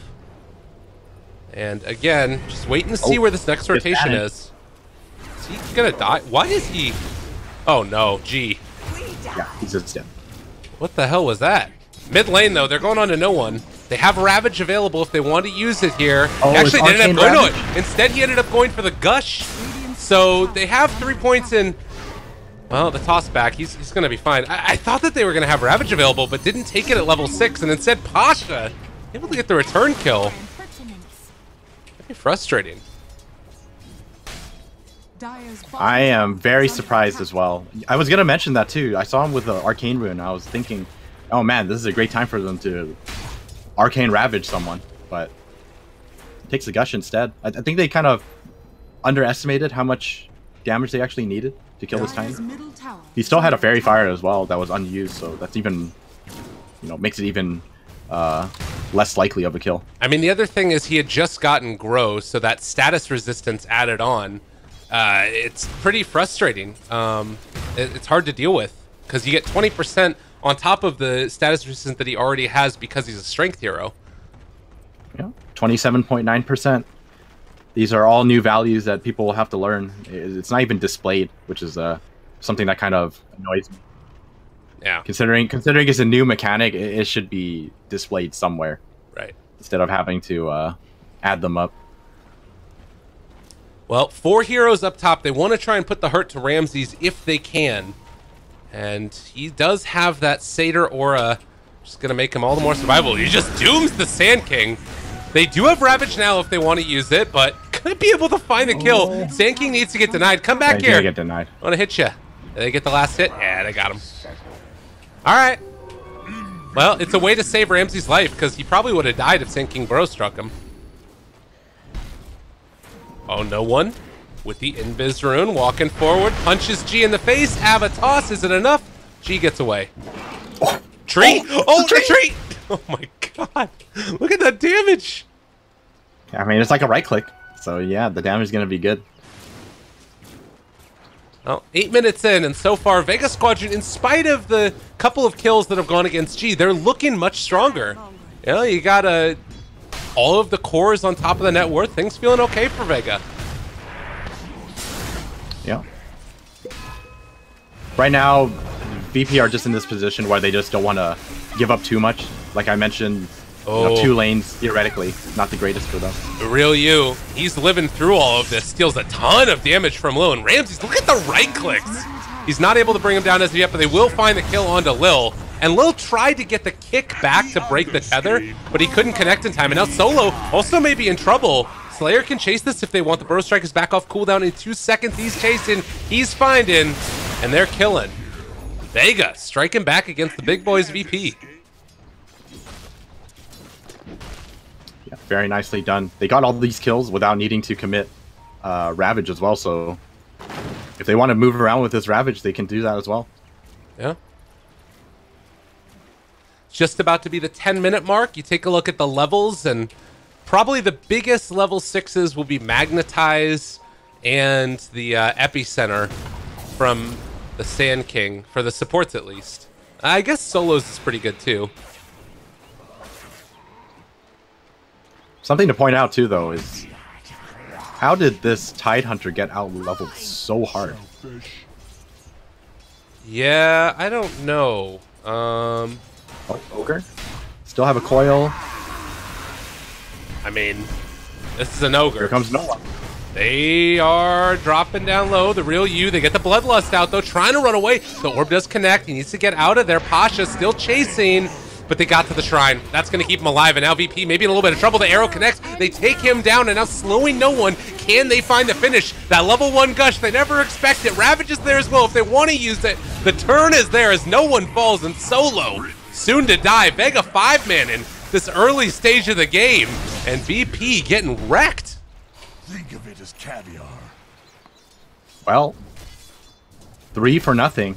And again, just waiting to see where this next rotation is. Is he gonna die? Why is he... Oh no, G. Yeah, he's just dead. What the hell was that? Mid lane though, they're going on to no one. They have Ravage available if they want to use it here. Oh, actually, they didn't Arcane have Ravage? Instead, he ended up going for the Gush. So they have 3 points in. Well, the toss back, he's going to be fine. I thought that they were going to have Ravage available, but didn't take it at level 6, and instead Pasha able to get the return kill. Very frustrating. I am very surprised as well. I was going to mention that too. I saw him with the Arcane Rune. I was thinking, oh man, this is a great time for them to Arcane Ravage someone, but it takes a Gush instead. I think they kind of underestimated how much damage they actually needed to kill this Titan. He still had a Fairy Fire as well that was unused, so that's even, you know, makes it even less likely of a kill. I mean, the other thing is he had just gotten Grow, so that status resistance added on. It's pretty frustrating. It's hard to deal with because you get 20% on top of the status resistance that he already has because he's a strength hero. Yeah, 27.9%. These are all new values that people will have to learn. It's not even displayed, which is something that kind of annoys me. Yeah. Considering it's a new mechanic, it should be displayed somewhere. Right. Instead of having to add them up. Well, 4 heroes up top. They want to try and put the hurt to Ramses if they can. And he does have that Satyr aura. Just going to make him all the more survivable. He just dooms the Sand King. They do have Ravage now if they want to use it, but could be able to find the kill. Sand King needs to get denied. Come back here. Get denied. I want to hit you. Did they get the last hit? Yeah, they got him. All right. Well, it's a way to save Ramses' life because he probably would have died if Sand King Bro struck him. Oh, no one with the Invis rune walking forward, punches G in the face. Avatos, is it enough? G gets away. Tree! Oh, the tree! Oh my god! Look at that damage! I mean, it's like a right click, so yeah, the damage is gonna be good. Well, 8 minutes in, and so far, VEGA SQUADRON, in spite of the couple of kills that have gone against G, they're looking much stronger. You know, you got all of the cores on top of the net worth. Things feeling okay for VEGA. Yeah. Right now, VP are just in this position where they just don't want to give up too much. Like I mentioned, you know, 2 lanes, theoretically, not the greatest for them. The real you, he's living through all of this, steals a ton of damage from Lil, and Ramses, look at the right clicks. He's not able to bring him down as of yet, but they will find the kill onto Lil. And Lil tried to get the kick back to break the tether, but he couldn't connect in time. And now Solo also may be in trouble. Slayer can chase this if they want. The Bro Strike is back off cooldown in 2 seconds. He's chasing, he's finding, and they're killing. VEGA striking back against the big boys VP. Yeah, very nicely done. They got all these kills without needing to commit Ravage as well, so if they want to move around with this Ravage, they can do that as well. Yeah. Just about to be the 10-minute mark. You take a look at the levels, and probably the biggest level 6s will be Magnetize and the Epicenter from the Sand King, for the supports at least. I guess Solos is pretty good too. Something to point out too, though, is how did this Tidehunter get out-leveled so hard? Yeah, I don't know. Oh, Ogre? Still have a coil. I mean, this is an Ogre. Here comes no one. They are dropping down low. The real you. They get the Bloodlust out, though, trying to run away. The orb does connect. He needs to get out of there. Pasha still chasing, but they got to the shrine. That's going to keep him alive, and now VP maybe in a little bit of trouble. The arrow connects. They take him down, and now slowing no one. Can they find the finish? That level 1 gush, they never expect it. Ravage is there as well if they want to use it. The turn is there as no one falls, and Solo soon to die. VEGA 5-man in this early stage of the game, and VP getting wrecked. Think of it as caviar. Well, 3 for nothing.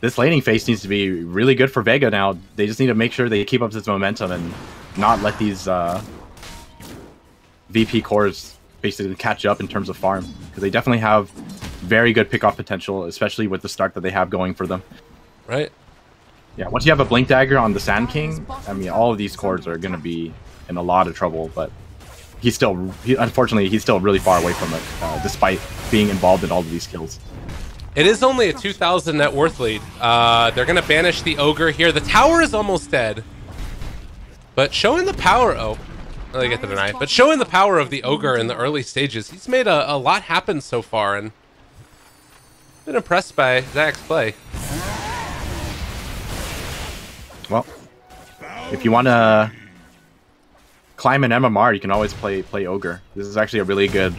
This laning phase needs to be really good for VEGA now. They just need to make sure they keep up this momentum and not let these VP cores basically catch up in terms of farm. Because they definitely have very good pickoff potential, especially with the start that they have going for them. Right. Yeah, once you have a Blink Dagger on the Sand King, I mean, all of these cores are going to be in a lot of trouble, but unfortunately, he's still really far away from it, despite being involved in all of these kills. It is only a 2,000 net worth lead. They're going to banish the Ogre here. The tower is almost dead, but showing the power... Oh, they get the deny. But showing the power of the Ogre in the early stages, he's made a lot happen so far, and Been impressed by Zach's play. Well, if you want to climb an MMR, you can always play Ogre. This is actually a really good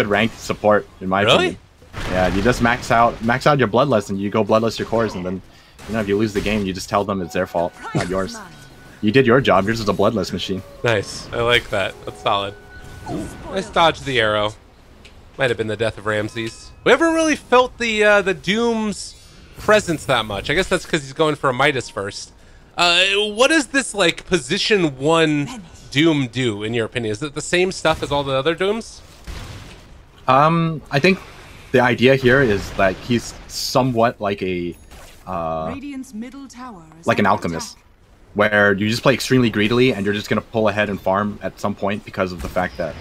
ranked support in my opinion. Yeah, you just max out your Bloodlust and you go Bloodlust your cores, and then if you lose the game, you just tell them it's their fault, not yours. You did your job. Yours is a Bloodlust machine. Nice. I like that. That's solid. Nice dodge of the arrow. Might have been the death of Ramses. We haven't really felt the Doom's presence that much. I guess that's because he's going for a Midas first. What does this like position 1 Doom do in your opinion? Is it the same stuff as all the other Dooms? I think the idea here is that he's somewhat like a like an alchemist, where you just play extremely greedily and you're just gonna pull ahead and farm at some point because of the fact that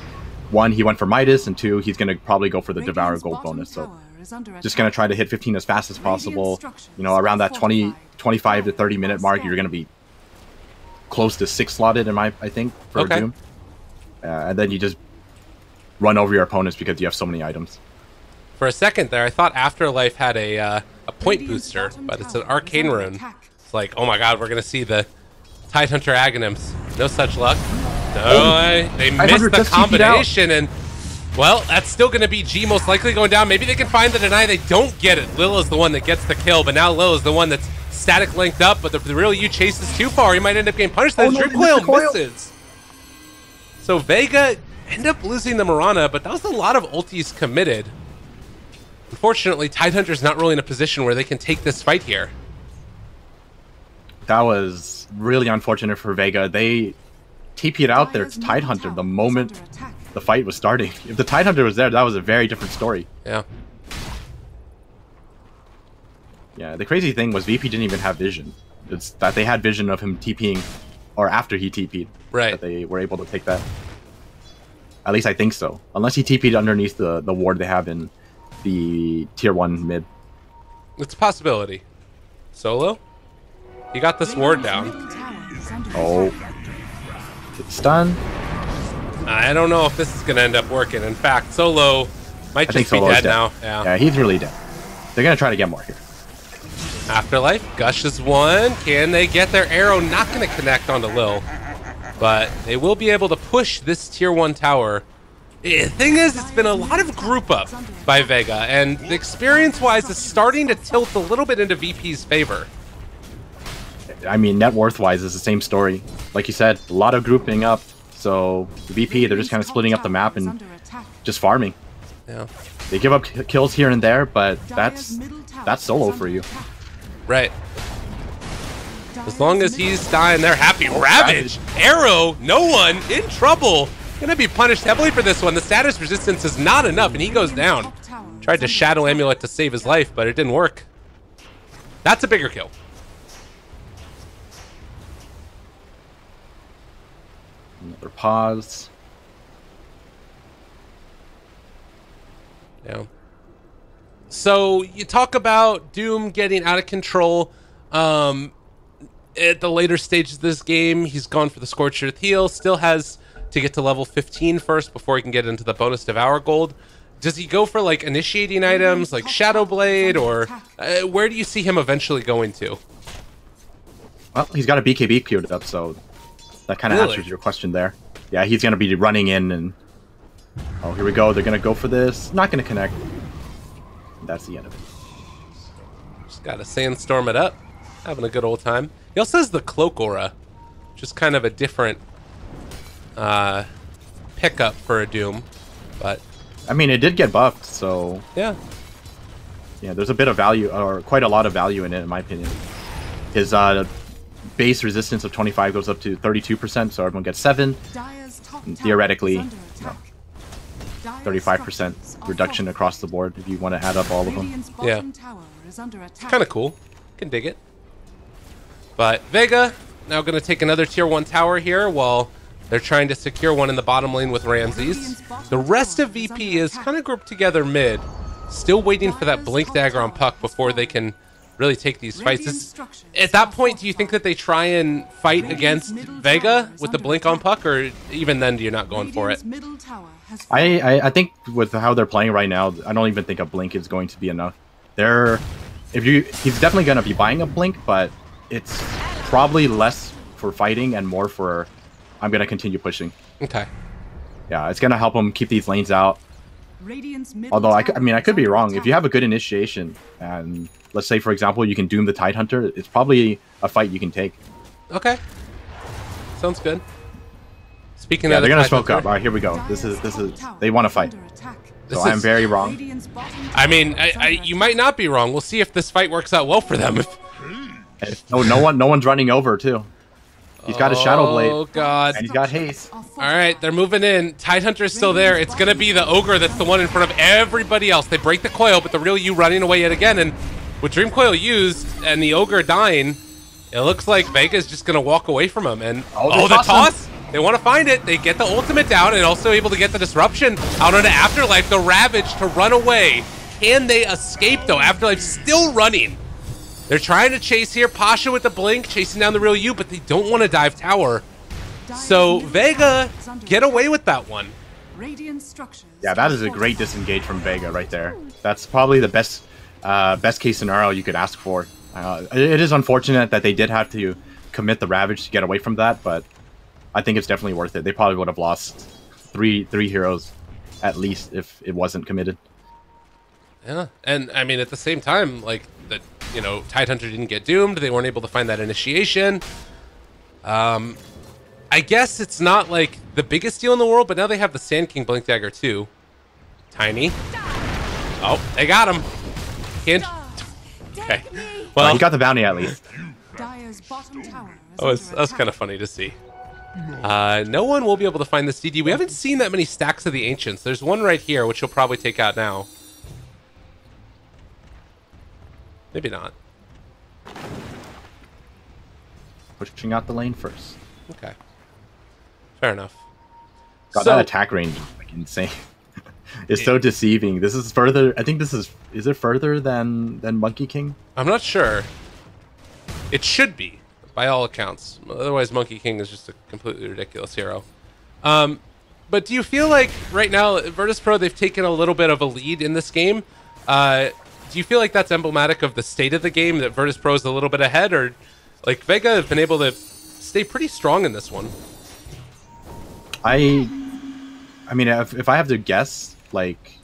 1, he went for Midas, and 2, he's gonna probably go for the Devour Gold bonus. So just gonna try to hit 15 as fast as possible. Around that 25 to 30 minute mark, you're gonna be close to 6 slotted I think for a Doom. And then you just run over your opponents because you have so many items. For a second there, I thought Afterlife had a point booster, but it's an arcane rune. It's like, oh my god, we're gonna see the Tidehunter Aghanims. No such luck. No, they missed the combination, and well, that's still gonna be G most likely going down. Maybe they can find the deny. They don't get it. Lil is the one that gets the kill, but now Lil is the one that's static linked up, but the real you chases too far. He might end up getting punished. That Drip Coil misses. So Vega end up losing the Mirana, but that was a lot of ultis committed. Unfortunately, Tidehunter's not really in a position where they can take this fight here. That was really unfortunate for Vega. They TP'd out their Tidehunter the moment the fight was starting. If the Tidehunter was there, that was a very different story. Yeah. Yeah, the crazy thing was VP didn't even have vision. It's that they had vision of him TPing, or after he TP'd. Right. That they were able to take that. At least I think so. Unless he TP'd underneath the ward they have in the tier 1 mid. It's a possibility. Solo? You got this ward down. Oh. Stun. I don't know if this is going to end up working. In fact, Solo might just be dead now. Yeah, he's really dead. They're going to try to get more here. Afterlife, gushes one. Can they get their arrow? Not going to connect onto Lil. But they will be able to push this tier 1 tower. The thing is, it's been a lot of group up by Vega, and the experience-wise is starting to tilt a little bit into VP's favor. I mean, net worth-wise, it's the same story. Like you said, a lot of grouping up. So the VP, they're just kind of splitting up the map and just farming. Yeah. They give up kills here and there, but that's Solo for you. Right. As long as he's dying, they're happy. Ravage! Arrow! No one! In trouble! Gonna be punished heavily for this one. The status resistance is not enough, and he goes down. Tried to Shadow Amulet to save his life, but it didn't work. That's a bigger kill. Another pause. Yeah. So you talk about Doom getting out of control. At the later stages of this game, he's gone for the Scorched Earth heal. Still has to get to level 15 first before he can get into the bonus Devour Gold. Does he go for like initiating items like Shadow Blade, or where do you see him eventually going to? Well, he's got a BKB queued up, so that kind of answers your question there. Yeah, he's going to be running in and... Oh, here we go. They're going to go for this. Not going to connect. That's the end of it. Just got to sandstorm it up. Having a good old time. He also has the Cloak Aura, just kind of a different pickup for a Doom. But I mean, it did get buffed, so... Yeah. Yeah, there's a bit of value, or quite a lot of value in it, in my opinion. His base resistance of 25 goes up to 32%, so everyone gets 7. And theoretically, 35% reduction across the board if you want to add up all of them. Yeah. It's kind of cool. Can dig it. But Vega now going to take another tier 1 tower here while they're trying to secure one in the bottom lane with Ramses. The rest of VP is kind of grouped together mid, still waiting for that Blink Dagger on Puck before they can really take these fights. At that point, do you think that they try and fight against Vega with the blink on Puck, or even then, you're not going for it? I think with how they're playing right now, I don't even think a blink is going to be enough. He's definitely going to be buying a blink, but it's probably less for fighting and more for I'm going to continue pushing. Okay. Yeah, it's going to help him keep these lanes out. Although, I could be wrong. If you have a good initiation, and let's say, for example, you can Doom the Tidehunter, it's probably a fight you can take. Okay. Sounds good. Speaking of they're going to smoke up. All right, here we go. This is they want to fight. So I'm very wrong. I mean, you might not be wrong. We'll see if this fight works out well for them. No one's running over, too. He's got a Shadow Blade. Oh, God. And he's got haste. All right, they're moving in. Tidehunter's still there. It's going to be the Ogre that's the one in front of everybody else. They break the coil, but the real you running away yet again. And with Dream Coil used and the Ogre dying, it looks like Vega's just going to walk away from him. And the toss! They want to find it. They get the ultimate down and also able to get the disruption out onto Afterlife. The Ravage to run away. Can they escape, though? Afterlife's still running. They're trying to chase here. Pasha with the blink, chasing down the real you, but they don't want to dive tower. So Vega get away with that one. Yeah, that is a great disengage from Vega right there. That's probably the best case scenario you could ask for. It is unfortunate that they did have to commit the Ravage to get away from that, but I think it's definitely worth it. They probably would have lost three heroes at least if it wasn't committed. Yeah, and I mean at the same time, like that, you know, Tidehunter didn't get doomed. They weren't able to find that initiation. I guess it's not like the biggest deal in the world, but now they have the Sand King Blink Dagger too. Tiny. Oh, they got him. Can't. Okay. Well, he got the bounty at least. That was kind of funny to see. No one will be able to find this DD. We haven't seen that many stacks of the Ancients. There's one right here, which you'll probably take out now. Maybe not. Pushing out the lane first. Okay. Fair enough. God, that attack range is like insane. It's so deceiving. This is further. I think this is it further than Monkey King? I'm not sure. It should be, by all accounts. Otherwise, Monkey King is just a completely ridiculous hero. But do you feel like right now, VIRTUS.PRO, they've taken a little bit of a lead in this game? Do you feel like that's emblematic of the state of the game, that VIRTUS.PRO is a little bit ahead, or like Vega have been able to stay pretty strong in this one? I mean, if I have to guess, like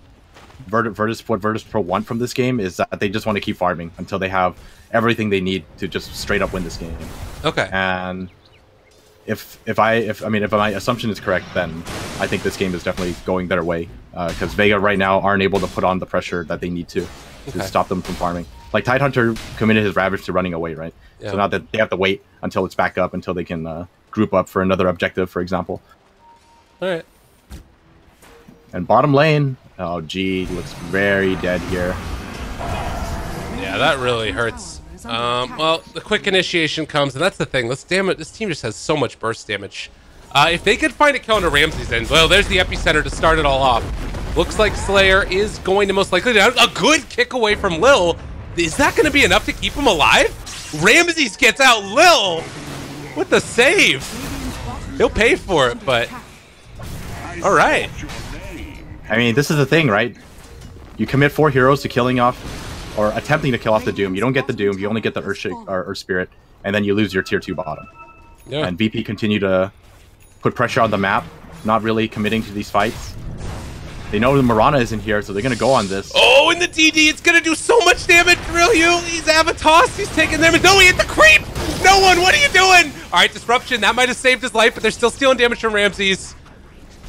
what VIRTUS.PRO want from this game is that they just want to keep farming until they have everything they need to just straight up win this game. Okay. And if my assumption is correct, then I think this game is definitely going their way, because Vega right now aren't able to put on the pressure that they need to stop them from farming. Like Tidehunter committed his Ravage to running away, right? Yeah. So now that they have to wait until it's back up until they can group up for another objective, for example. All right. And bottom lane, oh gee, looks very dead here. Yeah, that really hurts. Well, the quick initiation comes, and that's the thing. This team just has so much burst damage. If they could find a kill into Ramsey's end, well, there's the epicenter to start it all off. Looks like Slayer is going to most likely down. A good kick away from Lil. Is that going to be enough to keep him alive? Ramses gets out Lil with the save. He'll pay for it, but all right. I mean, this is the thing, right? You commit 4 heroes to killing off, or attempting to kill off the Doom. You don't get the Doom, you only get the Earth Spirit, and then you lose your tier 2 bottom. Yeah. And VP continue to put pressure on the map, not really committing to these fights. They know the Mirana isn't here, so they're going to go on this. Oh, and the DD, it's going to do so much damage. Real you, he's Avatos, he's taking damage. No, he hit the creep! No one, what are you doing? All right, Disruption, that might have saved his life, but they're still stealing damage from Ramses.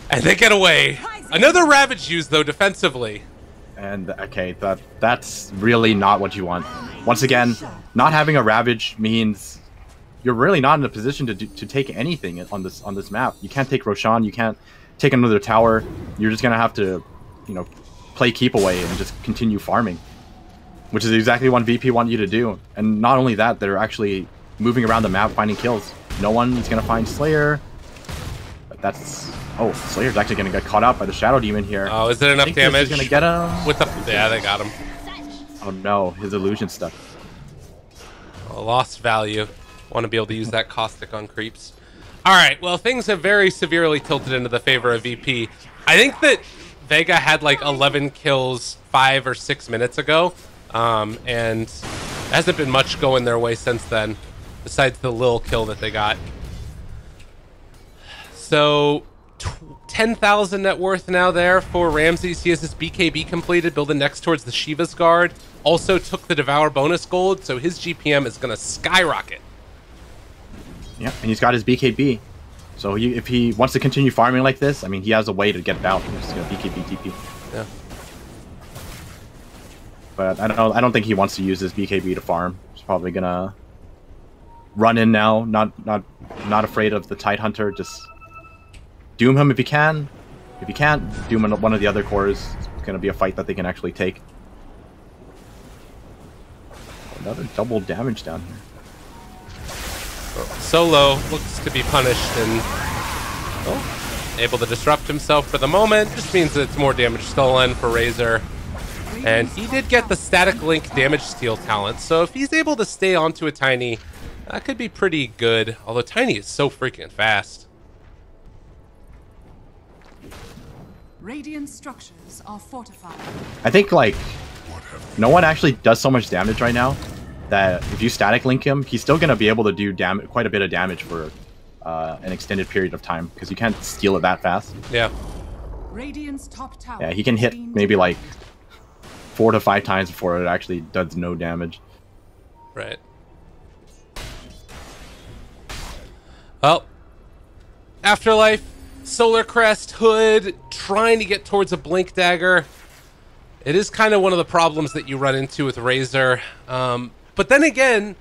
And they get away. Another Ravage used, though, defensively. And, okay, that's really not what you want. Once again, not having a Ravage means you're really not in a position to take anything on this map. You can't take Roshan, you can't take another tower. You're just gonna have to, you know, play keep away and just continue farming, which is exactly what VP want you to do. And not only that, they're actually moving around the map finding kills. No one is gonna find Slayer. But that's Slayer's actually gonna get caught up by the Shadow Demon here. Oh, is it enough damage? Gonna get him with the yeah, they got him. Oh no, his illusion stuck. lost value. Want to be able to use that caustic on creeps. All right, well, things have very severely tilted into the favor of VP. I think that Vega had like 11 kills 5 or 6 minutes ago, and hasn't been much going their way since then, besides the little kill that they got. So 10,000 net worth now there for Ramses. He has his BKB completed, building next towards the Shiva's Guard. Also took the Devour bonus gold, so his GPM is going to skyrocket. Yeah, and he's got his BKB. So if he wants to continue farming like this, I mean, he has a way to get it out. He's just going to BKB TP. Yeah. But I don't think he wants to use his BKB to farm. He's probably going to run in now, not afraid of the Tidehunter. Just doom him if he can. If he can't, doom one of the other cores. It's going to be a fight that they can actually take. Another double damage down here. Solo looks to be punished and able to disrupt himself for the moment. Just means that it's more damage stolen for Razor. And he did get the static link damage steal talent, so if he's able to stay onto a Tiny, that could be pretty good. Although Tiny is so freaking fast. Radiant structures are fortified. I think, like, no one actually does so much damage right now that if you static link him, he's still going to be able to do quite a bit of damage for an extended period of time, because you can't steal it that fast. Yeah. Radiant's top tower. Yeah, he can hit maybe like 4 to 5 times before it actually does no damage. Right. Well, Afterlife, Solar Crest, Hood, trying to get towards a Blink Dagger. It is kind of one of the problems that you run into with Razor. But then again,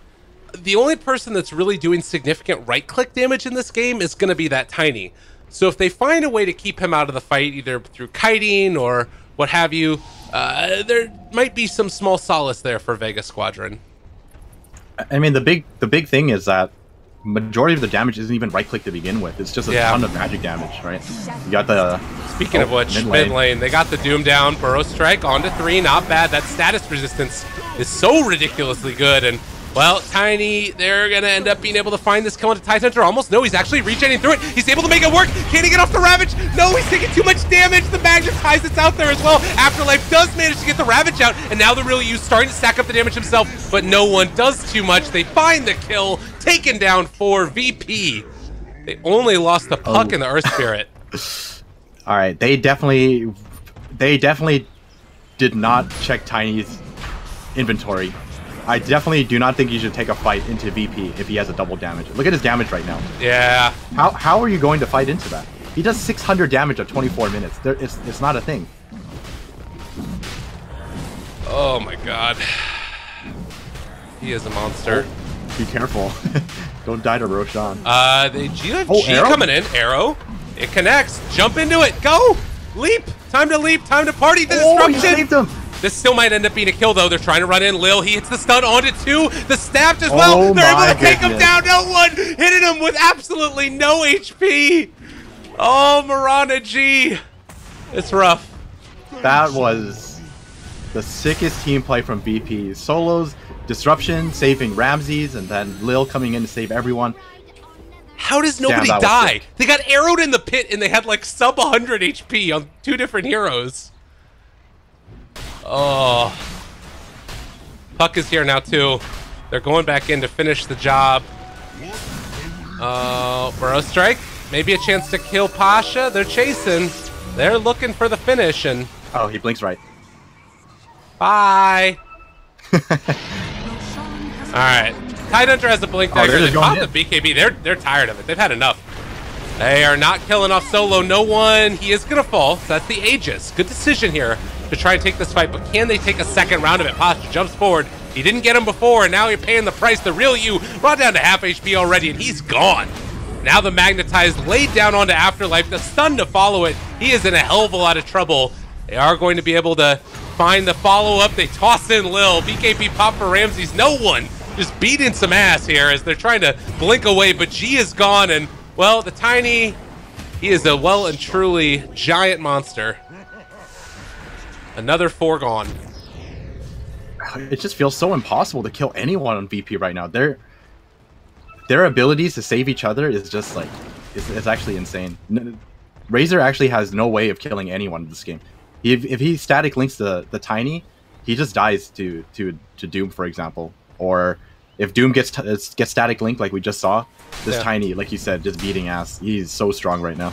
the only person that's really doing significant right-click damage in this game is going to be that Tiny. So if they find a way to keep him out of the fight, either through kiting or what have you, there might be some small solace there for VEGA Squadron. I mean, the big thing is that majority of the damage isn't even right-click to begin with. It's just a ton of magic damage, right? You got the... Speaking of which, mid lane, they got the Doom down. Burrow Strike onto 3, not bad. That status resistance is so ridiculously good. And, well, Tiny, they're going to end up being able to find this kill into Tidehunter. Almost no, he's actually regenerating through it. He's able to make it work. Can he get off the Ravage? No, he's taking too much damage. The Magnetize that's out there as well. Afterlife does manage to get the Ravage out. And now the real use starting to stack up the damage himself. But no one does too much. They find the kill. Taken down for VP. They only lost the puck in the Earth Spirit. All right, they definitely did not check Tiny's inventory. I definitely do not think you should take a fight into VP if he has a double damage. Look at his damage right now. Yeah. How are you going to fight into that? He does 600 damage at 24 minutes. It's not a thing. Oh my god. He is a monster. Be careful. Don't die to Roshan. They G coming in. Arrow. It connects. Jump into it. Go. Leap. Time to leap. Time to party. The disruption. You saved him. This still might end up being a kill, though. They're trying to run in. Lil, he hits the stun onto 2. The stabbed as well. They're able to take him down. No one hitting him with absolutely no HP. Oh, Marana G. It's rough. That was the sickest team play from VP. Solos, disruption, saving Ramses, and then Lil coming in to save everyone. How does nobody die? They got arrowed in the pit and they had like sub 100 HP on 2 different heroes. Oh. Puck is here now too. They're going back in to finish the job. Burrow Strike. Maybe a chance to kill Pasha. They're chasing. They're looking for the finish and... Oh, he blinks right. Bye. Alright. Tidehunter has a Blink Dagger. They caught the BKB. They're tired of it. They've had enough. They are not killing off Solo. No one. He is going to fall. So that's the Aegis. Good decision here to try and take this fight. But can they take a second round of it? Pasha jumps forward. He didn't get him before, and now you're paying the price. The real you brought down to half HP already, and he's gone. Now the Magnetized laid down onto Afterlife. The stun to follow it. He is in a hell of a lot of trouble. They are going to be able to find the follow-up. They toss in Lil. BKB pop for Ramses. No one. Just beating some ass here as they're trying to blink away, but G is gone, and, well, the Tiny, he is a well and truly giant monster. Another 4 gone. it just feels so impossible to kill anyone on VP right now. Their abilities to save each other is just like it's actually insane. Razor actually has no way of killing anyone in this game. If he static links the Tiny, he just dies to Doom, for example. Or if Doom gets static linked like we just saw, this Tiny, like you said, just beating ass. He's so strong right now.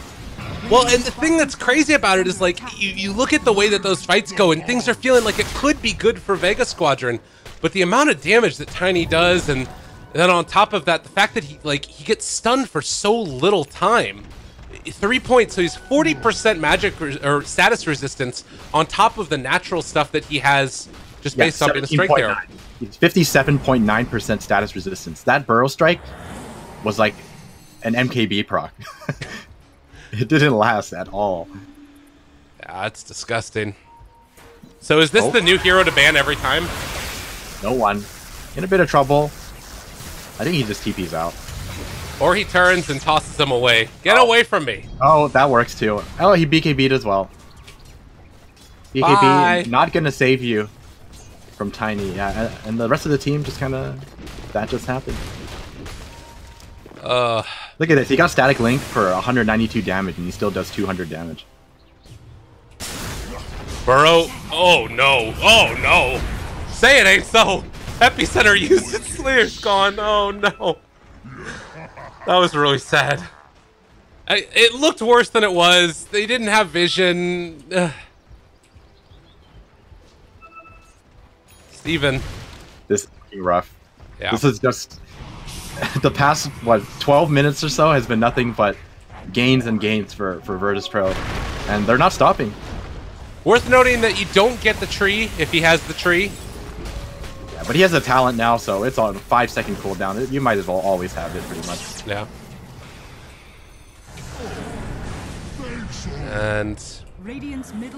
Well, and the thing that's crazy about it is, like, you look at the way that those fights go, and things are feeling like it could be good for VEGA Squadron, but the amount of damage that Tiny does, and then on top of that, the fact that he gets stunned for so little time. 3 points, so he's 40% magic or status resistance on top of the natural stuff that he has just based on being a strike there. He's 57.9% status resistance. That Burrow Strike was like an MKB proc. It didn't last at all. Yeah, it's disgusting. So is this the new hero to ban every time? No one. In a bit of trouble. I think he just TPs out. Or he turns and tosses him away. Get away from me. Oh, that works too. Oh, he BKB'd as well. BKB not gonna save you from Tiny. Yeah, and the rest of the team just kind of... That just happened. Look at this. He got static link for 192 damage, and he still does 200 damage. Burrow. Oh, no. Oh, no. Say it ain't so. Epicenter usage Slayer's gone. Oh, no. That was really sad. It looked worse than it was. They didn't have vision. Steven. This is rough. Yeah. This is just... The past, what, 12 minutes or so has been nothing but gains and gains for VIRTUS.PRO. And they're not stopping. Worth noting that you don't get the tree if he has the tree. Yeah, but he has a talent now, so it's on a 5-second cooldown. You might as well always have it, pretty much. Yeah. And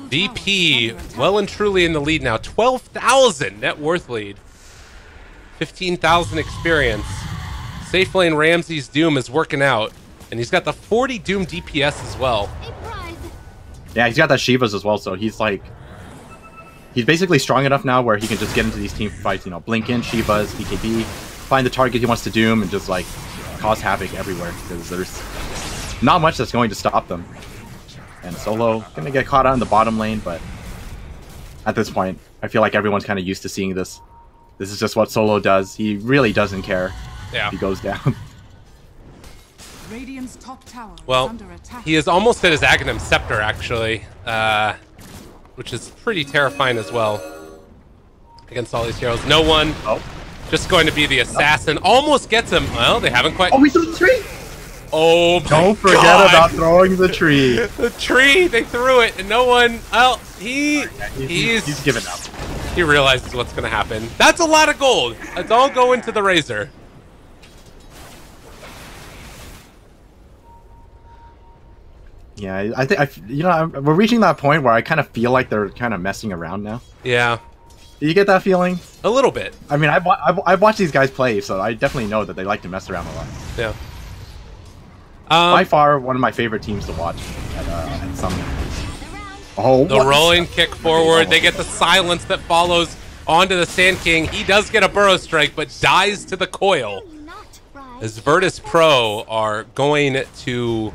VP well and truly in the lead now. 12,000 net worth lead. 15,000 experience. Safe lane Ramsey's Doom is working out. And he's got the 40 Doom DPS as well. Yeah, he's got that Shivas as well, so he's like... He's basically strong enough now where he can just get into these team fights, you know, blink in, Shivas, BKB, find the target he wants to Doom, and just like cause havoc everywhere, because there's not much that's going to stop them. And Solo gonna get caught out in the bottom lane, but at this point, I feel like everyone's kind of used to seeing this. This is just what Solo does. He really doesn't care. Yeah. He goes down. Radiant's top tower well, is under attack. He is almost at his Aghanim Scepter, actually, which is pretty terrifying as well against all these heroes. No one, just going to be the assassin. Almost gets him. Well, they haven't quite. Oh, we threw the tree! Oh, my Don't forget God. about throwing the tree. The tree, they threw it, and no one. Well, he's given up. He realizes what's going to happen. That's a lot of gold. It's all going to the Razor. Yeah, I think we're reaching that point where I kind of feel like they're kind of messing around now. Yeah. Do you get that feeling? A little bit. I mean, I've watched these guys play, so I definitely know that they like to mess around a lot. Yeah. By far, one of my favorite teams to watch at some. Oh, the rolling kick forward. They get the silence that follows onto the Sand King. He does get a Burrow Strike, but dies to the coil. As VIRTUS.PRO are going to...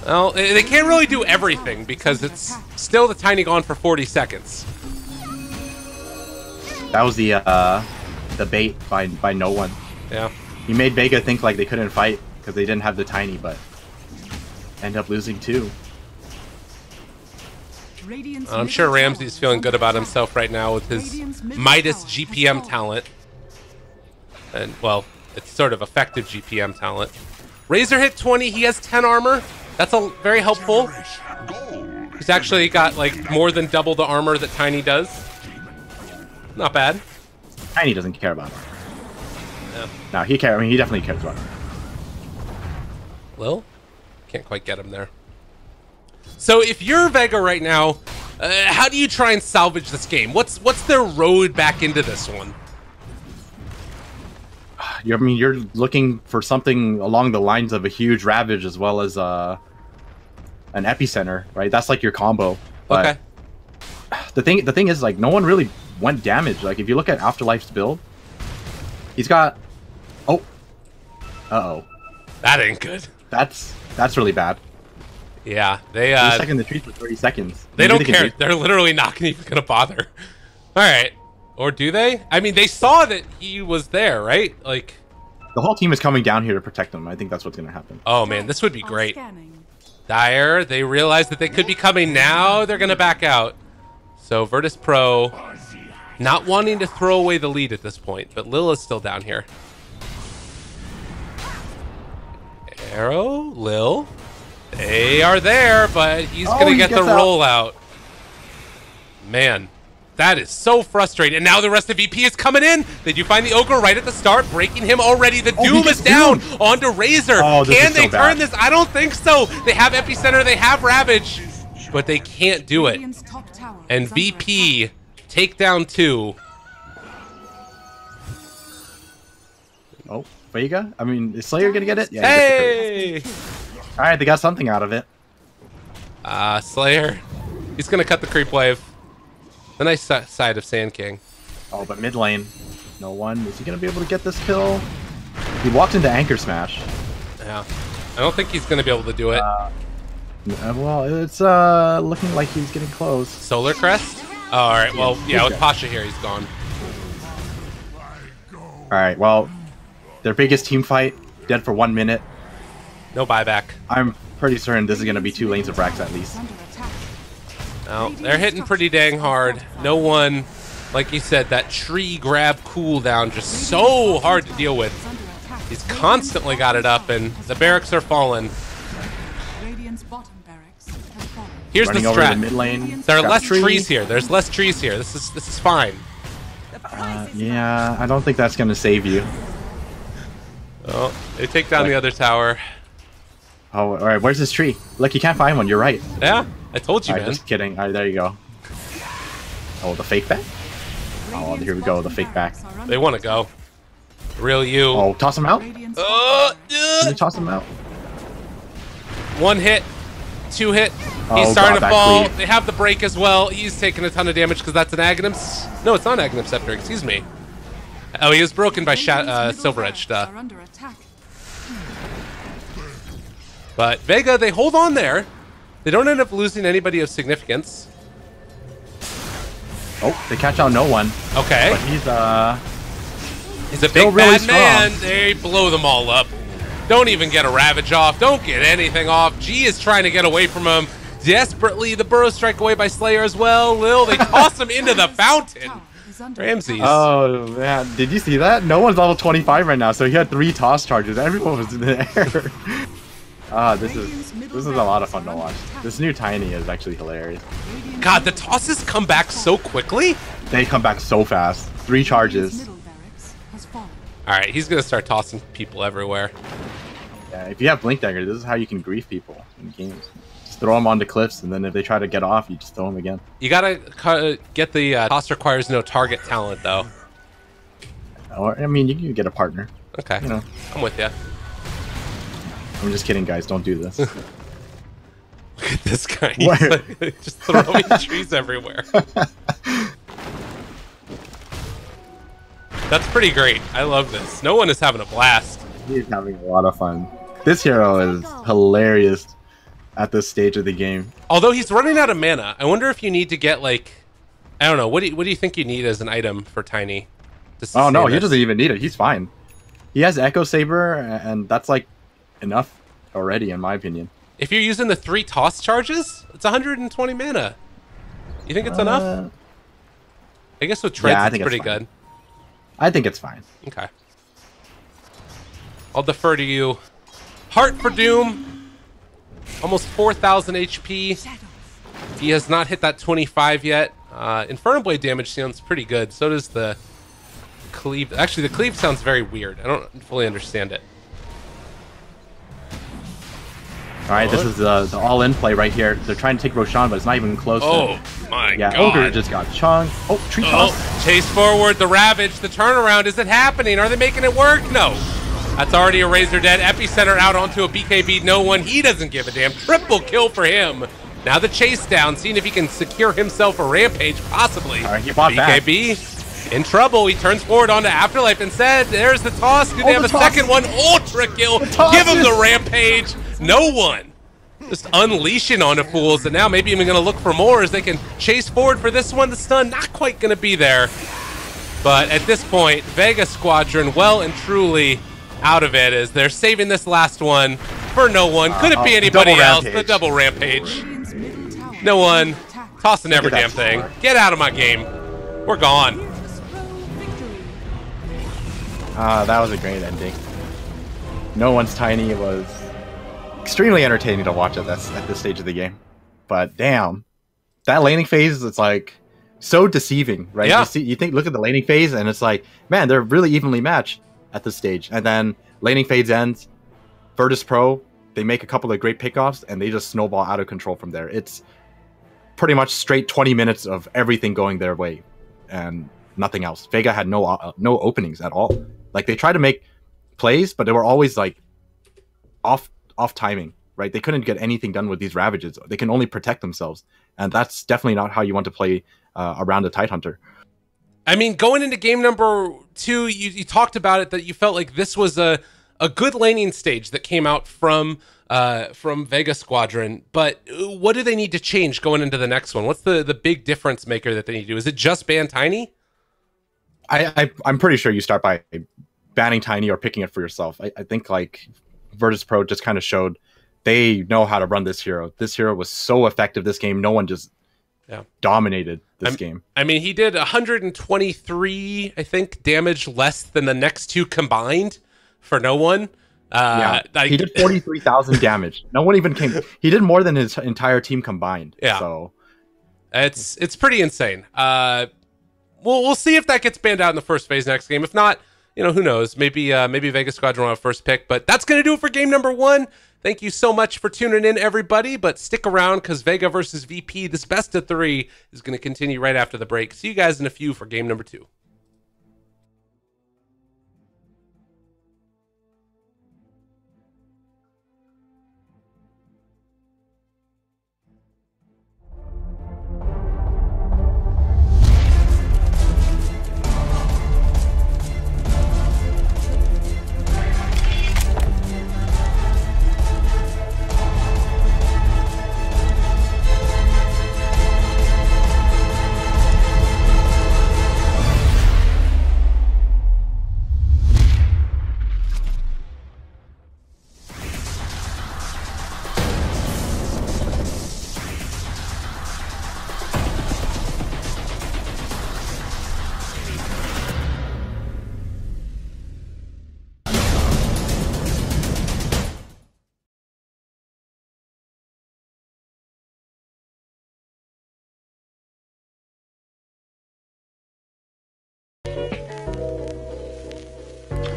Well, they can't really do everything because it's still the Tiny gone for 40 seconds. That was the bait by no one. Yeah. He made Vega think like they couldn't fight because they didn't have the Tiny, but end up losing too. I'm sure Ramsey's feeling good about himself right now with his Midas GPM talent. And, well, it's sort of effective GPM talent. Razor hit 20. He has 10 armor. That's very helpful. He's actually got, like, more than double the armor that Tiny does. Not bad. Tiny doesn't care about armor. Yeah. No, he cares. I mean, he definitely cares about armor. Lil? Can't quite get him there. So if you're Vega right now, how do you try and salvage this game? What's their road back into this one? I mean, you're looking for something along the lines of a huge Ravage as well as an Epicenter, right? That's like your combo. But okay. The thing is, like, no one really went damage. Like, if you look at Afterlife's build, he's got... Oh. Uh-oh. That ain't good. That's really bad. Yeah, they He's second the trees for 30 seconds. They don't care. They're literally not even gonna bother. All right, or do they? I mean, they saw that he was there, right? Like, the whole team is coming down here to protect them. I think that's what's gonna happen. Oh man, this would be great. Dire, they realize that they could be coming now. They're gonna back out. So VIRTUS.PRO not wanting to throw away the lead at this point, but Lil is still down here. Arrow, Lil. They are there, but he's going to get the rollout. Man, that is so frustrating. And now the rest of VP is coming in. Did you find the Ogre right at the start, breaking him already? The Doom is down onto Razor. Can they turn this? I don't think so. They have Epicenter, they have Ravage, but they can't do it. And VP take down 2. Oh, Vega? I mean, is Slayer going to get it? Yeah, hey! All right, they got something out of it. Slayer. He's going to cut the creep wave. The nice side of Sand King. Oh, but mid lane. No one. Is he going to be able to get this kill? He walked into Anchor Smash. Yeah. I don't think he's going to be able to do it. Well, it's looking like he's getting close. Solar Crest? Oh, all right. Well, yeah, with Pasha here, he's gone. All right. Well, their biggest team fight, dead for 1 minute. No buyback. I'm pretty certain this is going to be 2 lanes of Rax at least. No, they're hitting pretty dang hard. No one, like you said, that tree grab cooldown just so hard to deal with. He's constantly got it up, and the barracks are falling. Here's the strat. The mid lane. There are less trees here. There's less trees here. This is fine. Yeah, I don't think that's going to save you. Oh, they take down the other tower. Oh, all right. Where's this tree? Look, you can't find one. You're right. Yeah, I told you, man. Just kidding. All right, there you go. Oh, the fake back? Oh, here we go. The fake back. They want to go. Real you. Oh, toss him out? Can you toss him out? 1 hit. 2 hit. He's starting to fall. They have the break as well. He's taking a ton of damage because that's an Aghanim's. No, it's not an Aghanim Scepter. Excuse me. Oh, he was broken by Silver Edge. But Vega, they hold on there. They don't end up losing anybody of significance. Oh, they catch out no one. Okay. But he's a big really bad man. They blow them all up. Don't even get a Ravage off. Don't get anything off. G is trying to get away from him. Desperately, the Burrow Strike away by Slayer as well. Lil, they toss him into the fountain. Ramses. Oh, man. Did you see that? No one's level 25 right now, so he had 3 toss charges. Everyone was in the air. This is a lot of fun to watch. This new Tiny is actually hilarious. God, the tosses come back so quickly. They come back so fast. 3 charges. Alright, he's going to start tossing people everywhere. Yeah, if you have Blink Dagger, this is how you can grief people in games. Just throw them onto cliffs, and then if they try to get off, you just throw them again. You gotta get the toss requires no target talent, though. Or, I mean, you can get a partner. Okay, you know. I'm with you. I'm just kidding, guys. Don't do this. Look at this guy. He's like, just throwing trees everywhere. That's pretty great. I love this. No one is having a blast. He's having a lot of fun. This hero is hilarious at this stage of the game. Although he's running out of mana, I wonder if you need to get like, I don't know. What do you think you need as an item for Tiny? Oh no, he doesn't even need it. He's fine. He has Echo Saber, and that's like enough already, in my opinion. If you're using the 3 toss charges, it's 120 mana. You think it's enough? I guess with treads, it's pretty good. I think it's fine. Okay. I'll defer to you. Heart for Doom. Almost 4,000 HP. He has not hit that 25 yet. Infernal Blade damage sounds pretty good. So does the Cleave. Actually, the Cleave sounds very weird. I don't fully understand it. All right, this is the all-in play right here. They're trying to take Roshan, but it's not even close. Oh my god! Yeah, Ogre just got chunked. Oh, tree toss. Chase forward, the Ravage, the turnaround. Is it happening? Are they making it work? No. That's already a Razor dead. Epicenter out onto a BKB. No one. He doesn't give a damn. Triple kill for him. Now the chase down, seeing if he can secure himself a rampage, possibly. All right, he bought back. BKB in trouble. He turns forward onto Afterlife instead. There's the toss. Do they have a second one? Ultra kill. Give him the rampage. No one. Just unleashing on the fools, and now maybe even going to look for more as they can chase forward for this one. The stun not quite going to be there. But at this point, VEGA Squadron well and truly out of it as they're saving this last one for no one. Could it be anybody else? The double rampage. No one. Tossing every damn thing. Get out of my game. We're gone. That was a great ending. No One's Tiny was extremely entertaining to watch at this stage of the game. But damn, that laning phase is like so deceiving, right? Yeah. You think, look at the laning phase, and it's like, man, they're really evenly matched at this stage. And then laning phase ends, VIRTUS.PRO, they make a couple of great pickoffs, and they just snowball out of control from there. It's pretty much straight 20 minutes of everything going their way, and nothing else. VEGA had no openings at all. Like, they tried to make plays, but they were always like off timing, right? They couldn't get anything done with these Ravages. They can only protect themselves, and that's definitely not how you want to play around a Tidehunter. I mean, going into game number 2, you talked about it, that you felt like this was a good laning stage that came out from VEGA Squadron. But what do they need to change going into the next one? What's the big difference maker that they need to do? Is it just ban Tiny? I'm pretty sure you start by banning Tiny or picking it for yourself. I think like VIRTUS.PRO just kind of showed they know how to run this hero. This hero was so effective this game. No one just dominated this game. I mean, he did 123, I think, damage less than the next two combined for no one. He did 43,000 damage. No one even came. He did more than his entire team combined. Yeah, so it's pretty insane. We'll see if that gets banned out in the first phase next game. If not, you know, who knows? Maybe VEGA Squadron will have first pick. But that's gonna do it for game number 1. Thank you so much for tuning in, everybody. But stick around, because VEGA versus VP, this best of 3, is going to continue right after the break. See you guys in a few for game number 2.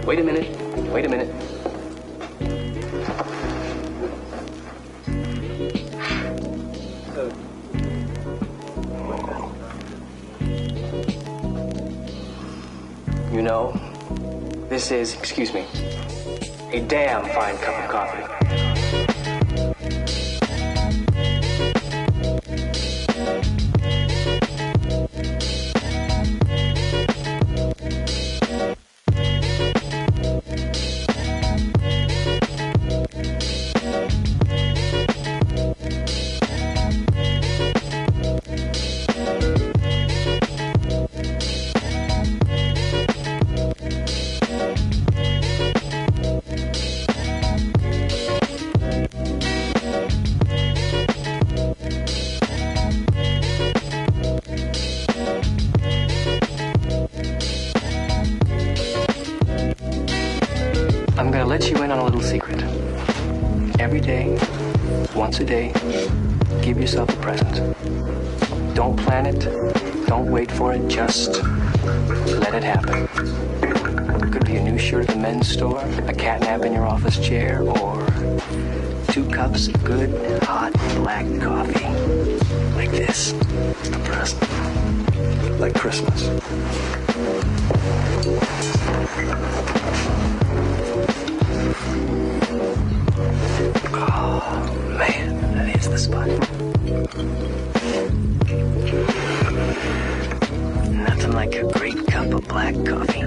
Wait a minute. Wait a minute. You know, this is, excuse me, a damn fine cup of coffee. I'm gonna let you in on a little secret. Every day, once a day, give yourself a present. Don't plan it, don't wait for it, just let it happen. It could be a new shirt at the men's store, a cat nap in your office chair, or 2 cups of good, hot, black coffee. Like this. A present. Like Christmas. Oh, man, that is the spot. Nothing like a great cup of black coffee.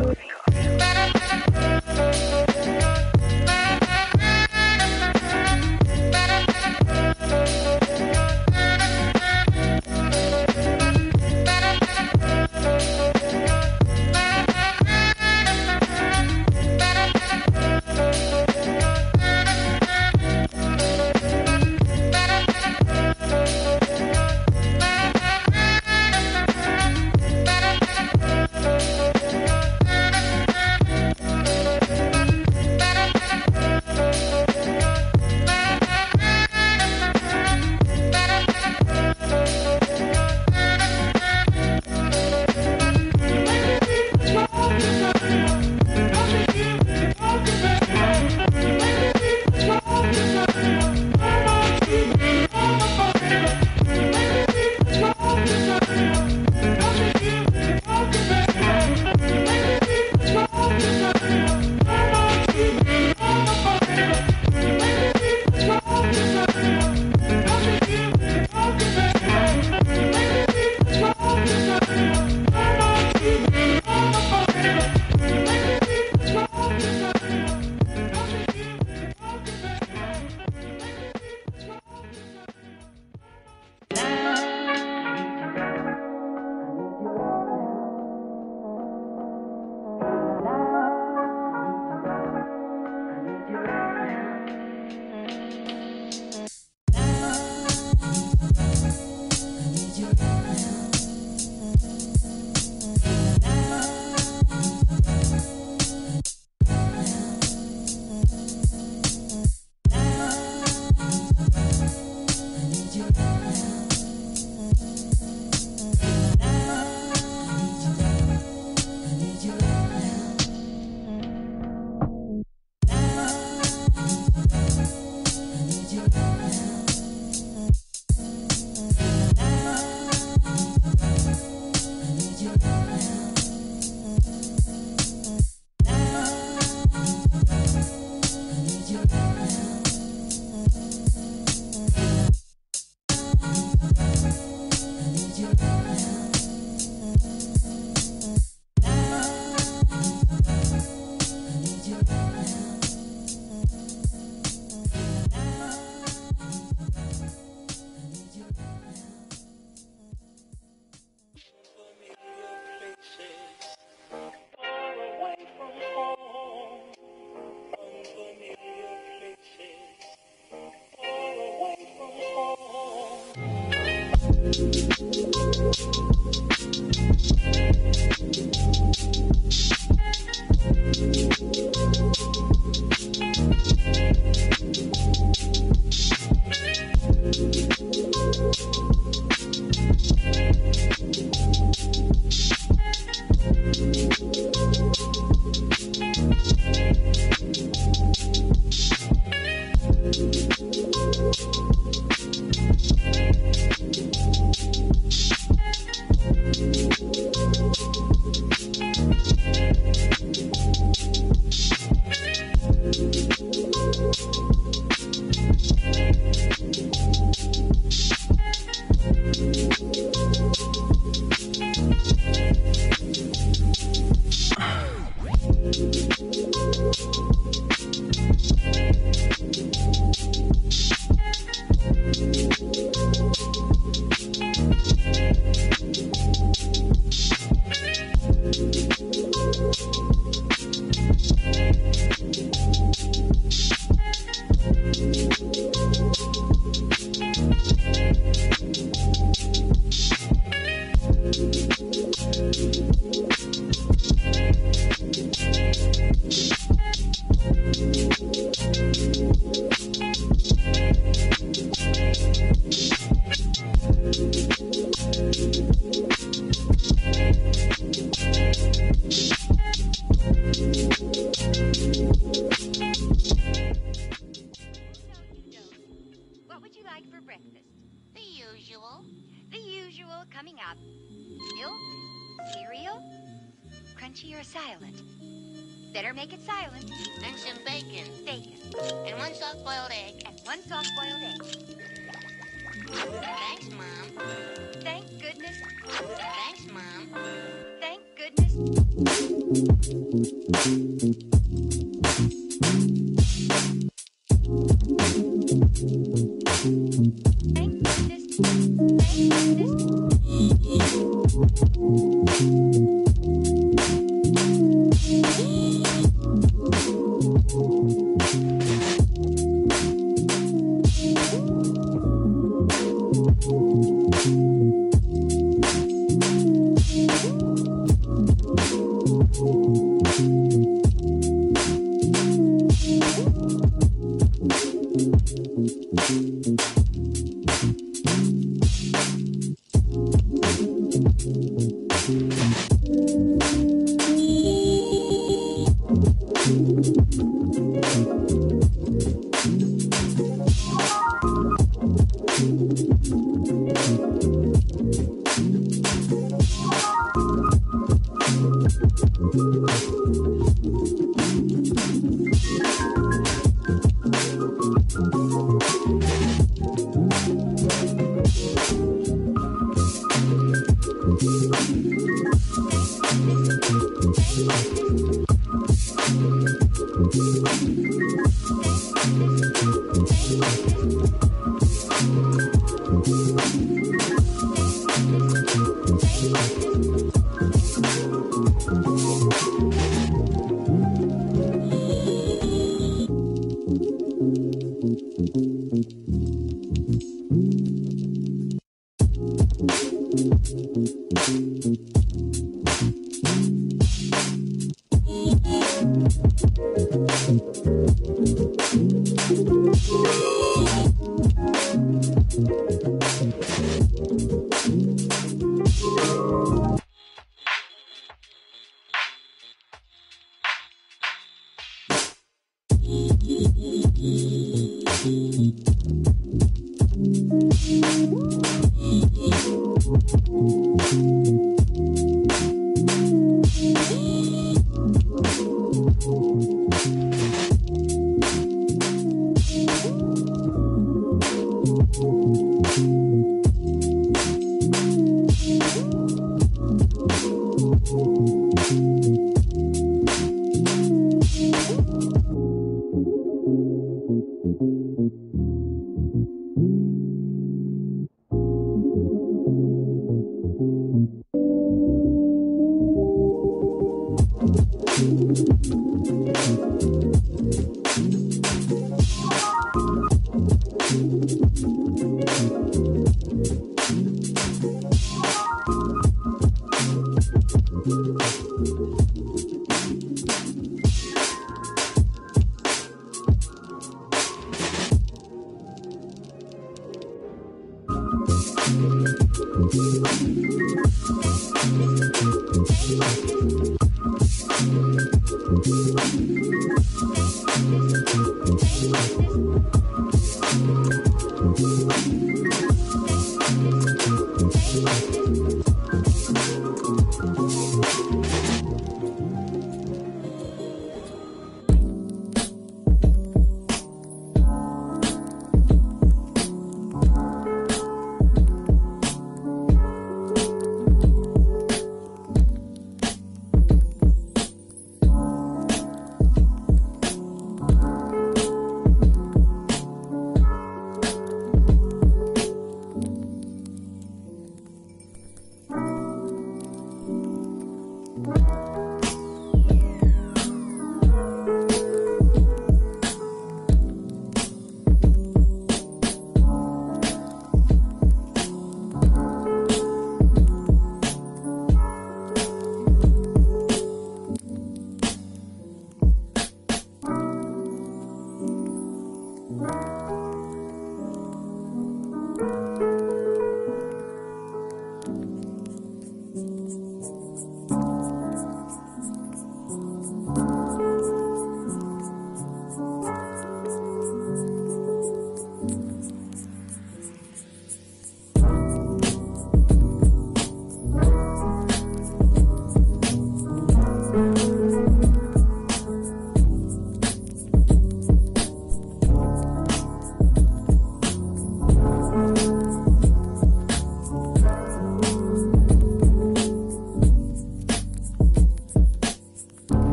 Crunchy or silent? Better make it silent. And some bacon. Bacon. And one soft-boiled egg. And one soft-boiled egg. Thanks, Mom. Thank goodness. Thanks, Mom. Thank goodness. Thank goodness. Thank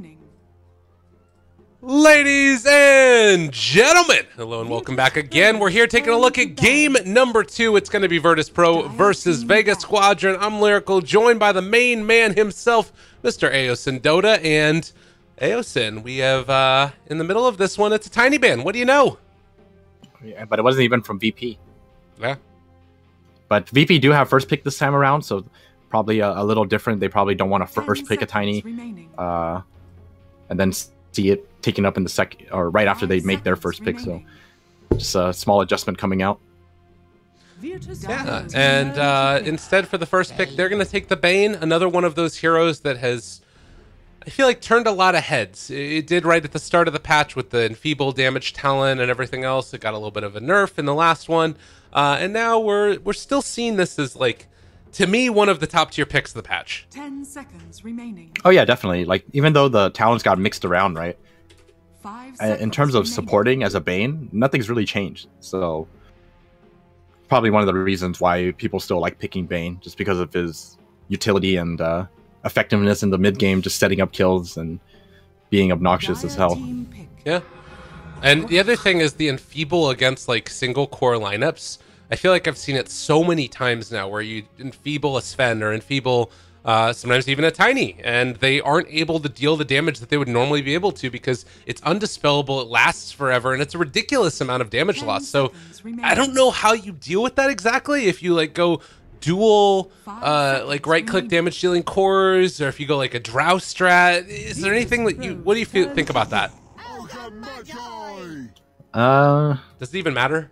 remaining. Ladies and gentlemen, hello and welcome back again. We're here taking a look at game number 2. It's going to be Virtus.Pro versus VEGA Squadron. I'm Lyrical, joined by the main man himself, Mr. Aosin Dota. And Aosin, we have, in the middle of this one, it's a tiny ban. What do you know? Yeah, but it wasn't even from VP. Yeah. But VP do have first pick this time around, so probably a little different. They probably don't want to first pick a tiny, and then see it taken up in the second or right after they make their first pick. So just a small adjustment coming out. Yeah, and instead for the first pick, they're going to take the Bane, another one of those heroes that has, I feel like, turned a lot of heads. It did right at the start of the patch with the enfeeble damage talent and everything else. It got a little bit of a nerf in the last one, and now we're still seeing this as, like, to me, one of the top tier picks of the patch. 10 seconds remaining. Oh yeah, definitely. Like, even though the talents got mixed around, right? 5 In terms of supporting as a Bane, nothing's really changed. So probably one of the reasons why people still like picking Bane, just because of his utility and effectiveness in the mid game, just setting up kills and being obnoxious as hell. Yeah. And the other thing is the enfeeble against, like, single core lineups. I feel like I've seen it so many times now where you enfeeble a Sven or enfeeble sometimes even a Tiny, and they aren't able to deal the damage that they would normally be able to because it's undispellable, it lasts forever, and it's a ridiculous amount of damage loss. So I don't know how you deal with that exactly. If you, like, go dual like right-click damage dealing cores, or if you go like a drow strat, is there anything that you, what do you think about that? Does it even matter?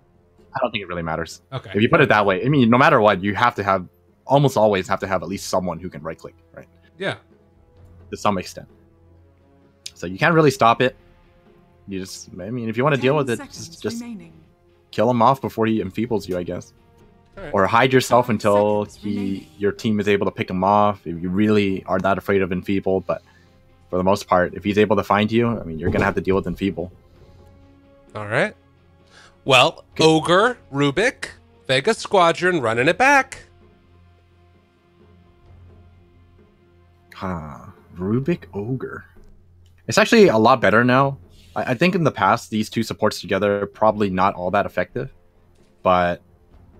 I don't think it really matters. Okay. If you put it that way, I mean, no matter what, you have to have, almost always have to have at least someone who can right-click, right? Yeah. To some extent. So you can't really stop it. You just, I mean, if you want to deal with it, just kill him off before he enfeebles you, I guess. Right. Or hide yourself until your team is able to pick him off, if you really are that afraid of enfeeble. But for the most part, if he's able to find you, I mean, you're going to have to deal with enfeeble. All right. Well, okay. Ogre, Rubik, VEGA Squadron running it back. Rubik, Ogre. It's actually a lot better now. I think in the past, these two supports together are probably not all that effective. But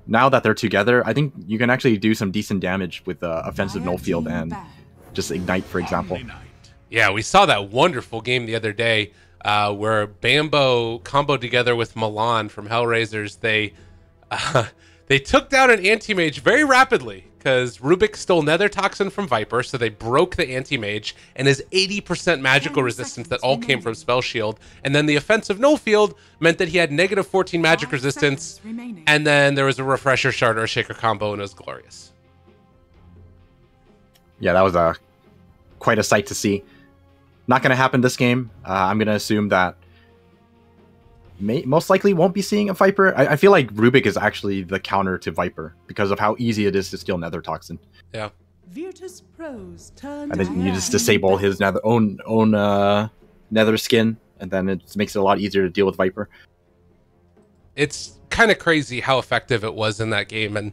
now that they're together, I think you can actually do some decent damage with offensive null field and just ignite, for example. Yeah, we saw that wonderful game the other day. Where Bambo comboed together with Milan from Hellraisers. They took down an anti-mage very rapidly because Rubik stole Nether Toxin from Viper, so they broke the anti-mage and his 80% magical resistance that all came from Spell Shield. And then the offensive null field meant that he had negative 14 magic resistance, and then there was a Refresher Shard or a Shaker combo, and it was glorious. Yeah, that was quite a sight to see. Not going to happen this game. I'm going to assume that most likely won't be seeing a Viper. I feel like Rubik is actually the counter to Viper because of how easy it is to steal Nether Toxin. Yeah. VIRTUS.PRO's turn. And then you just disable his own Nether skin, and then it makes it a lot easier to deal with Viper. It's kind of crazy how effective it was in that game, and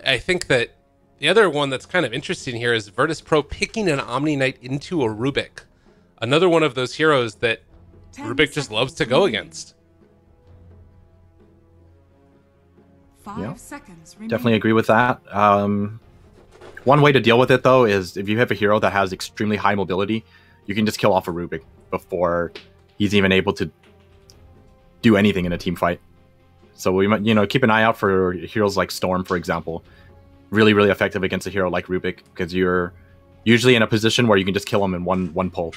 I think that the other one that's kind of interesting here is Virtus.Pro picking an Omni Knight into a Rubik. Another one of those heroes that Rubik just loves to go against. 5 seconds remaining. Definitely agree with that. One way to deal with it, though, is if you have a hero that has extremely high mobility, you can just kill off a Rubik before he's even able to do anything in a team fight. So we might, keep an eye out for heroes like Storm, for example. Really, really effective against a hero like Rubik because you're usually in a position where you can just kill him in one pull.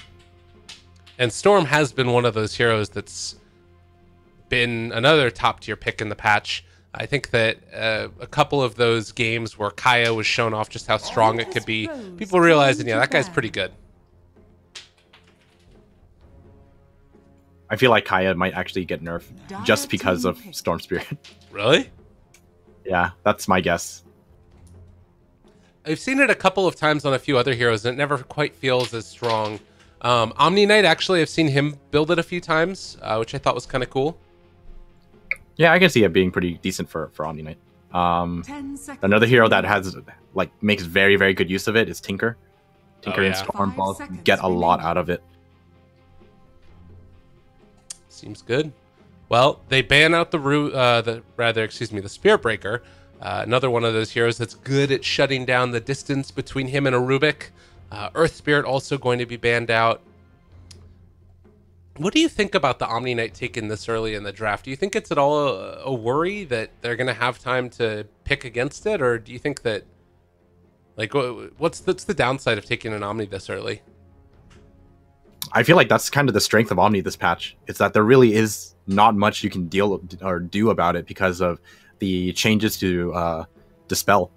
And Storm has been one of those heroes that's been another top tier pick in the patch. I think that a couple of those games where Kaya was shown off just how strong it could be, people realizing, yeah, that guy's pretty good. I feel like Kaya might actually get nerfed just because of Storm Spirit. Really? Yeah, that's my guess. I've seen it a couple of times on a few other heroes, and it never quite feels as strong. Omni Knight, actually, I've seen him build it a few times, which I thought was kind of cool. Yeah, I can see it being pretty decent for Omni Knight. Another hero that has makes very, very good use of it is Tinker. Tinker and Storm both get a lot out of it. Seems good. Well, they ban out the Spirit Breaker. Another one of those heroes that's good at shutting down the distance between him and a Rubik. Earth Spirit also going to be banned out. What do you think about the Omni Knight taken this early in the draft? Do you think it's at all a worry that they're going to have time to pick against it? Or do you think that, like, what's the downside of taking an Omni this early? I feel like that's kind of the strength of Omni this patch. It's that there really is not much you can deal or do about it because of the changes to Dispel.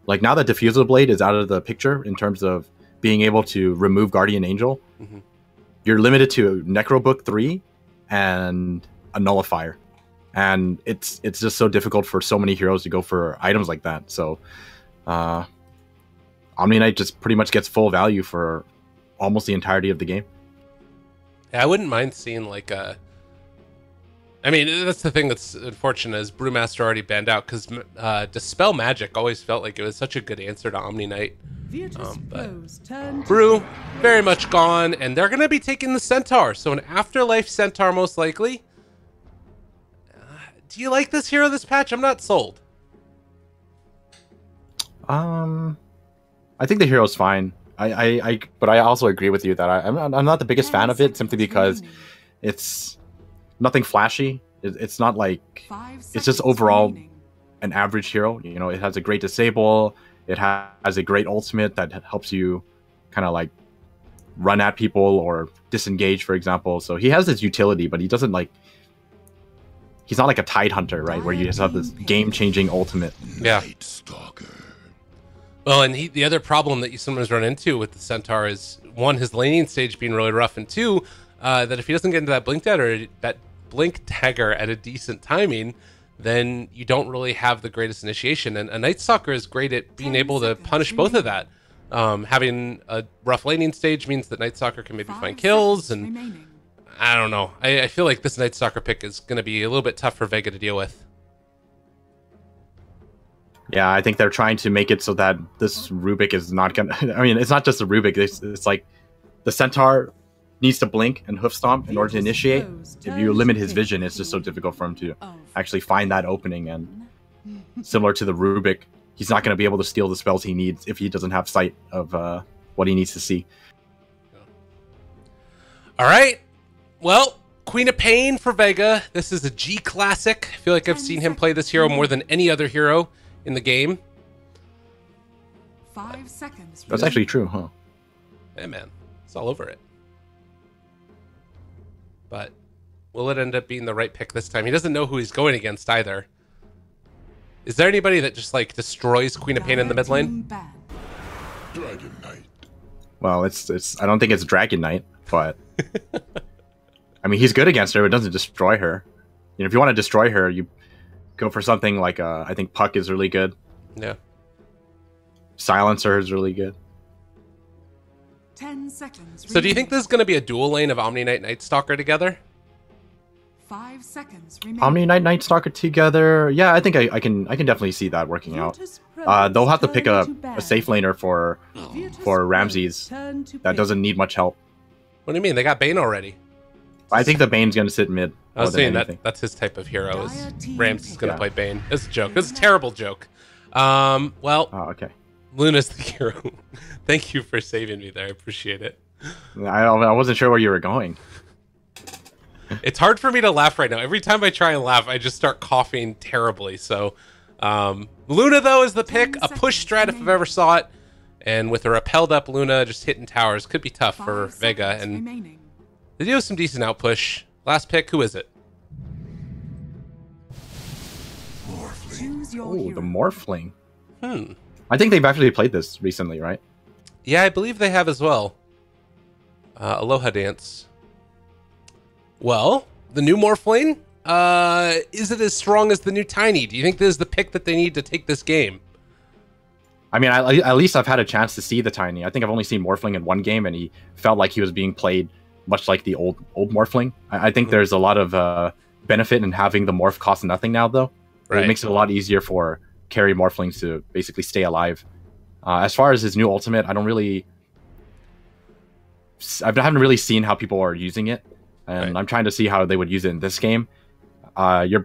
Like, now that Diffusal Blade is out of the picture in terms of being able to remove Guardian Angel, you're limited to Necro Book 3 and a Nullifier. And it's just so difficult for so many heroes to go for items like that. So Omni Knight just pretty much gets full value for almost the entirety of the game. Yeah, I wouldn't mind seeing like a... I mean, that's the thing that's unfortunate is Brewmaster already banned out because Dispel Magic always felt like it was such a good answer to Omni Knight. But Brew, very much gone, and they're going to be taking the Centaur. So an Afterlife Centaur most likely. Do you like this hero this patch? I'm not sold. I think the hero's fine. But I also agree with you that I'm not the biggest fan of it simply because it's nothing flashy. It's not like it's just overall an average hero. You know, it has a great disable. It has a great ultimate that helps you kind of like run at people or disengage, for example. So he has his utility, but he doesn't like. He's not like a Tide Hunter, right? Where you just have this game-changing ultimate. Yeah. Well, and the other problem that you sometimes run into with the Centaur is, one, his laning stage being really rough, and two, that if he doesn't get into that blink dagger at a decent timing, then you don't really have the greatest initiation. And a Night Stalker is great at being able to punish both of that. Having a rough laning stage means that Night Stalker can maybe find kills, and I don't know. I feel like this Night Stalker pick is going to be a little bit tough for Vega to deal with. Yeah, I think they're trying to make it so that this Rubik is not gonna... I mean, it's not just a Rubik. It's like the Centaur needs to blink and hoof stomp in order to initiate. If you limit his vision, it's just so difficult for him to actually find that opening. And similar to the Rubik, he's not going to be able to steal the spells he needs if he doesn't have sight of what he needs to see. All right. Well, Queen of Pain for Vega. This is a G classic. I feel like I've seen him play this hero more than any other hero in the game. 5 seconds. That's actually true, huh? Yeah, man. It's all over it. But will it end up being the right pick this time? He doesn't know who he's going against either. Is there anybody that just like destroys Queen of Pain in the mid lane? Dragon Knight. Well, it's I don't think it's Dragon Knight, but I mean, he's good against her, but it doesn't destroy her. You know, if you want to destroy her, you go for something like I think Puck is really good. Yeah. Silencer is really good. 10 seconds. So do you think this is going to be a dual lane of Omni Knight Night Stalker together? 5 seconds remaining. Omni Knight Night Stalker together? Yeah, I think I can definitely see that working out. They'll have to pick a safe laner for Ramses that doesn't need much help. What do you mean? They got Bane already. I think the Bane's going to sit mid. I was saying that's his type of hero. Is Ramses going to play Bane? It's a joke. It's a terrible joke. Well. Oh, okay. Luna's the hero. Thank you for saving me there. I appreciate it. I wasn't sure where you were going. It's hard for me to laugh right now. Every time I try and laugh, I just start coughing terribly. So, Luna, though, is the pick. A push strat if I've ever saw it. And with a repelled up Luna just hitting towers could be tough for Vega. And they do have some decent outpush. Last pick, who is it? Oh, the Morphling. I think they've actually played this recently, right? Yeah, I believe they have as well. Aloha Dance. Well, the new Morphling, is it as strong as the new Tiny? Do you think this is the pick that they need to take this game? I mean, at least I've had a chance to see the Tiny. I think I've only seen Morphling in one game, and he felt like he was being played much like the old Morphling. I think there's a lot of benefit in having the Morph cost nothing now, though. Right. It makes it a lot easier for carry Morphlings to basically stay alive. As far as his new ultimate, I haven't really seen how people are using it. and I'm trying to see how they would use it in this game. Your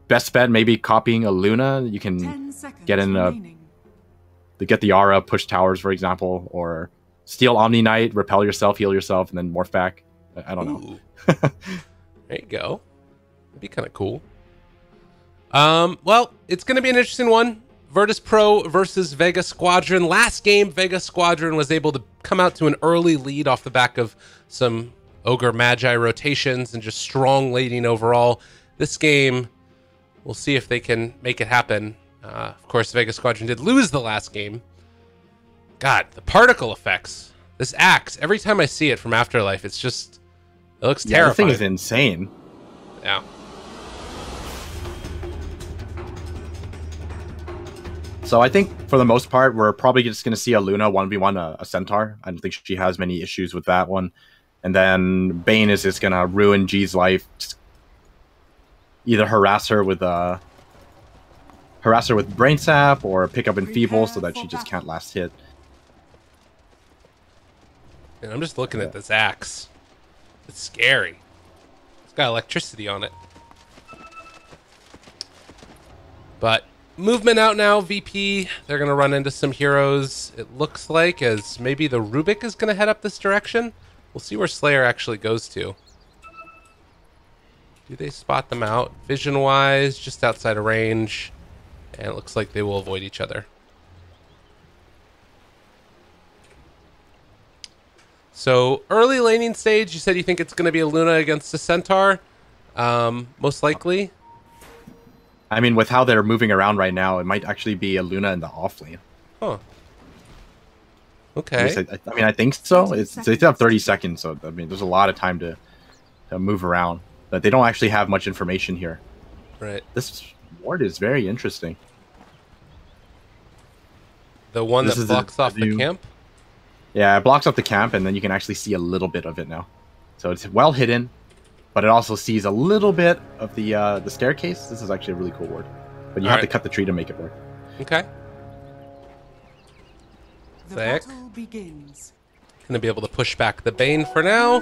best bet maybe copying a Luna. You can get in to get the aura, push towers, for example, or steal Omni Knight, repel yourself, heal yourself, and then morph back. I don't know. There you go. That'd be kind of cool. Well, it's going to be an interesting one. VIRTUS.PRO versus VEGA SQUADRON. Last game, VEGA SQUADRON was able to come out to an early lead off the back of some Ogre Magi rotations and just strong lading overall. This game, we'll see if they can make it happen. Of course, VEGA SQUADRON did lose the last game. God, the particle effects. This axe, every time I see it from Afterlife, it's just... It looks terrifying. That thing is insane. Yeah. So I think for the most part, we're probably just going to see a Luna 1v1 a Centaur. I don't think she has many issues with that one. And then Bane is just going to ruin G's life. Just either harass her with Brain Sap or pick up Enfeeble so that she just can't last hit. And I'm just looking at this axe. It's scary. It's got electricity on it. But movement out now, VP. They're going to run into some heroes, it looks like, as maybe the Rubik is going to head up this direction. We'll see where Slayer actually goes to. Do they spot them out? Vision-wise, just outside of range. And it looks like they will avoid each other. So, early laning stage, you said you think it's going to be a Luna against a Centaur? Most likely. I mean, with how they're moving around right now, it might actually be a Luna in the off lane. Huh. Okay. I mean, I think so. They still have 30 seconds, so I mean, there's a lot of time to move around. But they don't actually have much information here. Right. This ward is very interesting. The one that blocks off the camp? Yeah, it blocks off the camp, and then you can actually see a little bit of it now. So it's well hidden, but it also sees a little bit of the staircase. This is actually a really cool ward. But you have to cut the tree to make it work. Okay. The battle begins. Gonna be able to push back the Bane for now.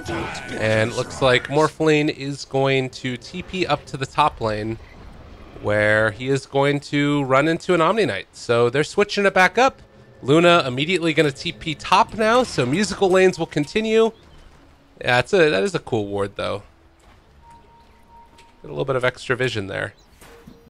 And it looks like Morphling is going to TP up to the top lane, where he is going to run into an Omni Knight. So they're switching it back up. Luna immediately going to TP top now, so musical lanes will continue. Yeah, that is a cool ward, though. Got a little bit of extra vision there.